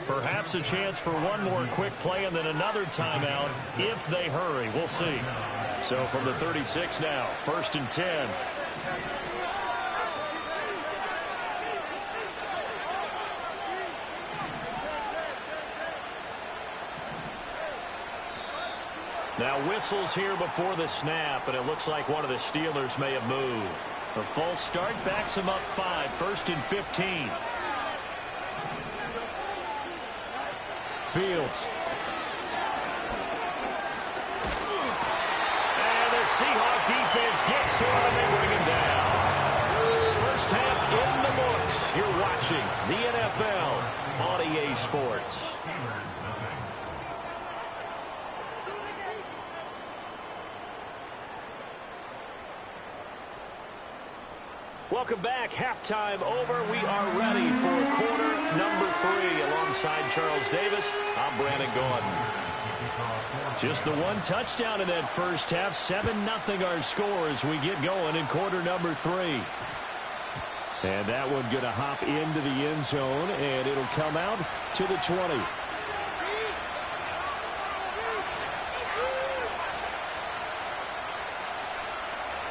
Speaker 12: Perhaps a chance for one more quick play and then another timeout if they hurry. We'll see. So from the 36 now, 1st and 10. Now whistles here before the snap, and it looks like one of the Steelers may have moved. A false start backs him up 5, 1st and 15. Fields. And the Seahawk defense gets to him, and they bring him down. First half in the books. You're watching the NFL on EA Sports. Welcome back. Halftime over. We are ready for quarter number 3. Alongside Charles Davis, I'm Brandon Gordon. Just the one touchdown in that first half. 7-0 our score as we get going in quarter number 3. And that one going to hop into the end zone, and it'll come out to the 20.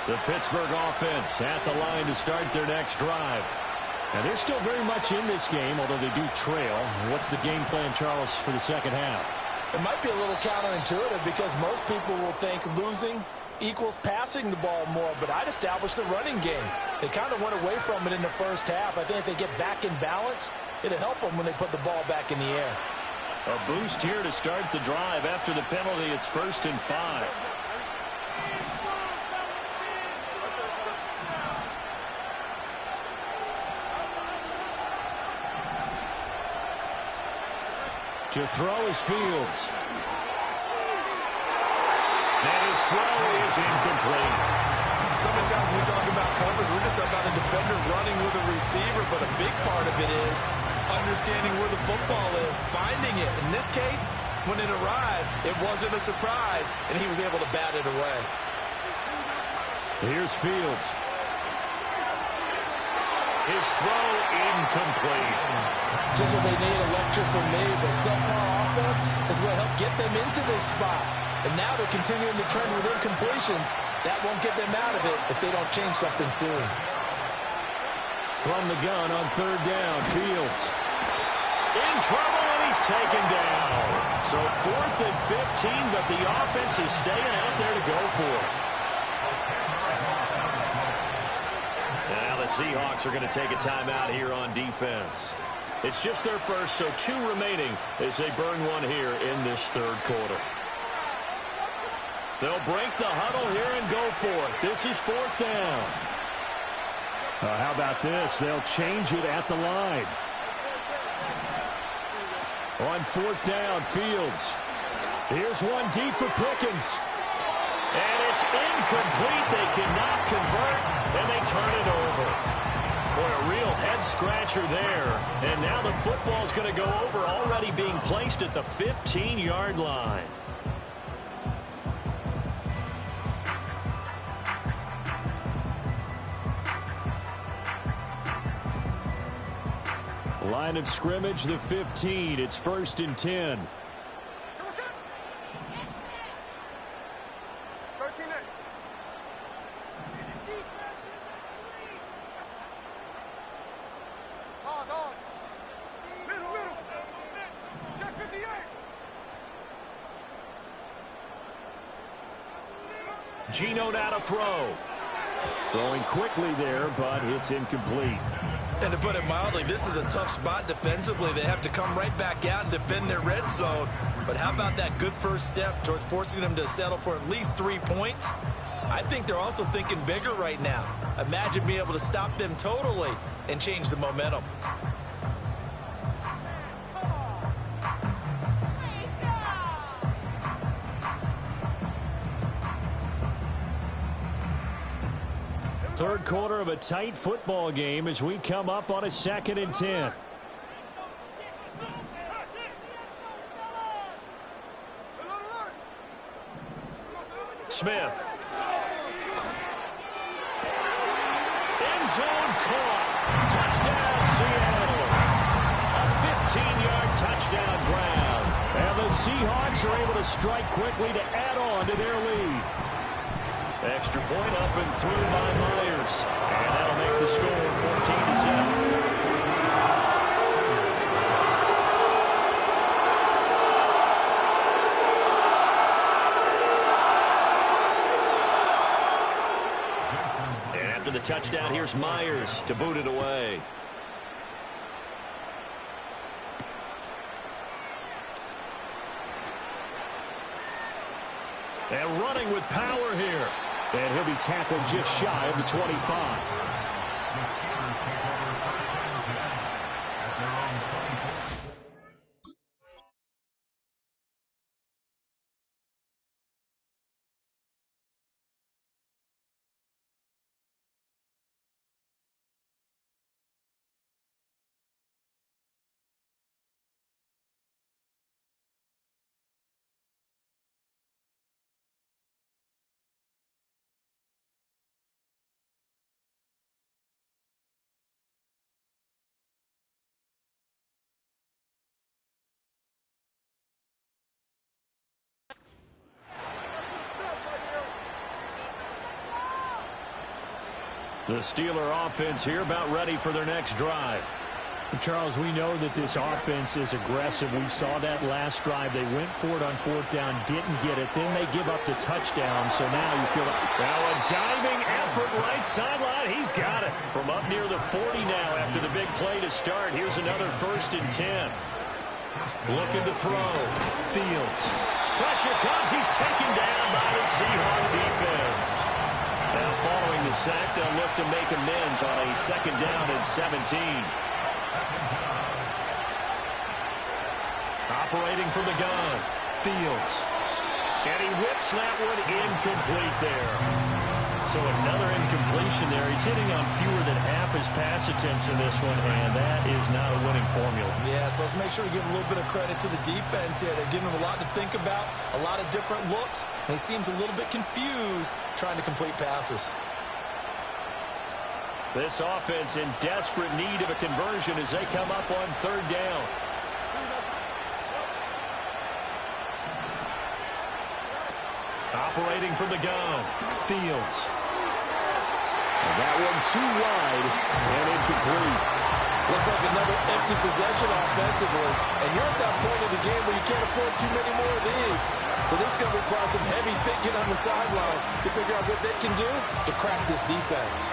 Speaker 12: The Pittsburgh offense at the line to start their next drive. And they're still very much in this game, although they do trail. What's the game plan, Charles, for the second half?
Speaker 13: It might be a little counterintuitive because most people will think losing equals passing the ball more, but I'd establish the running game. They kind of went away from it in the first half. I think if they get back in balance, it'll help them when they put the ball back in the air.
Speaker 12: A boost here to start the drive. After the penalty, it's 1st and 5. To throw is Fields. And his throw is incomplete.
Speaker 13: So many times when we talk about coverage, we're just about a defender running with a receiver, but a big part of it is understanding where the football is, finding it. In this case, when it arrived, it wasn't a surprise, and he was able to bat it away.
Speaker 12: Here's Fields. His throw incomplete.
Speaker 13: Just what they need, a lecture from me, but subpar offense is what helped get them into this spot. And now they're continuing the trend with incompletions. That won't get them out of it if they don't change something soon.
Speaker 12: From the gun on 3rd down, Fields. In trouble, and he's taken down. So 4th and 15, but the offense is staying out there to go for it. Now the Seahawks are going to take a timeout here on defense. It's just their first, so 2 remaining as they burn one here in this 3rd quarter. They'll break the huddle here and go for it. This is 4th down. How about this? They'll change it at the line. On 4th down, Fields. Here's one deep for Pickens. And it's incomplete. They cannot convert, and they turn it over. Boy, a real head-scratcher there. And now the football's going to go over, already being placed at the 15-yard line. Line of scrimmage, the 15. It's 1st and 10. Gino now to throw. Throwing quickly there, but it's incomplete.
Speaker 13: And to put it mildly, this is a tough spot defensively. They have to come right back out and defend their red zone. But how about that good first step towards forcing them to settle for at least 3 points? I think they're also thinking bigger right now. Imagine being able to stop them totally and change the momentum.
Speaker 12: Third quarter of a tight football game as we come up on a 2nd and 10. Smith. End zone caught. Touchdown, Seattle. A 15-yard touchdown grab. And the Seahawks are able to strike quickly to add on to their lead. Extra point up and through by Myers. And that'll make the score 14-7. And after the touchdown, here's Myers to boot it away. And running with power here. And he'll be tackled just shy of the 25. The Steeler offense here about ready for their next drive.
Speaker 14: Charles, we know that this offense is aggressive. We saw that last drive. They went for it on 4th down, didn't get it. Then they give up the touchdown. So now you feel like...
Speaker 12: Now a diving effort right sideline. He's got it. From up near the 40 now after the big play to start. Here's another 1st and 10. Looking to throw. Fields. Pressure comes. He's taken down by the Seahawks defense. Now following the sack, they'll look to make amends on a 2nd down and 17. Operating from the gun. Fields. And he whips that one incomplete there. So another incompletion there. He's hitting on fewer than half his pass attempts in this one, and that is not a winning formula.
Speaker 13: Yeah, so let's make sure we give a little bit of credit to the defense here. They're giving him a lot to think about, a lot of different looks, and he seems a little bit confused trying to complete passes.
Speaker 12: This offense in desperate need of a conversion as they come up on 3rd down. Operating from the gun. Fields.
Speaker 14: And that one too wide and incomplete.
Speaker 13: Looks like another empty possession offensively. And you're at that point in the game where you can't afford too many more of these. So this is going to require some heavy thinking on the sideline to figure out what they can do to crack this defense.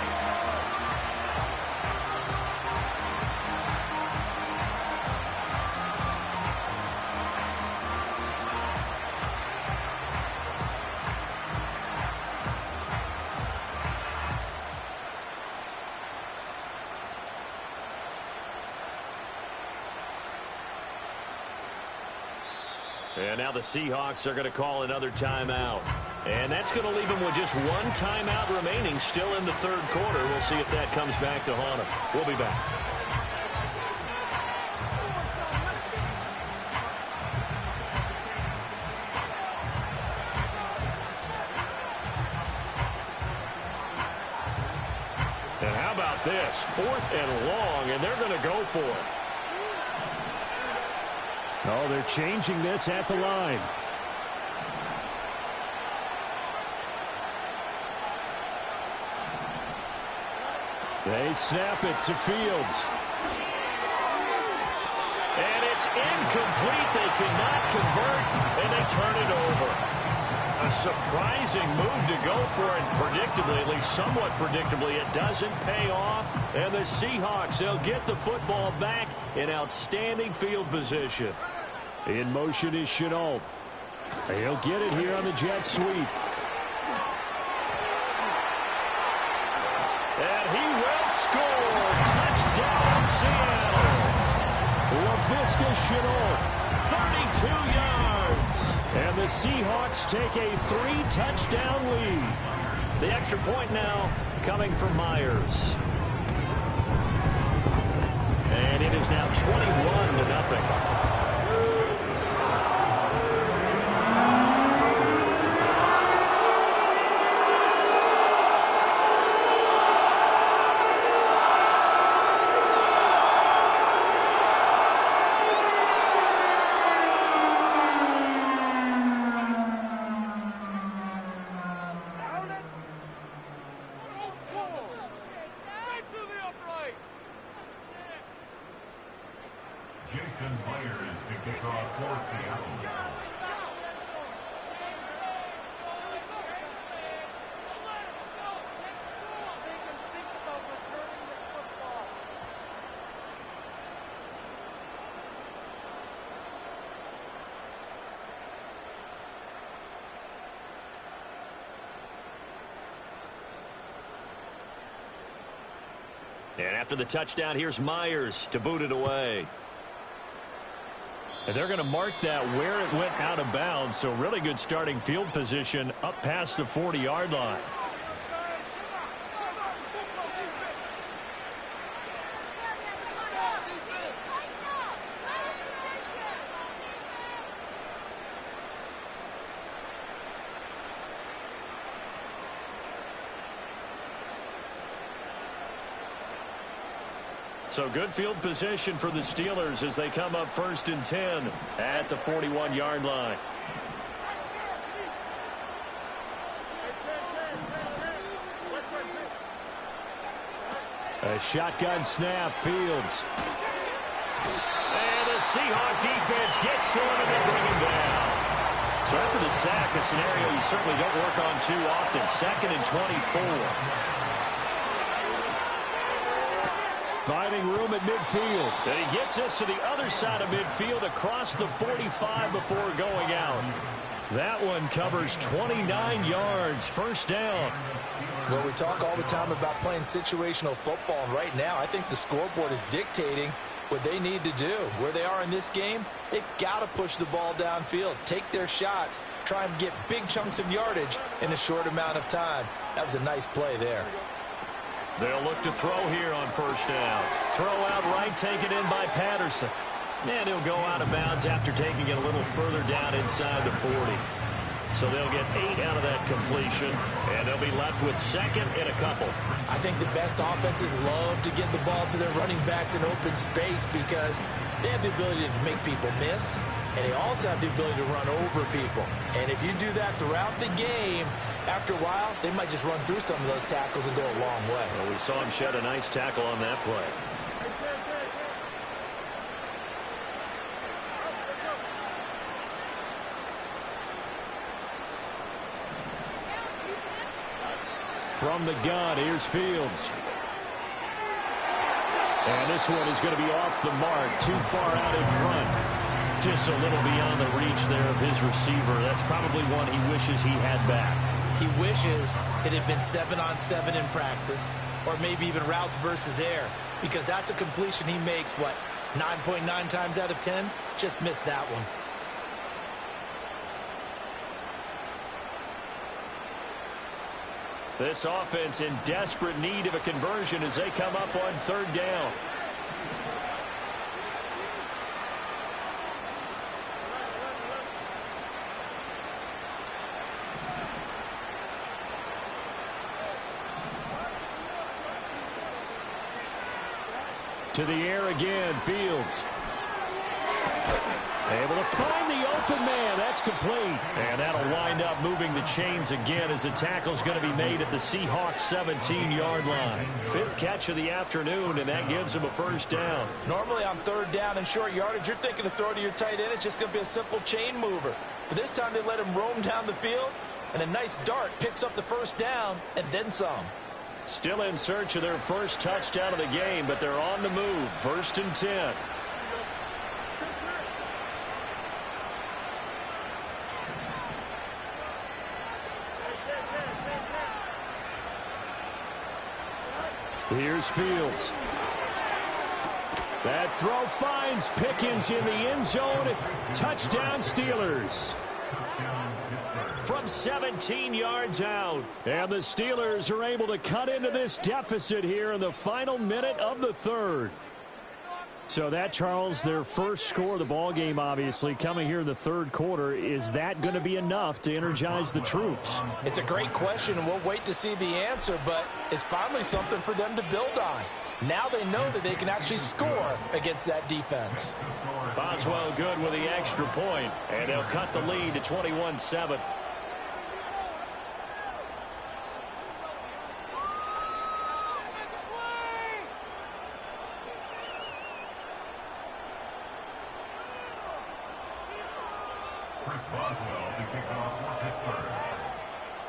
Speaker 12: And now the Seahawks are going to call another timeout. And that's going to leave him with just one timeout remaining still in the third quarter. We'll see if that comes back to haunt him. We'll be back.
Speaker 14: And how about this? 4th and long, and they're going to go for it. Oh, they're changing this at the line. They snap it to Fields.
Speaker 12: And it's incomplete. They cannot convert, and they turn it over. A surprising move to go for it. Predictably, at least somewhat predictably, it doesn't pay off. And the Seahawks, they'll get the football back in outstanding field position.
Speaker 14: In motion is Chenault. He'll get it here on the jet sweep.
Speaker 12: And he will score. Touchdown, Seattle.
Speaker 14: LaVisca Chenault,
Speaker 12: 32 yards.
Speaker 14: And the Seahawks take a 3-touchdown lead.
Speaker 12: The extra point now coming from Myers. And it is now 21-0. And after the touchdown, here's Myers to boot it away.
Speaker 14: And they're going to mark that where it went out of bounds, so really good starting field position up past the 40-yard line. So good field position for the Steelers as they come up 1st and 10 at the 41-yard line. A shotgun snap, Fields.
Speaker 12: And the Seahawk defense gets to him and they bring him down.
Speaker 14: So after the sack, a scenario you certainly don't work on too often. 2nd and 24. Finding room at midfield.
Speaker 12: And he gets us to the other side of midfield across the 45 before going out.
Speaker 14: That one covers 29 yards. 1st down.
Speaker 13: Well, we talk all the time about playing situational football, and right now I think the scoreboard is dictating what they need to do. Where they are in this game, they've got to push the ball downfield, take their shots, try and get big chunks of yardage in a short amount of time. That was a nice play there.
Speaker 12: They'll look to throw here on 1st down.
Speaker 14: Throw out right, taken in by Patterson.
Speaker 12: And he'll go out of bounds after taking it a little further down inside the 40. So they'll get 8 out of that completion, and they'll be left with 2nd and a couple.
Speaker 13: I think the best offenses love to get the ball to their running backs in open space because they have the ability to make people miss, and they also have the ability to run over people. And if you do that throughout the game, after a while, they might just run through some of those tackles and go a long way.
Speaker 12: Well, we saw him shed a nice tackle on that play.
Speaker 14: From the gun, here's Fields. And this one is going to be off the mark, too far out in front.
Speaker 12: Just a little beyond the reach there of his receiver. That's probably one he wishes he had back.
Speaker 13: He wishes it had been 7-on-7 in practice, or maybe even routes versus air, because that's a completion he makes, 9.9 times out of 10? Just missed that one.
Speaker 12: This offense in desperate need of a conversion as they come up on third down. To the air again, Fields. Able to find the open man. That's complete. And that'll wind up moving the chains again as the tackle's going to be made at the Seahawks 17-yard line. 5th catch of the afternoon, and that gives him a first down.
Speaker 13: Normally on third down and short yardage, you're thinking to throw to your tight end. It's just going to be a simple chain mover. But this time they let him roam down the field, and a nice dart picks up the first down and then some.
Speaker 12: Still in search of their first touchdown of the game, but they're on the move. 1st and 10. Here's Fields. That throw finds Pickens in the end zone. Touchdown Steelers. From 17 yards out. And the Steelers are able to cut into this deficit here in the final minute of the third. So that, Charles, their first score of the ball game, obviously, coming here in the third quarter. Is that going to be enough to energize the troops?
Speaker 13: It's a great question, and we'll wait to see the answer, but it's finally something for them to build on. Now they know that they can actually score against that defense.
Speaker 12: Boswell good with the extra point, and they'll cut the lead to 21-7.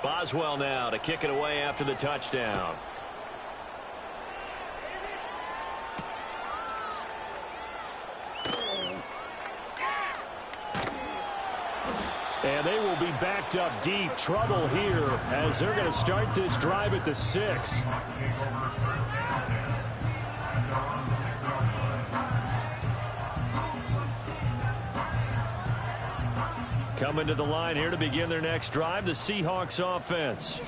Speaker 12: Boswell now to kick it away after the touchdown. And they will be backed up deep. Trouble here as they're going to start this drive at the 6. Coming to the line here to begin their next drive, the Seahawks offense.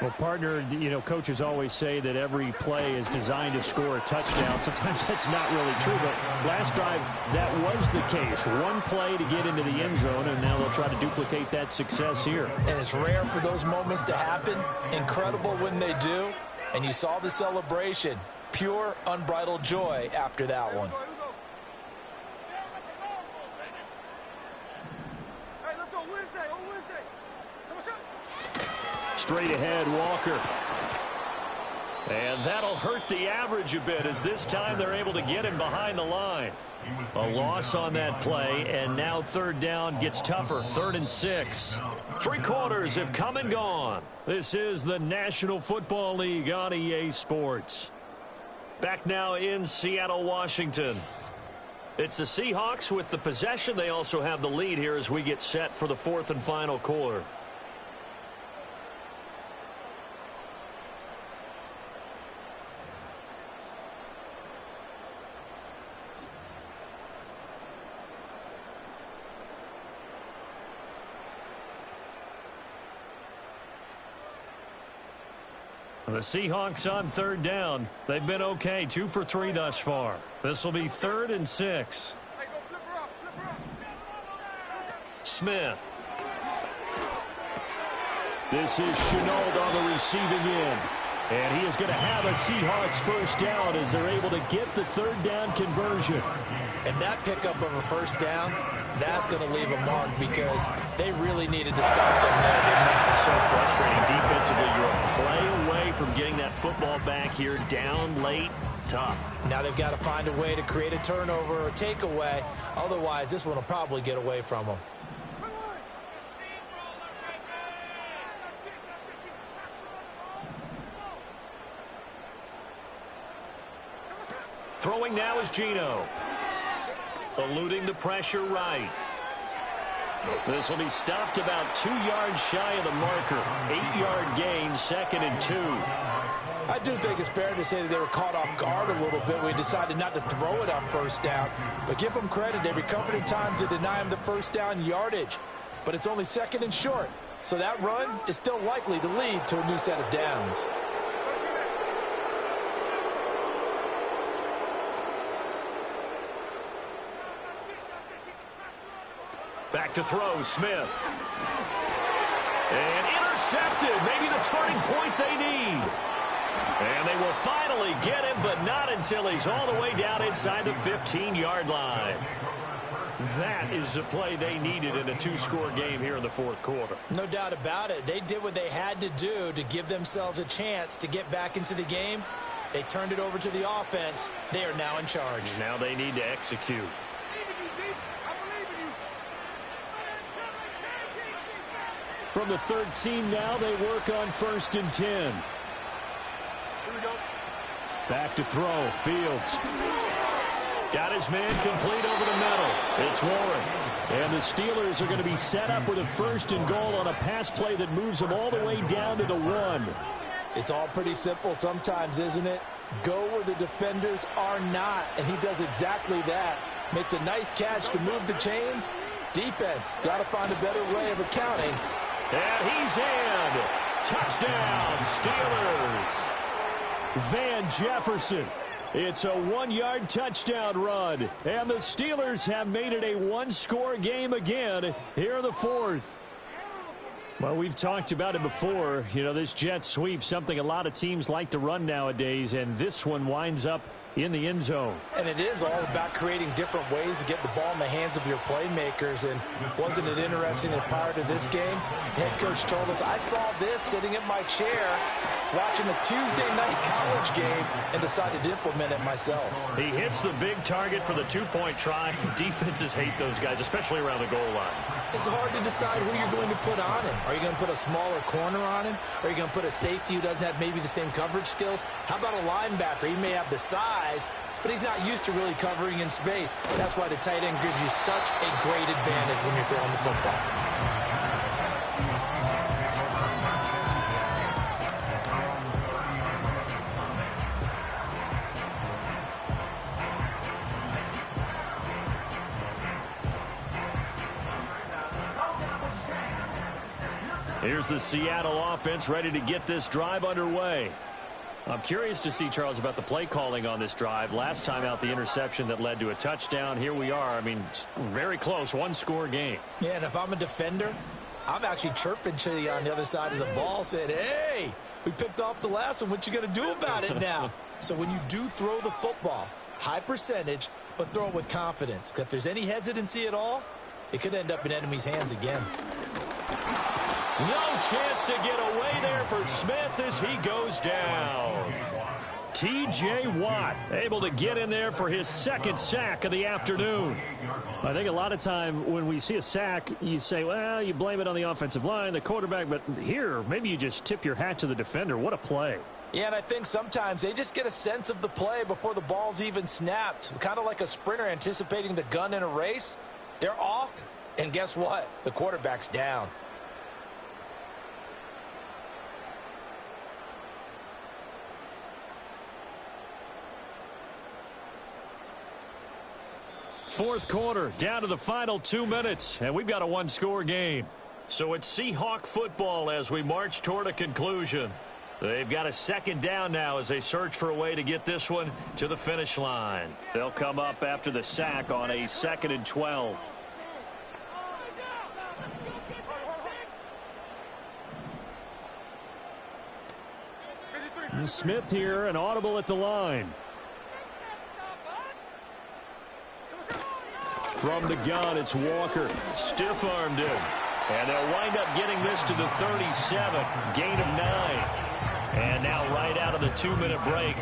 Speaker 14: Well, partner, you know, coaches always say that every play is designed to score a touchdown. Sometimes that's not really true, but last drive, that was the case. One play to get into the end zone, and now they'll try to duplicate that success here.
Speaker 13: And it's rare for those moments to happen. Incredible when they do. And you saw the celebration. Pure, unbridled joy after that one.
Speaker 12: Straight ahead, Walker. And that'll hurt the average a bit as this time they're able to get him behind the line. A loss on that play, and now third down gets tougher. 3rd and 6. 3 quarters have come and gone. This is the National Football League on EA Sports. Back now in Seattle, Washington. It's the Seahawks with the possession. They also have the lead here as we get set for the 4th and final quarter. The Seahawks on third down. They've been okay, 2 for 3 thus far. This will be 3rd and 6. Smith. This is Chenault on the receiving end. And he is going to have a Seahawks first down as they're able to get the third down conversion.
Speaker 13: And that pickup of a first down, that's going to leave a mark because they really needed to stop them there, didn't they?
Speaker 12: So frustrating defensively. You're a play away from getting that football back here, down late. Tough.
Speaker 13: Now they've got to find a way to create a turnover or takeaway. Otherwise, this one will probably get away from them.
Speaker 12: Throwing now is Geno. Eluding the pressure right. This will be stopped about 2 yards shy of the marker. 8-yard gain, 2nd and 2.
Speaker 13: I do think it's fair to say that they were caught off guard a little bit. We decided not to throw it on first down. But give them credit. They recovered in time to deny them the first down yardage. But it's only 2nd and short. So that run is still likely to lead to a new set of downs.
Speaker 12: Back to throw, Smith. And intercepted. Maybe the turning point they need. And they will finally get him, but not until he's all the way down inside the 15-yard line. That is the play they needed in a two-score game here in the fourth quarter.
Speaker 13: No doubt about it. They did what they had to do to give themselves a chance to get back into the game. They turned it over to the offense. They are now in charge.
Speaker 12: Now they need to execute.
Speaker 14: From the 13 now, they work on 1st and 10.
Speaker 5: Here we go.
Speaker 14: Back to throw. Fields.
Speaker 12: Got his man complete over the middle. It's Warren.
Speaker 14: And the Steelers are going to be set up with a 1st and goal on a pass play that moves them all the way down to the 1.
Speaker 13: It's all pretty simple sometimes, isn't it? Go where the defenders are not, and he does exactly that. Makes a nice catch to move the chains. Defense, got to find a better way of accounting.
Speaker 12: And he's in. Touchdown, Steelers.
Speaker 14: Van Jefferson. It's a 1-yard touchdown run. And the Steelers have made it a one-score game again here in the fourth. Well, we've talked about it before. You know, this jet sweep, something a lot of teams like to run nowadays, and this one winds up in the end zone.
Speaker 13: And it is all about creating different ways to get the ball in the hands of your playmakers. And wasn't it interesting that prior to this game, head coach told us, I saw this sitting in my chair watching a Tuesday night college game and decided to implement it myself.
Speaker 12: He hits the big target for the two-point try. Defenses hate those guys, especially around the goal line.
Speaker 13: It's hard to decide who you're going to put on him. Are you going to put a smaller corner on him? Are you going to put a safety who doesn't have maybe the same coverage skills? How about a linebacker? He may have the size, but he's not used to really covering in space. That's why the tight end gives you such a great advantage when you're throwing the football.
Speaker 12: Here's the Seattle offense ready to get this drive underway. I'm curious to see, Charles, about the play calling on this drive. Last time out, the interception that led to a touchdown. Here we are. I mean, very close, one-score game.
Speaker 13: Yeah, and if I'm a defender, I'm actually chirping to you on the other side of the ball, saying, hey, we picked off the last one. What you going to do about it now? So when you do throw the football, high percentage, but throw it with confidence. Because if there's any hesitancy at all, it could end up in enemy's hands again.
Speaker 12: No chance to get away there for Smith as he goes down. T.J. Watt able to get in there for his second sack of the afternoon.
Speaker 14: I think a lot of time when we see a sack, you say, well, you blame it on the offensive line, the quarterback, but here, maybe you just tip your hat to the defender. What a play.
Speaker 13: Yeah, and I think sometimes they just get a sense of the play before the ball's even snapped. Kind of like a sprinter anticipating the gun in a race. They're off, and guess what? The quarterback's down.
Speaker 14: Fourth quarter, down to the final 2 minutes, and we've got a one-score game.
Speaker 12: So it's Seahawk football as we march toward a conclusion. They've got a second down now as they search for a way to get this one to the finish line. They'll come up after the sack on a 2nd and 12.
Speaker 14: Smith here, an audible at the line. From the gun, it's Walker.
Speaker 12: Stiff-armed him. And they'll wind up getting this to the 37. Gain of 9. And now right out of the 2-minute break,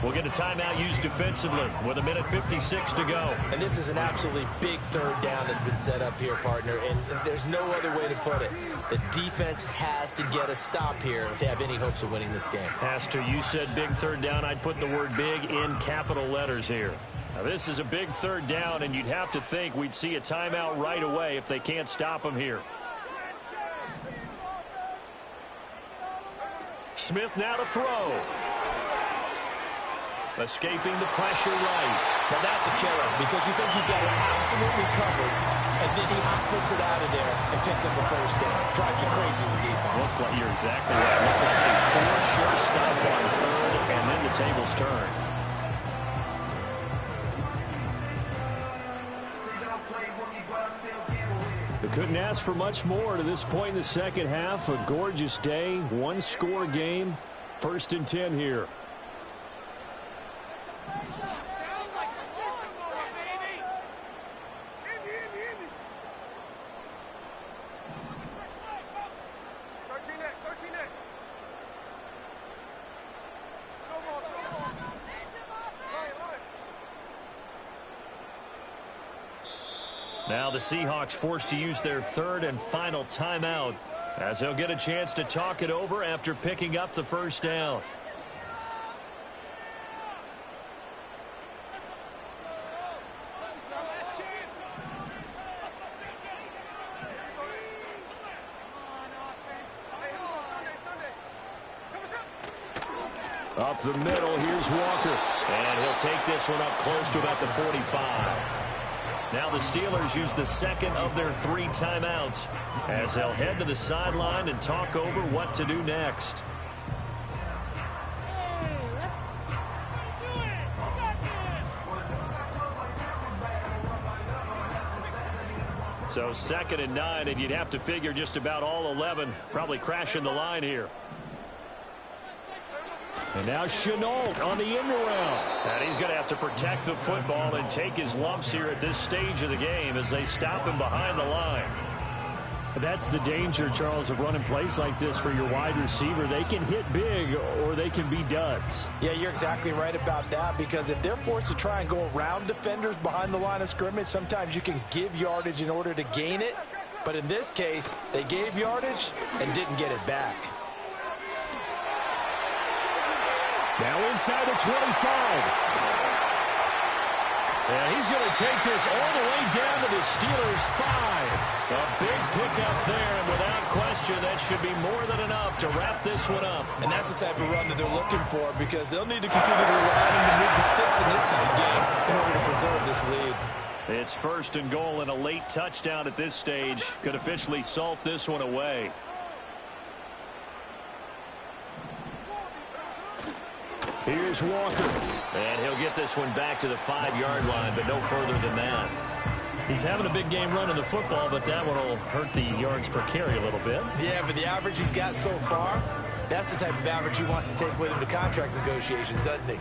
Speaker 12: we'll get a timeout used defensively with 1:56 to go.
Speaker 13: And this is an absolutely big third down that's been set up here, partner. And there's no other way to put it. The defense has to get a stop here if they have any hopes of winning this game.
Speaker 12: Has to. You said big third down. I'd put the word big in capital letters here. Now, this is a big third down, and you'd have to think we'd see a timeout right away if they can't stop them here. Smith now to throw. Escaping the pressure right.
Speaker 13: Now that's a killer because you think you've got it absolutely covered, and then he hot flicks it out of there and picks up a first down. Drives you crazy as a defense.
Speaker 14: Looks like you're exactly right. Looked like a four-sure stop on third, and then the tables turn. We couldn't ask for much more to this point in the second half. A gorgeous day, one-score game. 1st and 10 here. Now the Seahawks forced to use their 3rd and final timeout as they'll get a chance to talk it over after picking up the first down. Up the middle, here's Walker. And he'll take this one up close to about the 45. Now the Steelers use the 2nd of their 3 timeouts as they'll head to the sideline and talk over what to do next. So 2nd and 9, and you'd have to figure just about all 11 probably crashing the line here. And now Shenault on the end around. And he's going to have to protect the football and take his lumps here at this stage of the game as they stop him behind the line. That's the danger, Charles, of running plays like this for your wide receiver. They can hit big or they can be duds.
Speaker 13: Yeah, you're exactly right about that, because if they're forced to try and go around defenders behind the line of scrimmage, sometimes you can give yardage in order to gain it. But in this case, they gave yardage and didn't get it back.
Speaker 14: Now inside the 25. And he's going to take this all the way down to the Steelers' 5. A big pickup there, and without question, that should be more than enough to wrap this one up.
Speaker 13: And that's the type of run that they're looking for, because they'll need to continue to rely on him to move the sticks in this tight game in order to preserve this lead.
Speaker 14: It's 1st and goal, and a late touchdown at this stage could officially salt this one away. Here's Walker. And he'll get this one back to the 5-yard line, but no further than that. He's having a big game running the football, but that one will hurt the yards per carry a little bit.
Speaker 13: Yeah, but the average he's got so far, that's the type of average he wants to take with him to contract negotiations, doesn't he?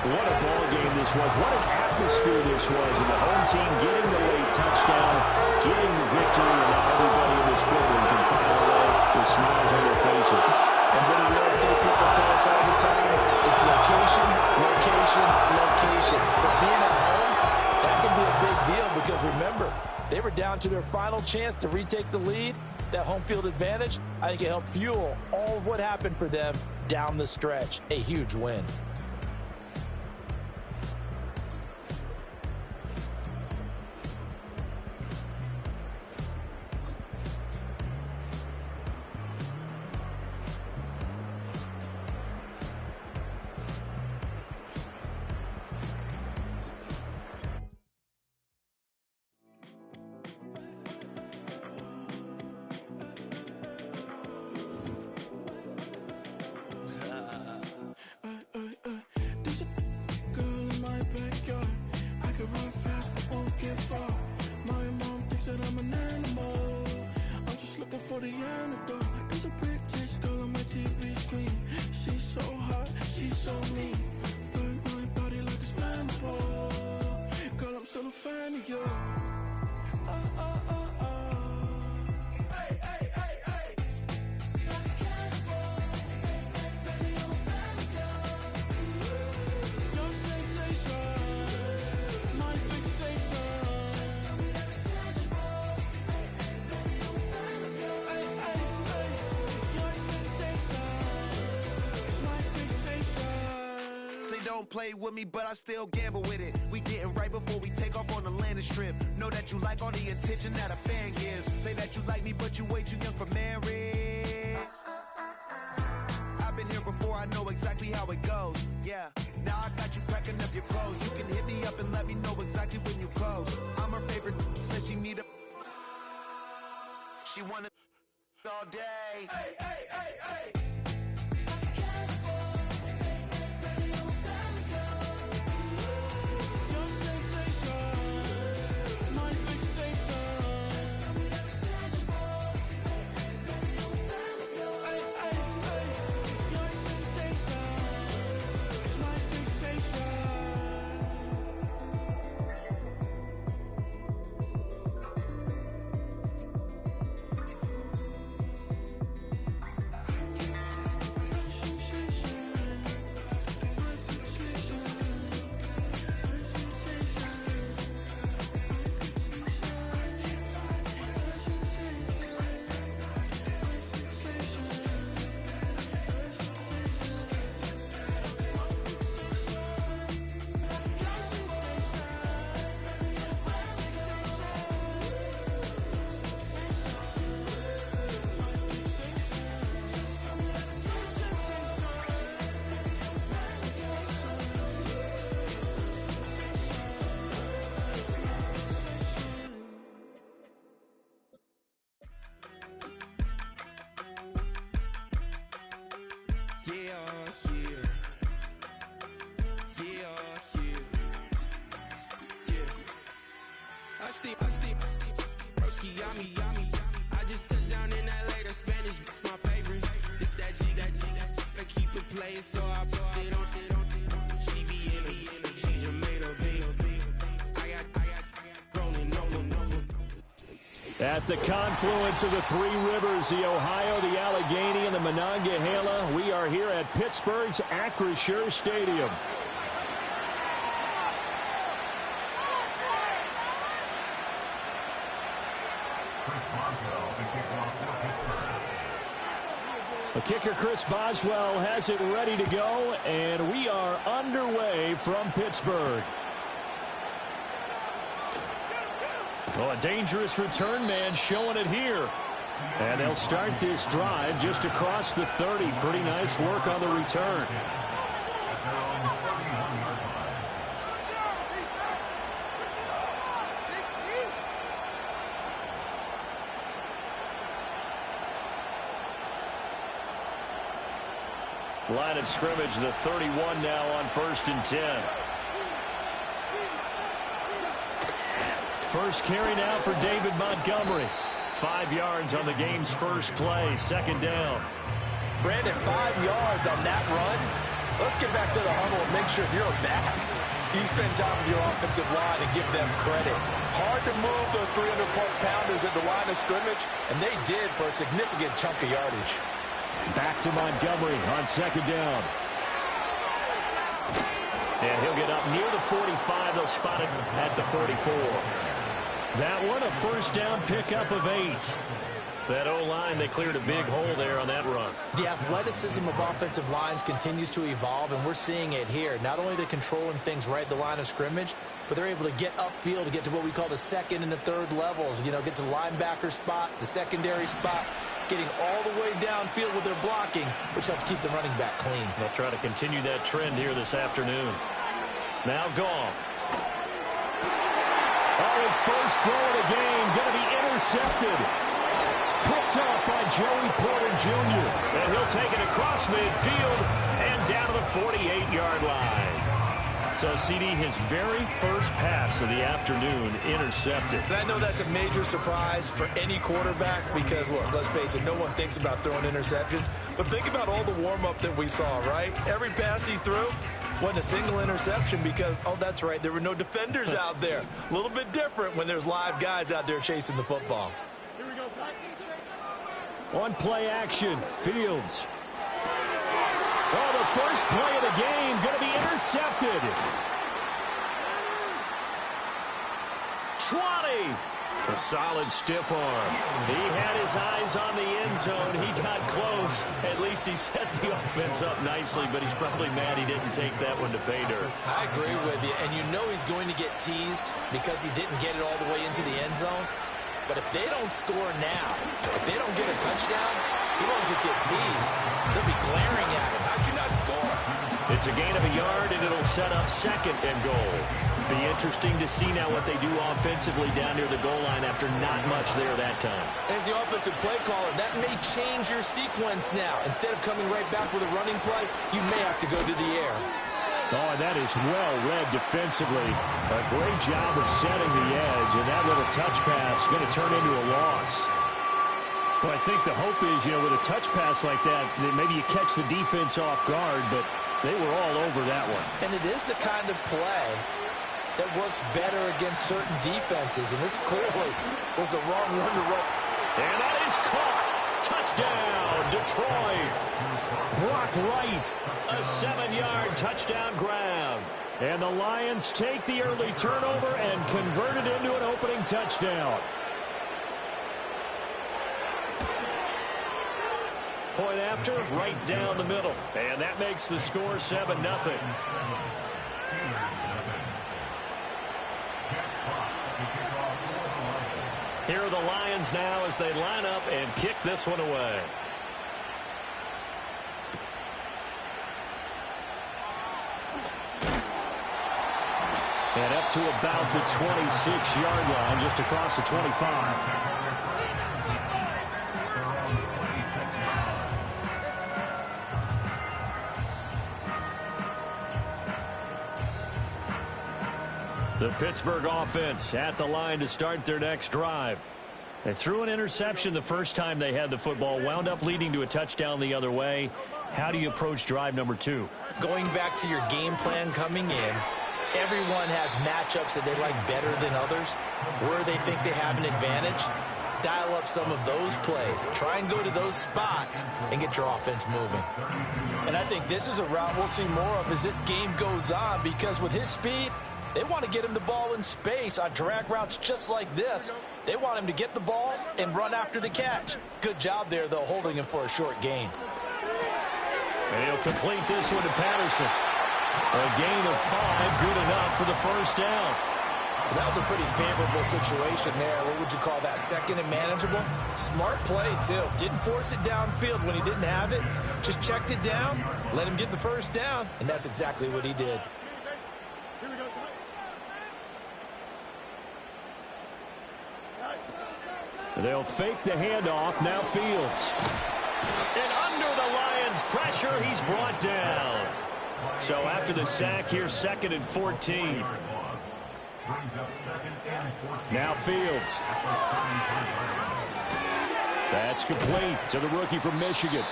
Speaker 14: What a ball game this was. What an atmosphere this was. And the home team getting the late touchdown, getting the victory, and now everybody in this building can file away with smiles on their faces.
Speaker 13: And what do real estate people tell us all the time? It's location, location, location. So being at home, that can be a big deal, because remember, they were down to their final chance to retake the lead. That home field advantage, I think it helped fuel all of what happened for them down the stretch. A huge win.
Speaker 1: For the antidote, there's a British girl on my TV screen. She's so hot, she's so mean. Burn my body like it's flammable. Girl, I'm still a fan of you. Hey, hey, hey, hey. Like a cannibal. Baby, I'm a fan of you. Your sensation, my fixation. Just tell me that it's tangible.
Speaker 15: don't play with me, but I still gamble with it. We getting right before we take off on the landing strip. Know that you like all the attention that a fan gives. Say that you like me, but you way too young for marriage. I've been here before, I know exactly how it goes. Yeah, now I got you packing up your clothes. You can hit me up and let me know exactly when you close. I'm her favorite, says she need a... She wanna all day. Hey, hey, hey, hey.
Speaker 11: I just touched down in LA, the Spanish, my favorite. This that G, I keep it playing, so I put it on. She be in it, she just made a big. I got rolling over.
Speaker 12: At the confluence of the three rivers, the Ohio, the Allegheny, and the Monongahela, we are here at Pittsburgh's Acrisure Stadium. The kicker, Chris Boswell, has it ready to go, and we are underway from Pittsburgh. Oh, a dangerous return man showing it here. And they'll start this drive just across the 30. Pretty nice work on the return. Line of scrimmage, the 31 now on 1st and 10. First carry now for David Montgomery. 5 yards on the game's first play, 2nd down.
Speaker 13: Brandon, 5 yards on that run. Let's get back to the huddle and make sure you're back. You spend time with your offensive line and give them credit. Hard to move those 300-plus pounders at the line of scrimmage, and they did for a significant chunk of yardage.
Speaker 12: Back to Montgomery on 2nd down. And he'll get up near the 45. They'll spot it at the 44. That one, a 1st down pickup of 8. That O-line, they cleared a big hole there on that run.
Speaker 13: The athleticism of offensive lines continues to evolve, and we're seeing it here. Not only are they controlling things right at the line of scrimmage, but they're able to get upfield to get to what we call the 2nd and the 3rd levels. You know, get to the linebacker spot, the secondary spot, getting all the way downfield with their blocking, which helps keep the running back clean.
Speaker 12: They'll try to continue that trend here this afternoon. Now Goff. Oh, his first throw of the game going to be intercepted. Picked up by Joey Porter Jr. And he'll take it across midfield and down to the 48-yard line. So, CD, his very first pass of the afternoon intercepted.
Speaker 13: And I know that's a major surprise for any quarterback because, look, let's face it, no one thinks about throwing interceptions. But think about all the warm-up that we saw, right? Every pass he threw wasn't a single interception because, oh, that's right, there were no defenders out there. A little bit different when there's live guys out there chasing the football.
Speaker 12: On play action, Fields. Oh, the first play of the game going to be intercepted. 20, A solid stiff arm. He had his eyes on the end zone. He got close. At least he set the offense up nicely, but he's probably mad he didn't take that one to pay dirt.
Speaker 13: I agree with you, and you know he's going to get teased because he didn't get it all the way into the end zone. But if they don't score now, if they don't get a touchdown, he won't just get teased. They'll be glaring at him. How'd you not score?
Speaker 12: It's a gain of a yard, and it'll set up 2nd and goal. Be interesting to see now what they do offensively down near the goal line after not much there that time.
Speaker 13: As the offensive play caller, that may change your sequence now. Instead of coming right back with a running play, you may have to go to the air.
Speaker 14: Oh, and that is well read defensively. A great job of setting the edge, and that little touch pass is going to turn into a loss. Well, I think the hope is, with a touch pass like that maybe you catch the defense off guard, but they were all over that one.
Speaker 13: And it is the kind of play that works better against certain defenses, and this clearly was the wrong one to run.
Speaker 12: And that is caught. Touchdown, Detroit. Brock Wright, a 7-yard touchdown grab. And the Lions take the early turnover and convert it into an opening touchdown. Point after, right down the middle. And that makes the score 7-0. Here are the Lions now as they line up and kick this one away. And up to about the 26-yard line, just across the 25. The Pittsburgh offense at the line to start their next drive. They threw an interception the first time they had the football, wound up leading to a touchdown the other way. How do you approach drive number 2?
Speaker 13: Going back to your game plan coming in, everyone has matchups that they like better than others. Where they think they have an advantage, dial up some of those plays. Try and go to those spots and get your offense moving.
Speaker 16: And I think this is a route we'll see more of as this game goes on, because with his speed, they want to get him the ball in space on drag routes just like this. They want him to get the ball and run after the catch. Good job there, though, holding him for a short gain.
Speaker 12: And he'll complete this one to Patterson. A gain of 5, good enough for the first down.
Speaker 13: That was a pretty favorable situation there. What would you call that? 2nd and manageable? Smart play, too. Didn't force it downfield when he didn't have it. Just checked it down, let him get the first down, and that's exactly what he did.
Speaker 12: They'll fake the handoff. Now Fields. And under the Lions' pressure, he's brought down. So after the sack, here's 2nd and 14. Now Fields. That's complete to the rookie from Michigan.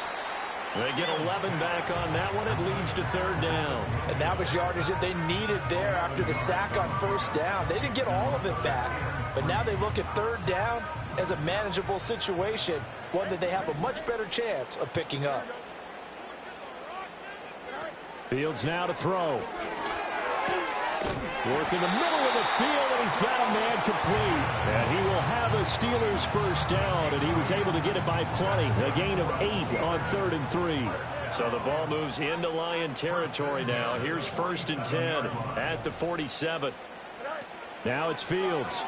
Speaker 12: They get 11 back on that one. It leads to 3rd down.
Speaker 16: And that was yardage that they needed there after the sack on 1st down. They didn't get all of it back, but now they look at 3rd down as a manageable situation, one that they have a much better chance of picking up.
Speaker 12: Fields now to throw. Work in the middle of the field, and he's got a man complete. And he will have a Steelers first down, and he was able to get it by plenty. A gain of 8 on 3rd and 3. So the ball moves into Lion territory now. Here's 1st and 10 at the 47. Now it's Fields.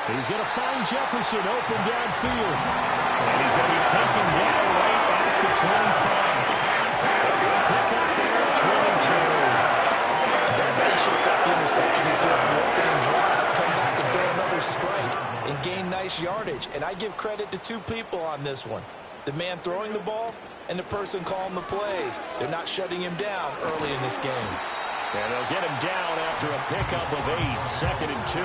Speaker 12: He's going to find Jefferson open downfield. And he's going to be taken down right at the 25. Pick up there, 22.
Speaker 16: That's how you should have got the interception he threw on the opening drive. Come back and throw another strike and gain nice yardage. And I give credit to 2 people on this one. The man throwing the ball and the person calling the plays. They're not shutting him down early in this game.
Speaker 12: And they'll get him down after a pickup of 8, 2nd and 2.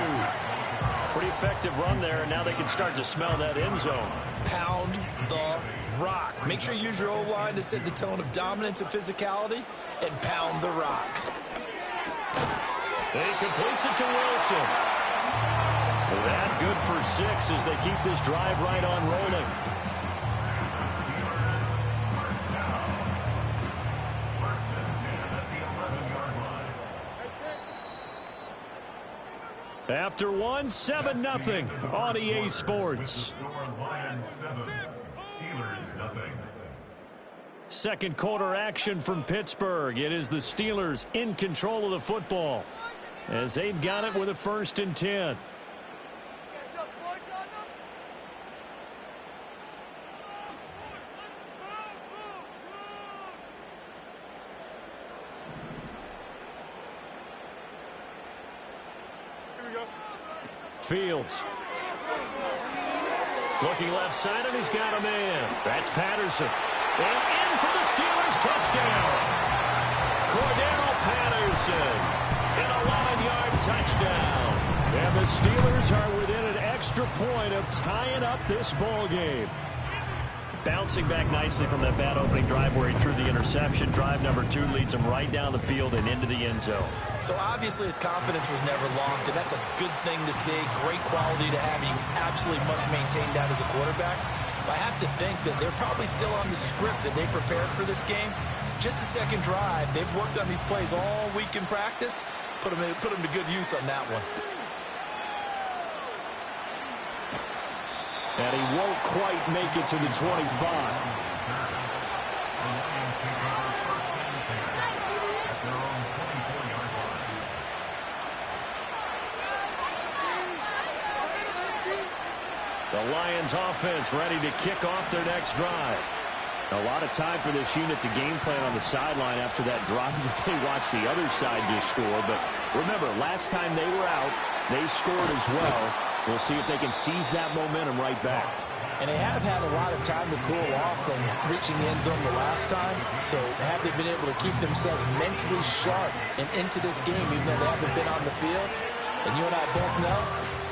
Speaker 12: Pretty effective run there, and now they can start to smell that end zone.
Speaker 13: Pound the rock. Make sure you use your O-line to set the tone of dominance and physicality, and pound the rock.
Speaker 12: He completes it to Wilson. That good for 6 as they keep this drive right on rolling. After one, 7-0 on EA Sports.
Speaker 4: Lions 7, Steelers nothing.
Speaker 12: Second quarter action from Pittsburgh. It is the Steelers in control of the football as they've got it with a 1st and 10. Fields. Looking left side, and he's got a man. That's Patterson. And in for the Steelers, touchdown. Cordero Patterson. An 11-yard touchdown. And the Steelers are within an extra point of tying up this ball game. Bouncing back nicely from that bad opening drive where he threw the interception. Drive number 2 leads him right down the field and into the end zone.
Speaker 16: So obviously his confidence was never lost, and that's a good thing to see. Great quality to have. You absolutely must maintain that as a quarterback. But I have to think that they're probably still on the script that they prepared for this game. Just the second drive. They've worked on these plays all week in practice. Put them to good use on that one.
Speaker 12: And he won't quite make it to the 25. The Lions offense ready to kick off their next drive. A lot of time for this unit to game plan on the sideline after that drive that they watched the other side just score. But remember, last time they were out, they scored as well. We'll see if they can seize that momentum right back.
Speaker 16: And they have had a lot of time to cool off from reaching the end zone the last time. So have they been able to keep themselves mentally sharp and into this game, even though they haven't been on the field? And you and I both know,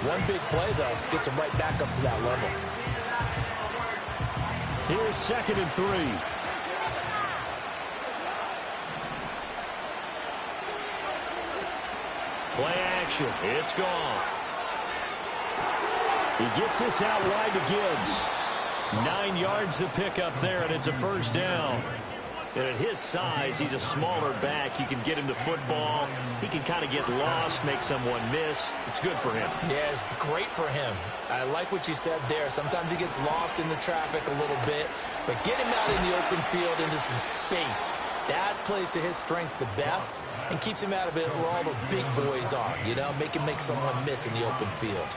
Speaker 16: one big play, though, gets them right back up to that level.
Speaker 12: Here's 2nd and 3. Play action. It's gone. He gets this out wide to Gibbs. 9 yards to pick up there, and it's a 1st down. And at his size, he's a smaller back. You can get him to football. He can kind of get lost, make someone miss. It's good for him.
Speaker 16: Yeah, it's great for him. I like what you said there. Sometimes he gets lost in the traffic a little bit, but get him out in the open field into some space. That plays to his strengths the best and keeps him out of it where all the big boys are, you know, make someone miss in the open field.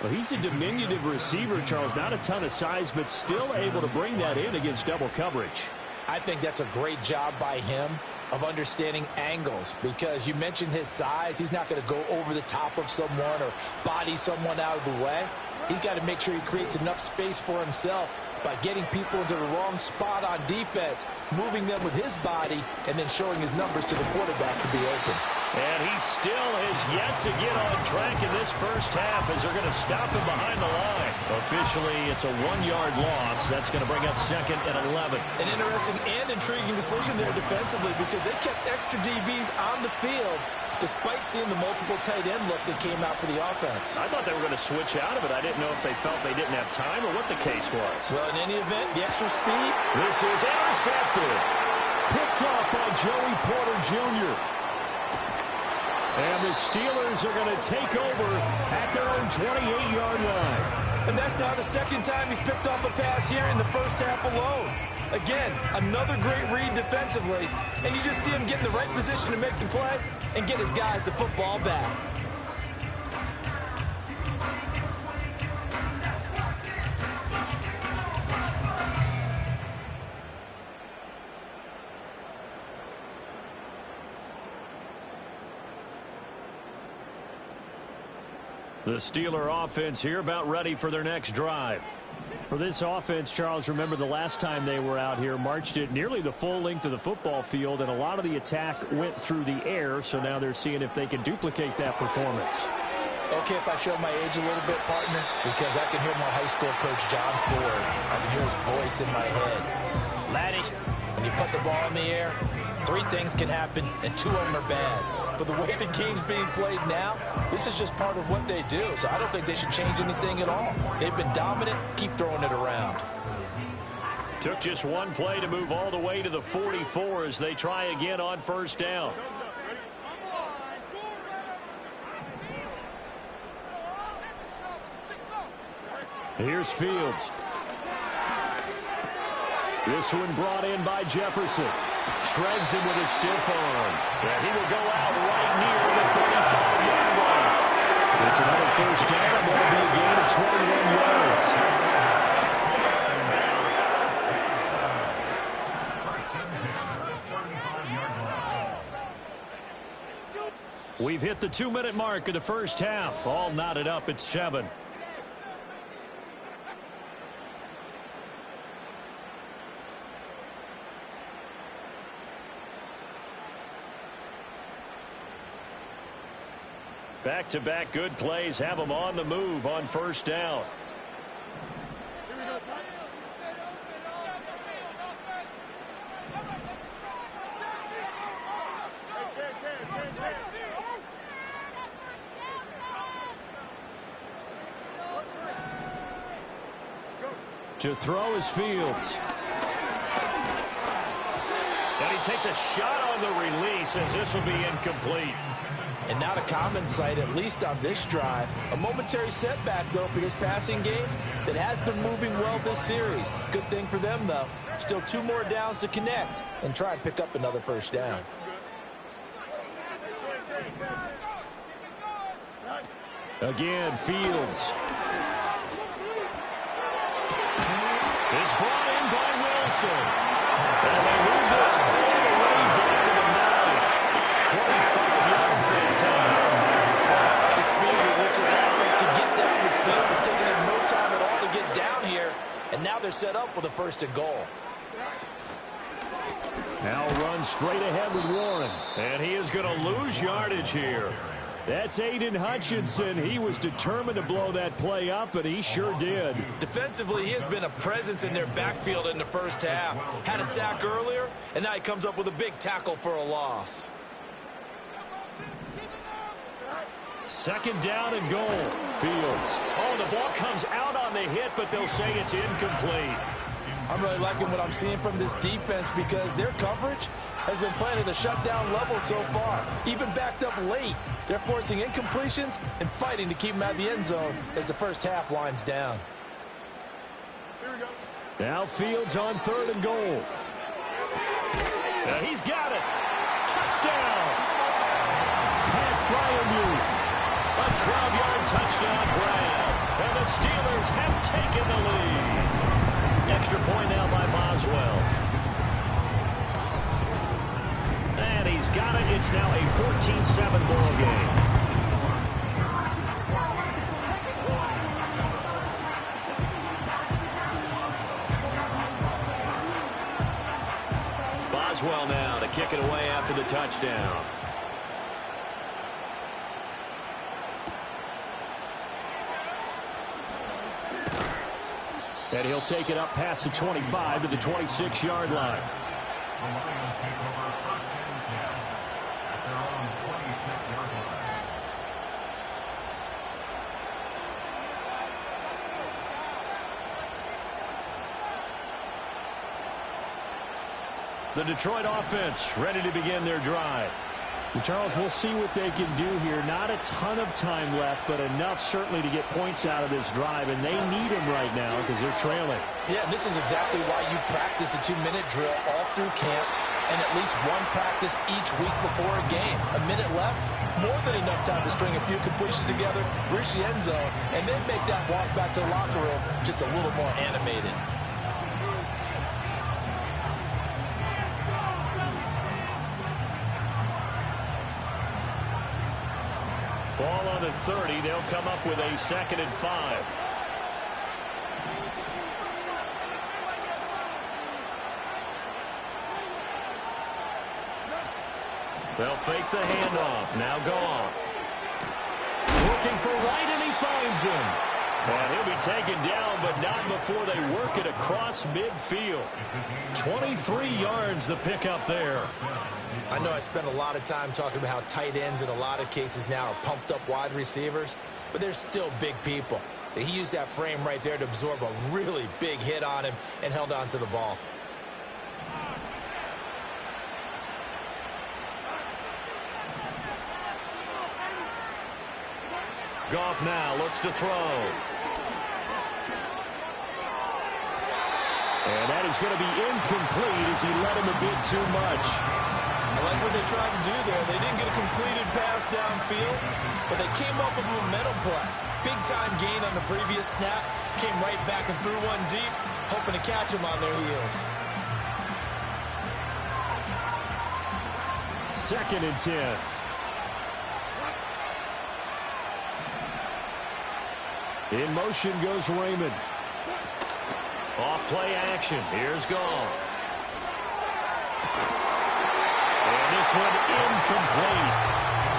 Speaker 12: Well, he's a diminutive receiver, Charles. Not a ton of size, but still able to bring that in against double coverage.
Speaker 16: I think that's a great job by him of understanding angles, because you mentioned his size. He's not going to go over the top of someone or body someone out of the way. He's got to make sure he creates enough space for himself by getting people into the wrong spot on defense, moving them with his body, and then showing his numbers to the quarterback to be open.
Speaker 12: And he still has yet to get on track in this first half as they're going to stop him behind the line. Officially, it's a 1-yard loss. That's going to bring up 2nd and 11.
Speaker 16: An interesting and intriguing decision there defensively, because they kept extra DBs on the field despite seeing the multiple tight end look that came out for the offense.
Speaker 12: I thought they were going to switch out of it. I didn't know if they felt they didn't have time or what the case was.
Speaker 16: Well, in any event, the extra speed.
Speaker 12: This is intercepted. Picked off by Joey Porter Jr. And the Steelers are going to take over at their own 28-yard line.
Speaker 16: And that's now the 2nd time he's picked off a pass here in the first half alone. Again, another great read defensively, and you just see him get in the right position to make the play and get his guys the football back.
Speaker 12: The Steeler offense here about ready for their next drive. For this offense, Charles, remember the last time they were out here, marched it nearly the full length of the football field, and a lot of the attack went through the air, so now they're seeing if they can duplicate that performance.
Speaker 16: Okay, if I show my age a little bit, partner, because I can hear my high school coach, John Ford. I can hear his voice in my head. Laddie, when you put the ball in the air, 3 things can happen, and 2 of them are bad. But the way the game's being played now, this is just part of what they do. So I don't think they should change anything at all. They've been dominant. Keep throwing it around.
Speaker 12: Took just one play to move all the way to the 44 as they try again on 1st down.
Speaker 14: Here's Fields. This one brought in by Jefferson. Shregs him with a stiff arm. And he will go out right near the 35-yard line. It's another first down. It will be a gain of 21 yards. We've hit the 2-minute mark of the first half. All knotted up at 7. Back-to-back good plays have them on the move on first down. To throw is Fields. And he takes a shot on the release as this will be incomplete.
Speaker 16: And not a common sight, at least on this drive. A momentary setback, though, for this passing game that has been moving well this series. Good thing for them, though. Still 2 more downs to connect and try and pick up another first down.
Speaker 14: Again, Fields. It's brought in by Wilson. And they move this all the way down to the 9. 25 yards that time.
Speaker 16: The speed with which this offense can get down the field is taking them no time at all to get down here. And now they're set up with a 1st and goal.
Speaker 14: Now run straight ahead with Warren. And he is going to lose yardage here. That's Aiden Hutchinson. He was determined to blow that play up, and he sure did.
Speaker 16: Defensively, he has been a presence in their backfield in the first half. Had a sack earlier, and now he comes up with a big tackle for a loss.
Speaker 14: 2nd down and goal. Fields. Oh, the ball comes out on the hit, but they'll say it's incomplete.
Speaker 16: I'm really liking what I'm seeing from this defense because their coverage has been playing at a shutdown level so far. Even backed up late, they're forcing incompletions and fighting to keep them out of the end zone as the first half winds down.
Speaker 14: Now Fields on 3rd and goal. And he's got it. Touchdown. Pat Fryermuth. A 12-yard touchdown grab. And the Steelers have taken the lead. Extra point now by Boswell. And he's got it. It's now a 14-7 ball game. Boswell now to kick it away after the touchdown. And he'll take it up past the 25 to the 26-yard line. The Detroit offense ready to begin their drive. And Charles, we'll see what they can do here. Not a ton of time left, but enough certainly to get points out of this drive, and they need them right now because they're trailing.
Speaker 16: Yeah, and this is exactly why you practice a 2-minute drill all through camp and at least one practice each week before a game. A minute left, more than enough time to string a few completions together, reach the end zone, and then make that walk back to the locker room just a little more animated.
Speaker 14: Ball on the 30. They'll come up with a 2nd and 5. They'll fake the handoff. Now Goff. Looking for White, and he finds him. And he'll be taken down, but not before they work it across midfield. 23 yards the pickup there.
Speaker 16: I know I spent a lot of time talking about how tight ends in a lot of cases now are pumped up wide receivers, but they're still big people. He used that frame right there to absorb a really big hit on him and held on to the ball. Goff now looks to throw.
Speaker 12: And that is going to be incomplete as he led him a bit too much.
Speaker 16: I like what they tried to do there. They didn't get a completed pass downfield, but they came up with a momentum play. Big-time gain on the previous snap. Came right back and threw one deep, hoping to catch them on their heels.
Speaker 12: 2nd and 10. In motion goes Raymond. Off play action. Here's Goff. And this one incomplete.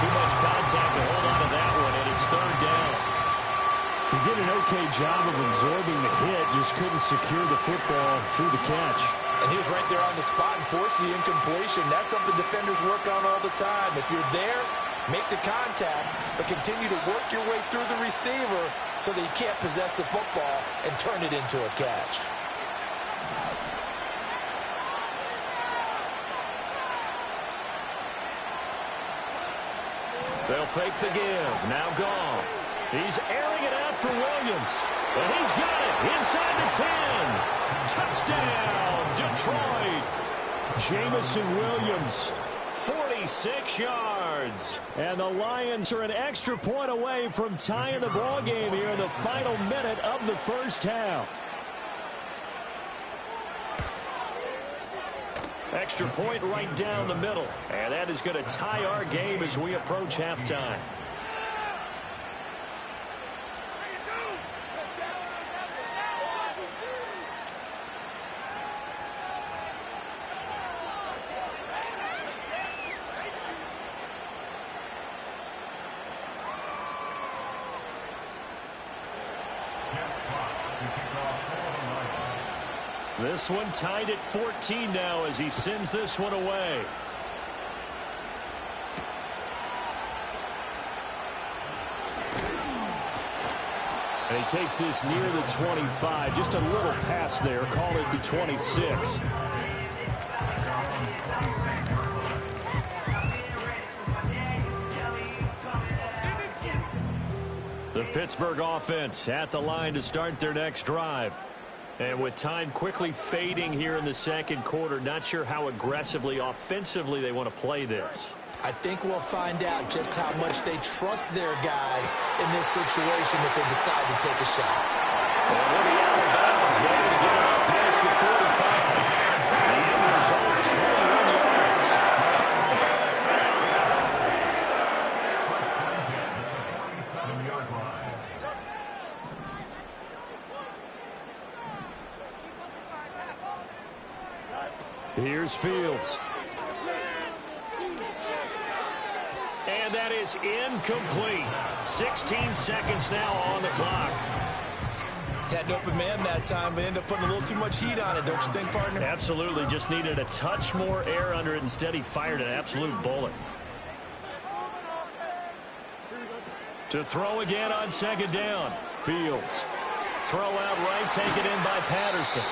Speaker 12: Too much contact to hold on to that one, and it's 3rd down. He did an okay job of absorbing the hit, just couldn't secure the football through the catch.
Speaker 16: And he was right there on the spot and forced the incompletion. That's something defenders work on all the time. If you're there, make the contact, but continue to work your way through the receiver so that you can't possess the football and turn it into a catch.
Speaker 12: They'll fake the give. Now Goff. He's airing it out for Williams. And he's got it inside the 10. Touchdown, Detroit. Jamison Williams, 46 yards. And the Lions are an extra point away from tying the ball game here in the final minute of the first half. Extra point right down the middle. And that is going to tie our game as we approach halftime. This one tied at 14 now as he sends this one away. And he takes this near the 25. Just a little pass there. Call it the 26. The Pittsburgh offense at the line to start their next drive. And with time quickly fading here in the second quarter, not sure how aggressively, offensively they want to play this.
Speaker 16: I think we'll find out just how much they trust their guys in this situation if they decide to take a shot.
Speaker 12: And he'll be out of bounds, maybe to get it up past the 45. The end result, 21 yards. Here's Fields. And that is incomplete. 16 seconds now on the clock.
Speaker 16: Had an open man that time, but ended up putting a little too much heat on it, don't you think, partner?
Speaker 12: Absolutely. Just needed a touch more air under it. Instead, he fired an absolute bullet. To throw again on second down. Fields. Throw out right, taken in by Patterson.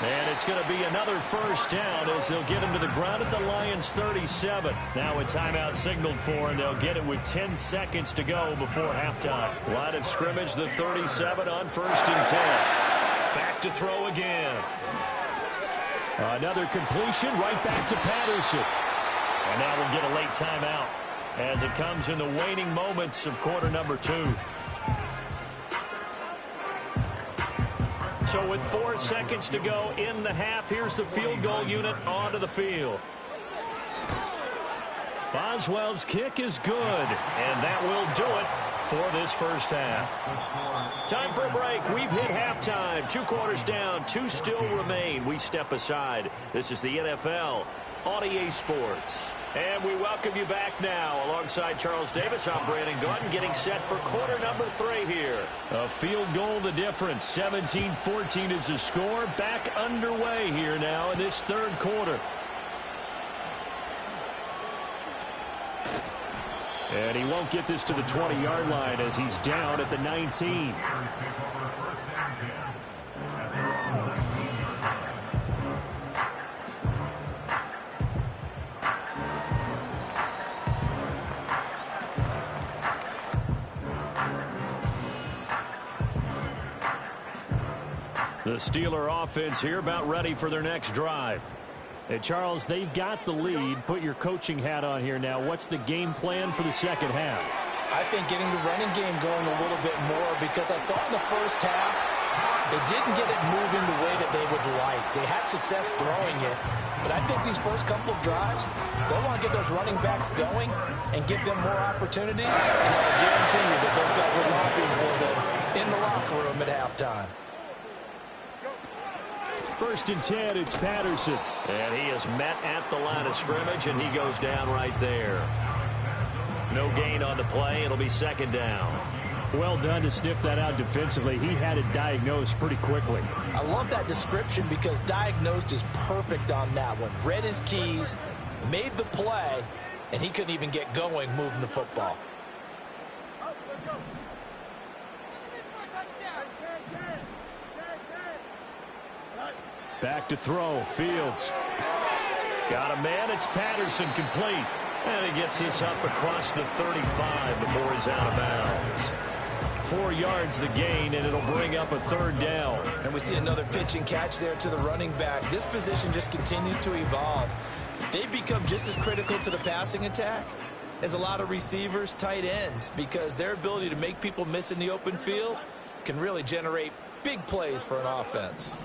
Speaker 12: And it's going to be another first down as they'll get him to the ground at the Lions' 37. Now a timeout signaled for, and they'll get it with 10 seconds to go before halftime. Line of scrimmage, the 37 on 1st and 10. Back to throw again. Another completion right back to Patterson. And now we'll get a late timeout as it comes in the waning moments of quarter number 2. So with 4 seconds to go in the half, here's the field goal unit onto the field. Boswell's kick is good, and that will do it for this first half. Time for a break. We've hit halftime. 2 quarters down, 2 still remain. We step aside. This is the NFL on EA Sports. And we welcome you back now. Alongside Charles Davis, I'm Brandon Gaudin, getting set for quarter number 3 here. A field goal the difference. 17-14 is the score. Back underway here now in this 3rd quarter. And he won't get this to the 20-yard line as he's down at the 19. The Steeler offense here about ready for their next drive.
Speaker 14: Hey, Charles, they've got the lead. Put your coaching hat on here now. What's the game plan for the second half?
Speaker 16: I think getting the running game going a little bit more, because I thought in the first half they didn't get it moving the way that they would like. They had success throwing it, but I think these first couple of drives, they'll want to get those running backs going and give them more opportunities, and I'll guarantee you that those guys were lobbying for them in the locker room at halftime.
Speaker 12: 1st and 10, it's Patterson. And he is met at the line of scrimmage, and he goes down right there. No gain on the play. It'll be 2nd down.
Speaker 14: Well done to sniff that out defensively. He had it diagnosed pretty quickly.
Speaker 16: I love that description because diagnosed is perfect on that one. Read his keys, made the play, and he couldn't even get going moving the football.
Speaker 14: Back to throw. Fields.
Speaker 12: Got a man. It's Patterson, complete. And he gets this up across the 35 before he's out of bounds. 4 yards the gain, and it'll bring up a 3rd down.
Speaker 16: And we see another pitch and catch there to the running back. This position just continues to evolve. They become just as critical to the passing attack as a lot of receivers, tight ends, because their ability to make people miss in the open field can really generate big plays for an offense.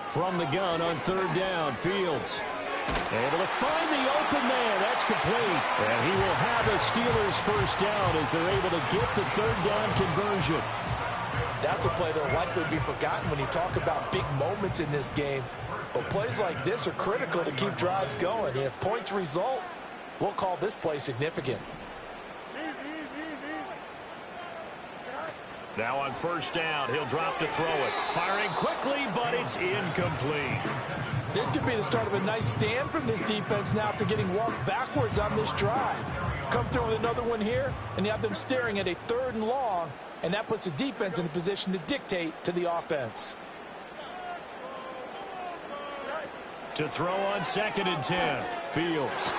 Speaker 14: From the gun on 3rd down, Fields. Able to find the open man. That's complete. And he will have a Steelers 1st down as they're able to get the 3rd down conversion.
Speaker 16: That's a play that'll likely be forgotten when you talk about big moments in this game. But plays like this are critical to keep drives going. And if points result, we'll call this play significant.
Speaker 12: Now on 1st down, he'll drop to throw it. Firing quickly, but it's incomplete.
Speaker 16: This could be the start of a nice stand from this defense now after getting walked backwards on this drive. Come through with another one here, and you have them staring at a 3rd and long, and that puts the defense in a position to dictate to the offense.
Speaker 12: To throw on 2nd and 10.
Speaker 14: Fields.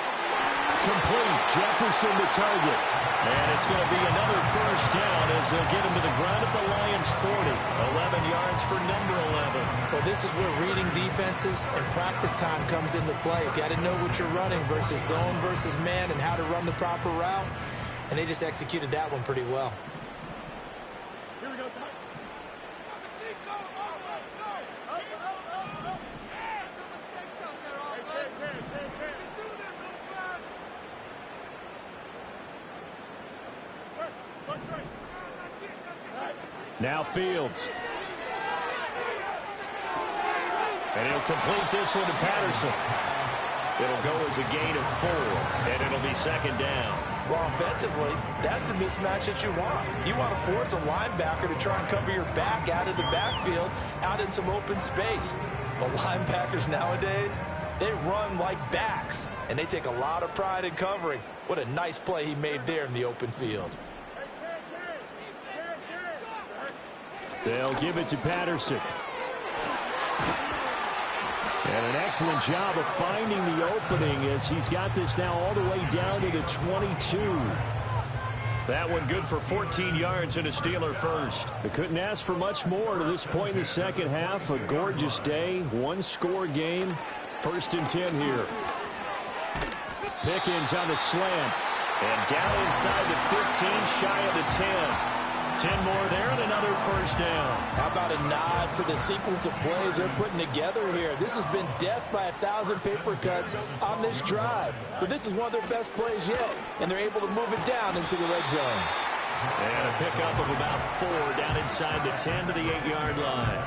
Speaker 14: Complete. Jefferson the target.
Speaker 12: And it's going to be another 1st down as they'll get him to the ground at the Lions' 40. 11 yards for number 11.
Speaker 16: Well, this is where reading defenses and practice time comes into play. You got to know what you're running versus zone versus man and how to run the proper route. And they just executed that one pretty well.
Speaker 5: Here we go.
Speaker 14: Now Fields.
Speaker 12: And he'll complete this one to Patterson. It'll go as a gain of 4, and it'll be 2nd down.
Speaker 16: Well, offensively, that's the mismatch that you want. You want to force a linebacker to try and cover your back out of the backfield, out in some open space. But linebackers nowadays, they run like backs, and they take a lot of pride in covering. What a nice play he made there in the open field.
Speaker 14: They'll give it to Patterson. And an excellent job of finding the opening as he's got this now all the way down to the 22.
Speaker 12: That one good for 14 yards and a Steeler 1st.
Speaker 14: They couldn't ask for much more to this point in the second half. A gorgeous day, 1-score game. 1st and 10 here. Pickens on the slant.
Speaker 12: And down inside the 15, shy of the 10. 10 more there and another 1st down.
Speaker 16: How about a nod to the sequence of plays they're putting together here? This has been death by 1,000 paper cuts on this drive. But this is one of their best plays yet, and they're able to move it down into the red zone.
Speaker 12: And a pickup of about 4 down inside the 10 to the 8-yard line.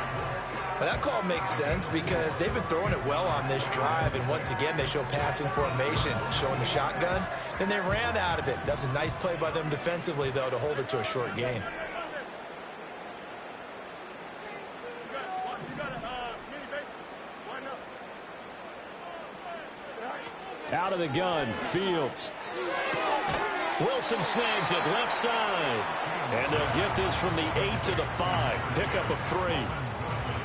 Speaker 16: Well, that call makes sense because they've been throwing it well on this drive, and once again they show passing formation, showing the shotgun. Then they ran out of it. That's a nice play by them defensively, though, to hold it to a short gain.
Speaker 14: Out of the gun, Fields.
Speaker 12: Wilson snags it left side. And they'll get this from the 8 to the 5. Pickup of 3.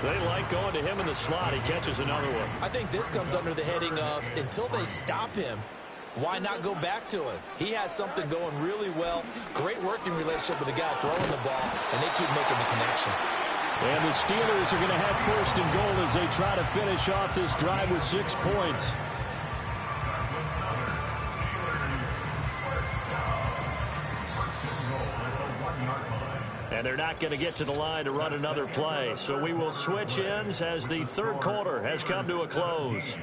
Speaker 12: They like going to him in the slot. He catches another one.
Speaker 16: I think this comes under the heading of until they stop him, why not go back to it? He has something going really well. Great working relationship with the guy throwing the ball, and they keep making the connection.
Speaker 12: And the Steelers are going to have first and goal as they try to finish off this drive with 6 points. And they're not going to get to the line to run another play. So we will switch ends as the third quarter has come to a close.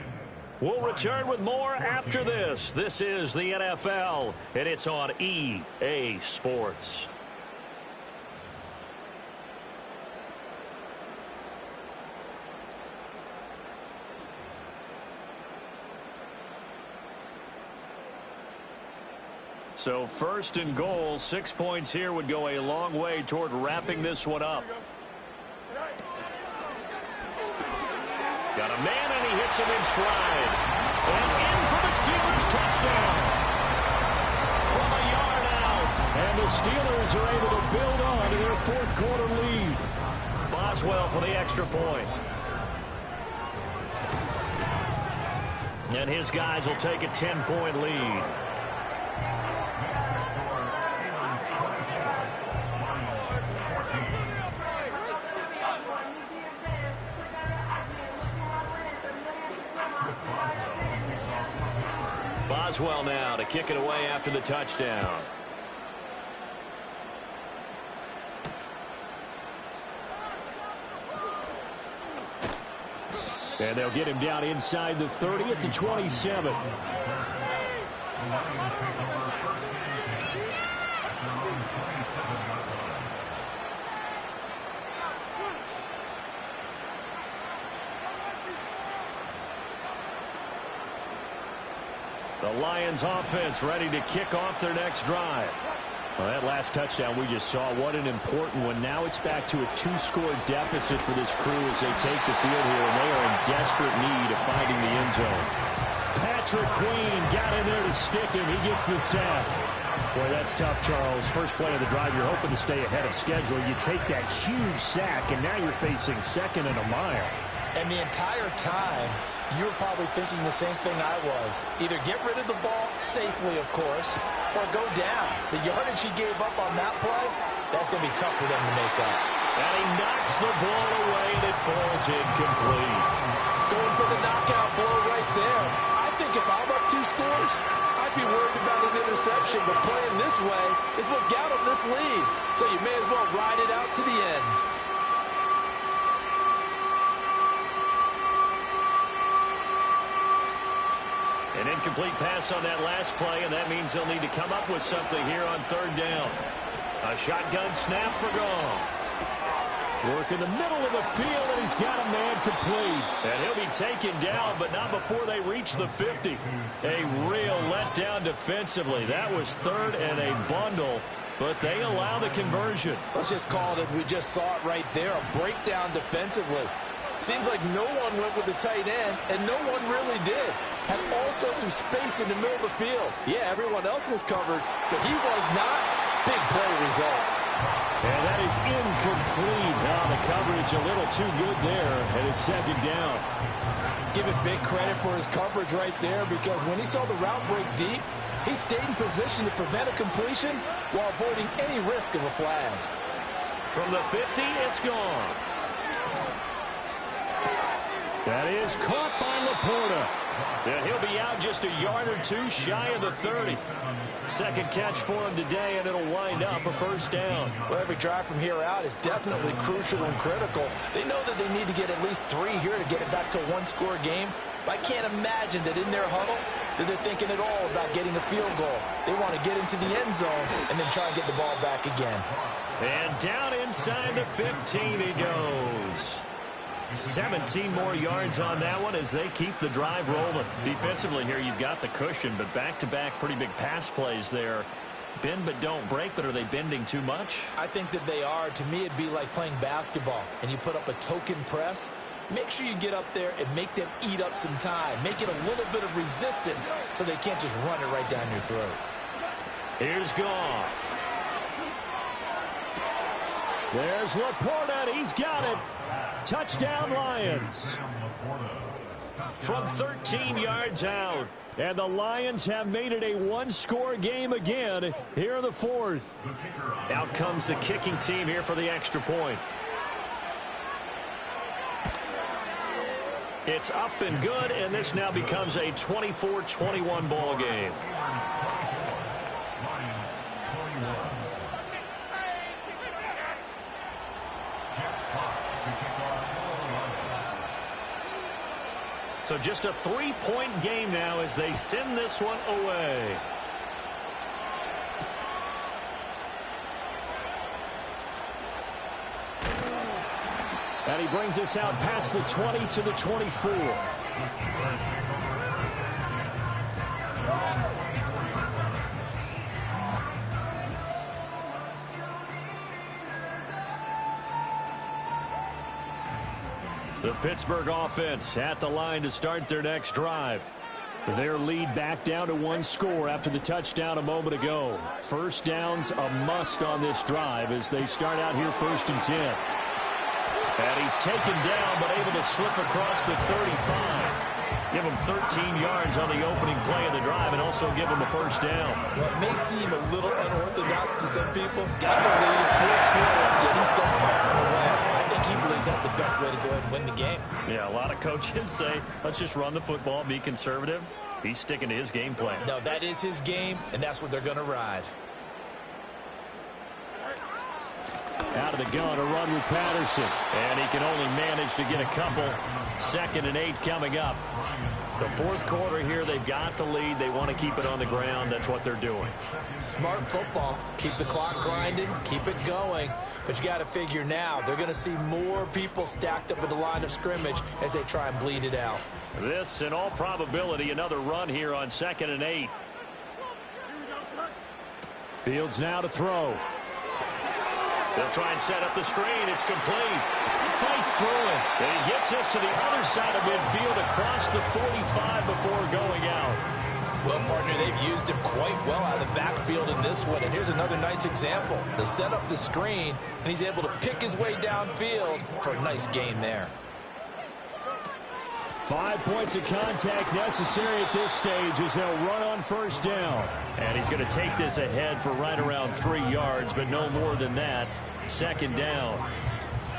Speaker 12: We'll return with more after this. This is the NFL, and it's on EA Sports. So first and goal, 6 points here would go a long way toward wrapping this one up. Got a man, and he hits him in stride. And in for the Steelers touchdown. From a yard out. And the Steelers are able to build on to their fourth quarter lead. Boswell for the extra point. And his guys will take a 10-point lead. Boswell now to kick it away after the touchdown. And they'll get him down inside the 30 at the 27. The Lions offense ready to kick off their next drive. Well, that last touchdown we just saw, what an important one. Now it's back to a 2-score deficit for this crew as they take the field here, and they are in desperate need of finding the end zone. Patrick Queen got in there to stick him. He gets the sack. Boy, that's tough, Charles. First play of the drive, you're hoping to stay ahead of schedule. You take that huge sack, and now you're facing second and a mile.
Speaker 16: And the entire time, you were probably thinking the same thing I was. Either get rid of the ball, safely of course, or go down. The yardage he gave up on that play, that's going to be tough for them to make up.
Speaker 12: And he knocks the ball away, and it falls incomplete.
Speaker 16: Going for the knockout blow right there. I think if I'm up 2 scores, I'd be worried about an interception, but playing this way is what got him this lead. So you may as well ride it out to the end.
Speaker 12: An incomplete pass on that last play, and that means they'll need to come up with something here on third down. A shotgun snap for Goff. Work in the middle of the field, and he's got a man complete. And he'll be taken down, but not before they reach the 50. A real letdown defensively. That was third and a bundle, but they allow the conversion.
Speaker 16: Let's just call it as we just saw it right there, a breakdown defensively. Seems like no one went with the tight end, and no one really did. Had all sorts of space in the middle of the field. Yeah, everyone else was covered, but he was not. Big play results.
Speaker 12: And that is incomplete. Now the coverage a little too good there, and it's second down.
Speaker 16: Give it big credit for his coverage right there, because when he saw the route break deep, he stayed in position to prevent a completion while avoiding any risk of a flag.
Speaker 12: From the 50, it's Goff. That is caught by Laporta. And he'll be out just a yard or two shy of the 30. Second catch for him today, and it'll wind up a first down.
Speaker 16: Well, every drive from here out is definitely crucial and critical. They know that they need to get at least 3 here to get it back to a 1-score game. But I can't imagine that in their huddle that they're thinking at all about getting a field goal. They want to get into the end zone and then try and get the ball back again.
Speaker 12: And down inside the 15 he goes. 17 more yards on that one as they keep the drive rolling. Defensively here, you've got the cushion, but back-to-back pretty big pass plays there. Bend but don't break, but are they bending too much?
Speaker 16: I think that they are. To me, it'd be like playing basketball, and you put up a token press. Make sure you get up there and make them eat up some time. Make it a little bit of resistance so they can't just run it right down your throat.
Speaker 12: Here's Goff. There's Laporta. He's got it. Touchdown, Lions. From 13 yards out. And the Lions have made it a one-score game again here in the fourth. Out comes the kicking team here for the extra point. It's up and good, and this now becomes a 24-21 ball game. So just a 3-point game now as they send this one away. And he brings us out past the 20 to the 24. The Pittsburgh offense at the line to start their next drive. Their lead back down to one score after the touchdown a moment ago. First down's a must on this drive as they start out here 1st and 10. And he's taken down but able to slip across the 35. Give him 13 yards on the opening play of the drive and also give him a first down.
Speaker 16: Well, it may seem a little unorthodox to some people. Got the lead, 4th quarter, yet he's still firing away. I think he believes that's the best way to go ahead and win the game.
Speaker 12: Yeah, a lot of coaches say, let's just run the football, be conservative. He's sticking to his game plan.
Speaker 16: No, that is his game, and that's what they're going to ride.
Speaker 12: Out of the gun, a run with Patterson. And he can only manage to get a couple. 2nd and 8 coming up. The 4th quarter here, they've got the lead. They want to keep it on the ground. That's what they're doing.
Speaker 16: Smart football. Keep the clock grinding. Keep it going. But you got to figure now, they're going to see more people stacked up at the line of scrimmage as they try and bleed it out.
Speaker 12: This, in all probability, another run here on 2nd and 8. Fields now to throw. They'll try and set up the screen. It's complete. Fights through it. And he gets us to the other side of midfield across the 45 before going out.
Speaker 16: Well, partner, they've used him quite well out of the backfield in this one. And here's another nice example. They set up the screen, and he's able to pick his way downfield for a nice gain there.
Speaker 12: 5 points of contact necessary at this stage as they'll run on first down. And he's going to take this ahead for right around 3 yards, but no more than that. 2nd down.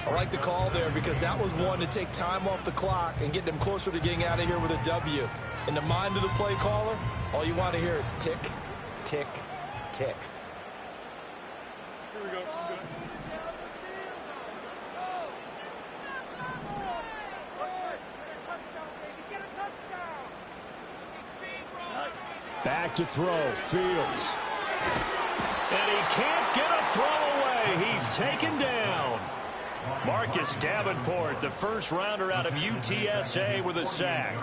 Speaker 16: I like the call there because that was one to take time off the clock and get them closer to getting out of here with a W. In the mind of the play caller, all you want to hear is tick, tick, tick.
Speaker 5: Here we go.
Speaker 12: Back to throw. Fields. And he can't get a throw away. He's taken down. Marcus Davenport, the first rounder out of UTSA with a sack.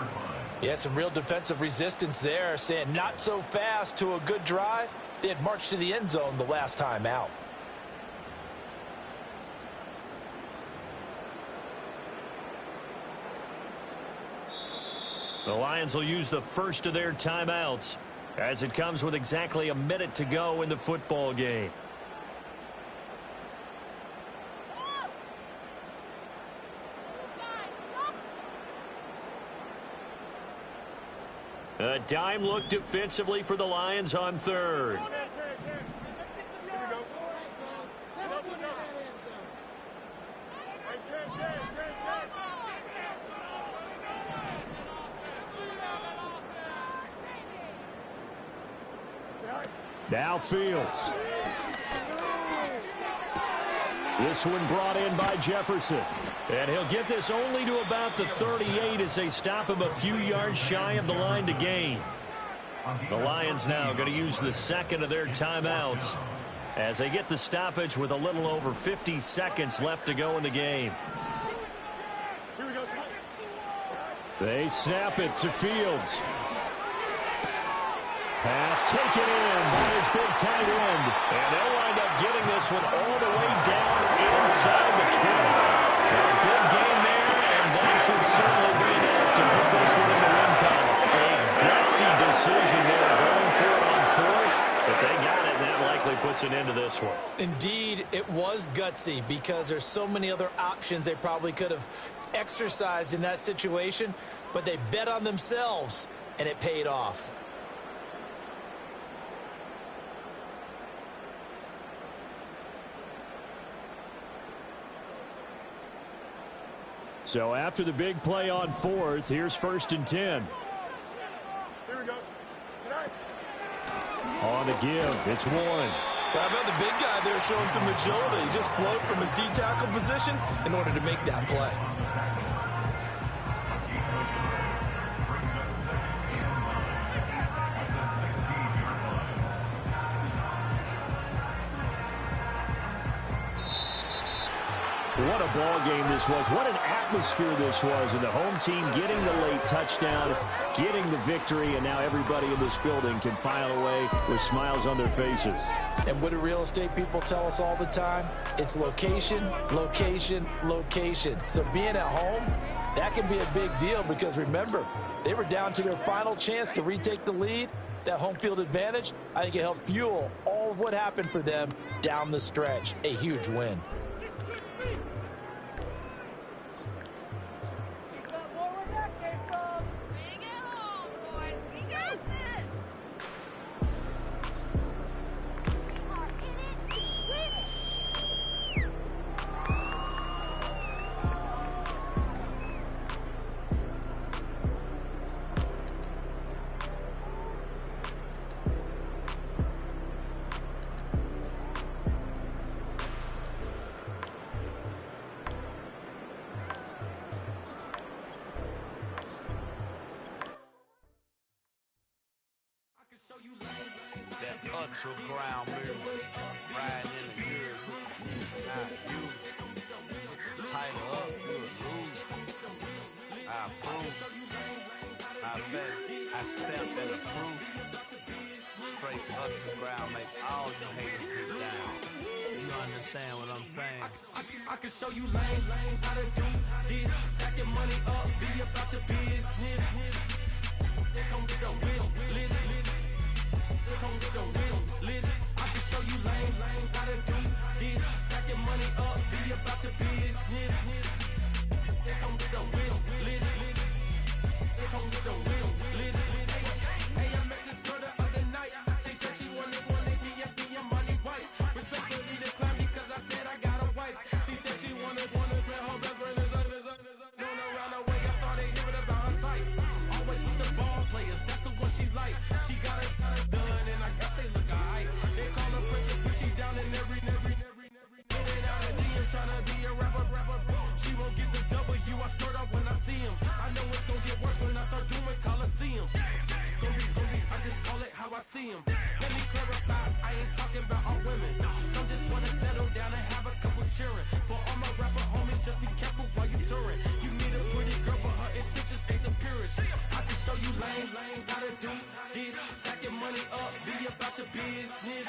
Speaker 16: Yeah, some real defensive resistance there, saying not so fast to a good drive. They had marched to the end zone the last time out.
Speaker 12: The Lions will use the first of their timeouts as it comes with exactly a minute to go in the football game. A dime look defensively for the Lions on 3rd. Now Fields. This one brought in by Jefferson. And he'll get this only to about the 38 as they stop him a few yards shy of the line to gain. The Lions now going to use the 2nd of their timeouts as they get the stoppage with a little over 50 seconds left to go in the game. They snap it to Fields. Pass taken in by his big tight end. And they'll wind up getting this one all the way down inside the 20. A big game there, and that should certainly be enough to put this one in the win column. A gutsy decision there going for it on 4th, but they got it, and that likely puts puts an end to this one.
Speaker 13: Indeed, it was gutsy because there's so many other options they probably could have exercised in that situation, but they bet on themselves, and it paid off.
Speaker 14: So after the big play on 4th, here's 1st and 10.
Speaker 5: Here we go.
Speaker 14: On the give, it's Warren.
Speaker 16: How about the big guy there showing some agility? He just float from his D-tackle position in order to make that play.
Speaker 14: What a ball game this was. What an atmosphere this was. And the home team getting the late touchdown, getting the victory, and now everybody in this building can file away with smiles on their faces.
Speaker 13: And what do real estate people tell us all the time? It's location, location, location. So being at home, that can be a big deal because remember, they were down to their final chance to retake the lead. That home field advantage, I think it helped fuel all of what happened for them down the stretch. A huge win.
Speaker 17: Ultra ground music, riding in the years, not used. Tighten up, you would lose. I approve. I bet I stepped and approved. Straight ultra ground, make all you haters get down. You understand what I'm saying?
Speaker 1: I can show you lame, how to do this. Stack your money up, be about your business. They come with a wish list. Come with the wish list. I can show you lame, how to do this. Stack your money up, be about your business. They come with the wish list. They come with the wish list. Hey, I met this girl the other night. She said she wanted me and be a money wife. Respectfully declined because I said I got a wife. She said she wanted man, her best friend is known around the way. I started hearing about her type. Always with the ball players, that's the one she likes. She got it done, and I guess they look alright. They call her princess, but she down in every. In and out of DMs, tryna be a rapper. She won't get the W, I skirt off when I see him. I know it's gonna get worse when I start doing Coliseums. Gonna be, I just call it how I see him. Let me clarify, I ain't talking about all women. Some just wanna settle down and have a couple cheering. For all my rapper homies, just be careful while you touring. You meet a pretty girl, but her intentions ain't the purest. I can show you lame, how to do this. Stack your money up, be about your business.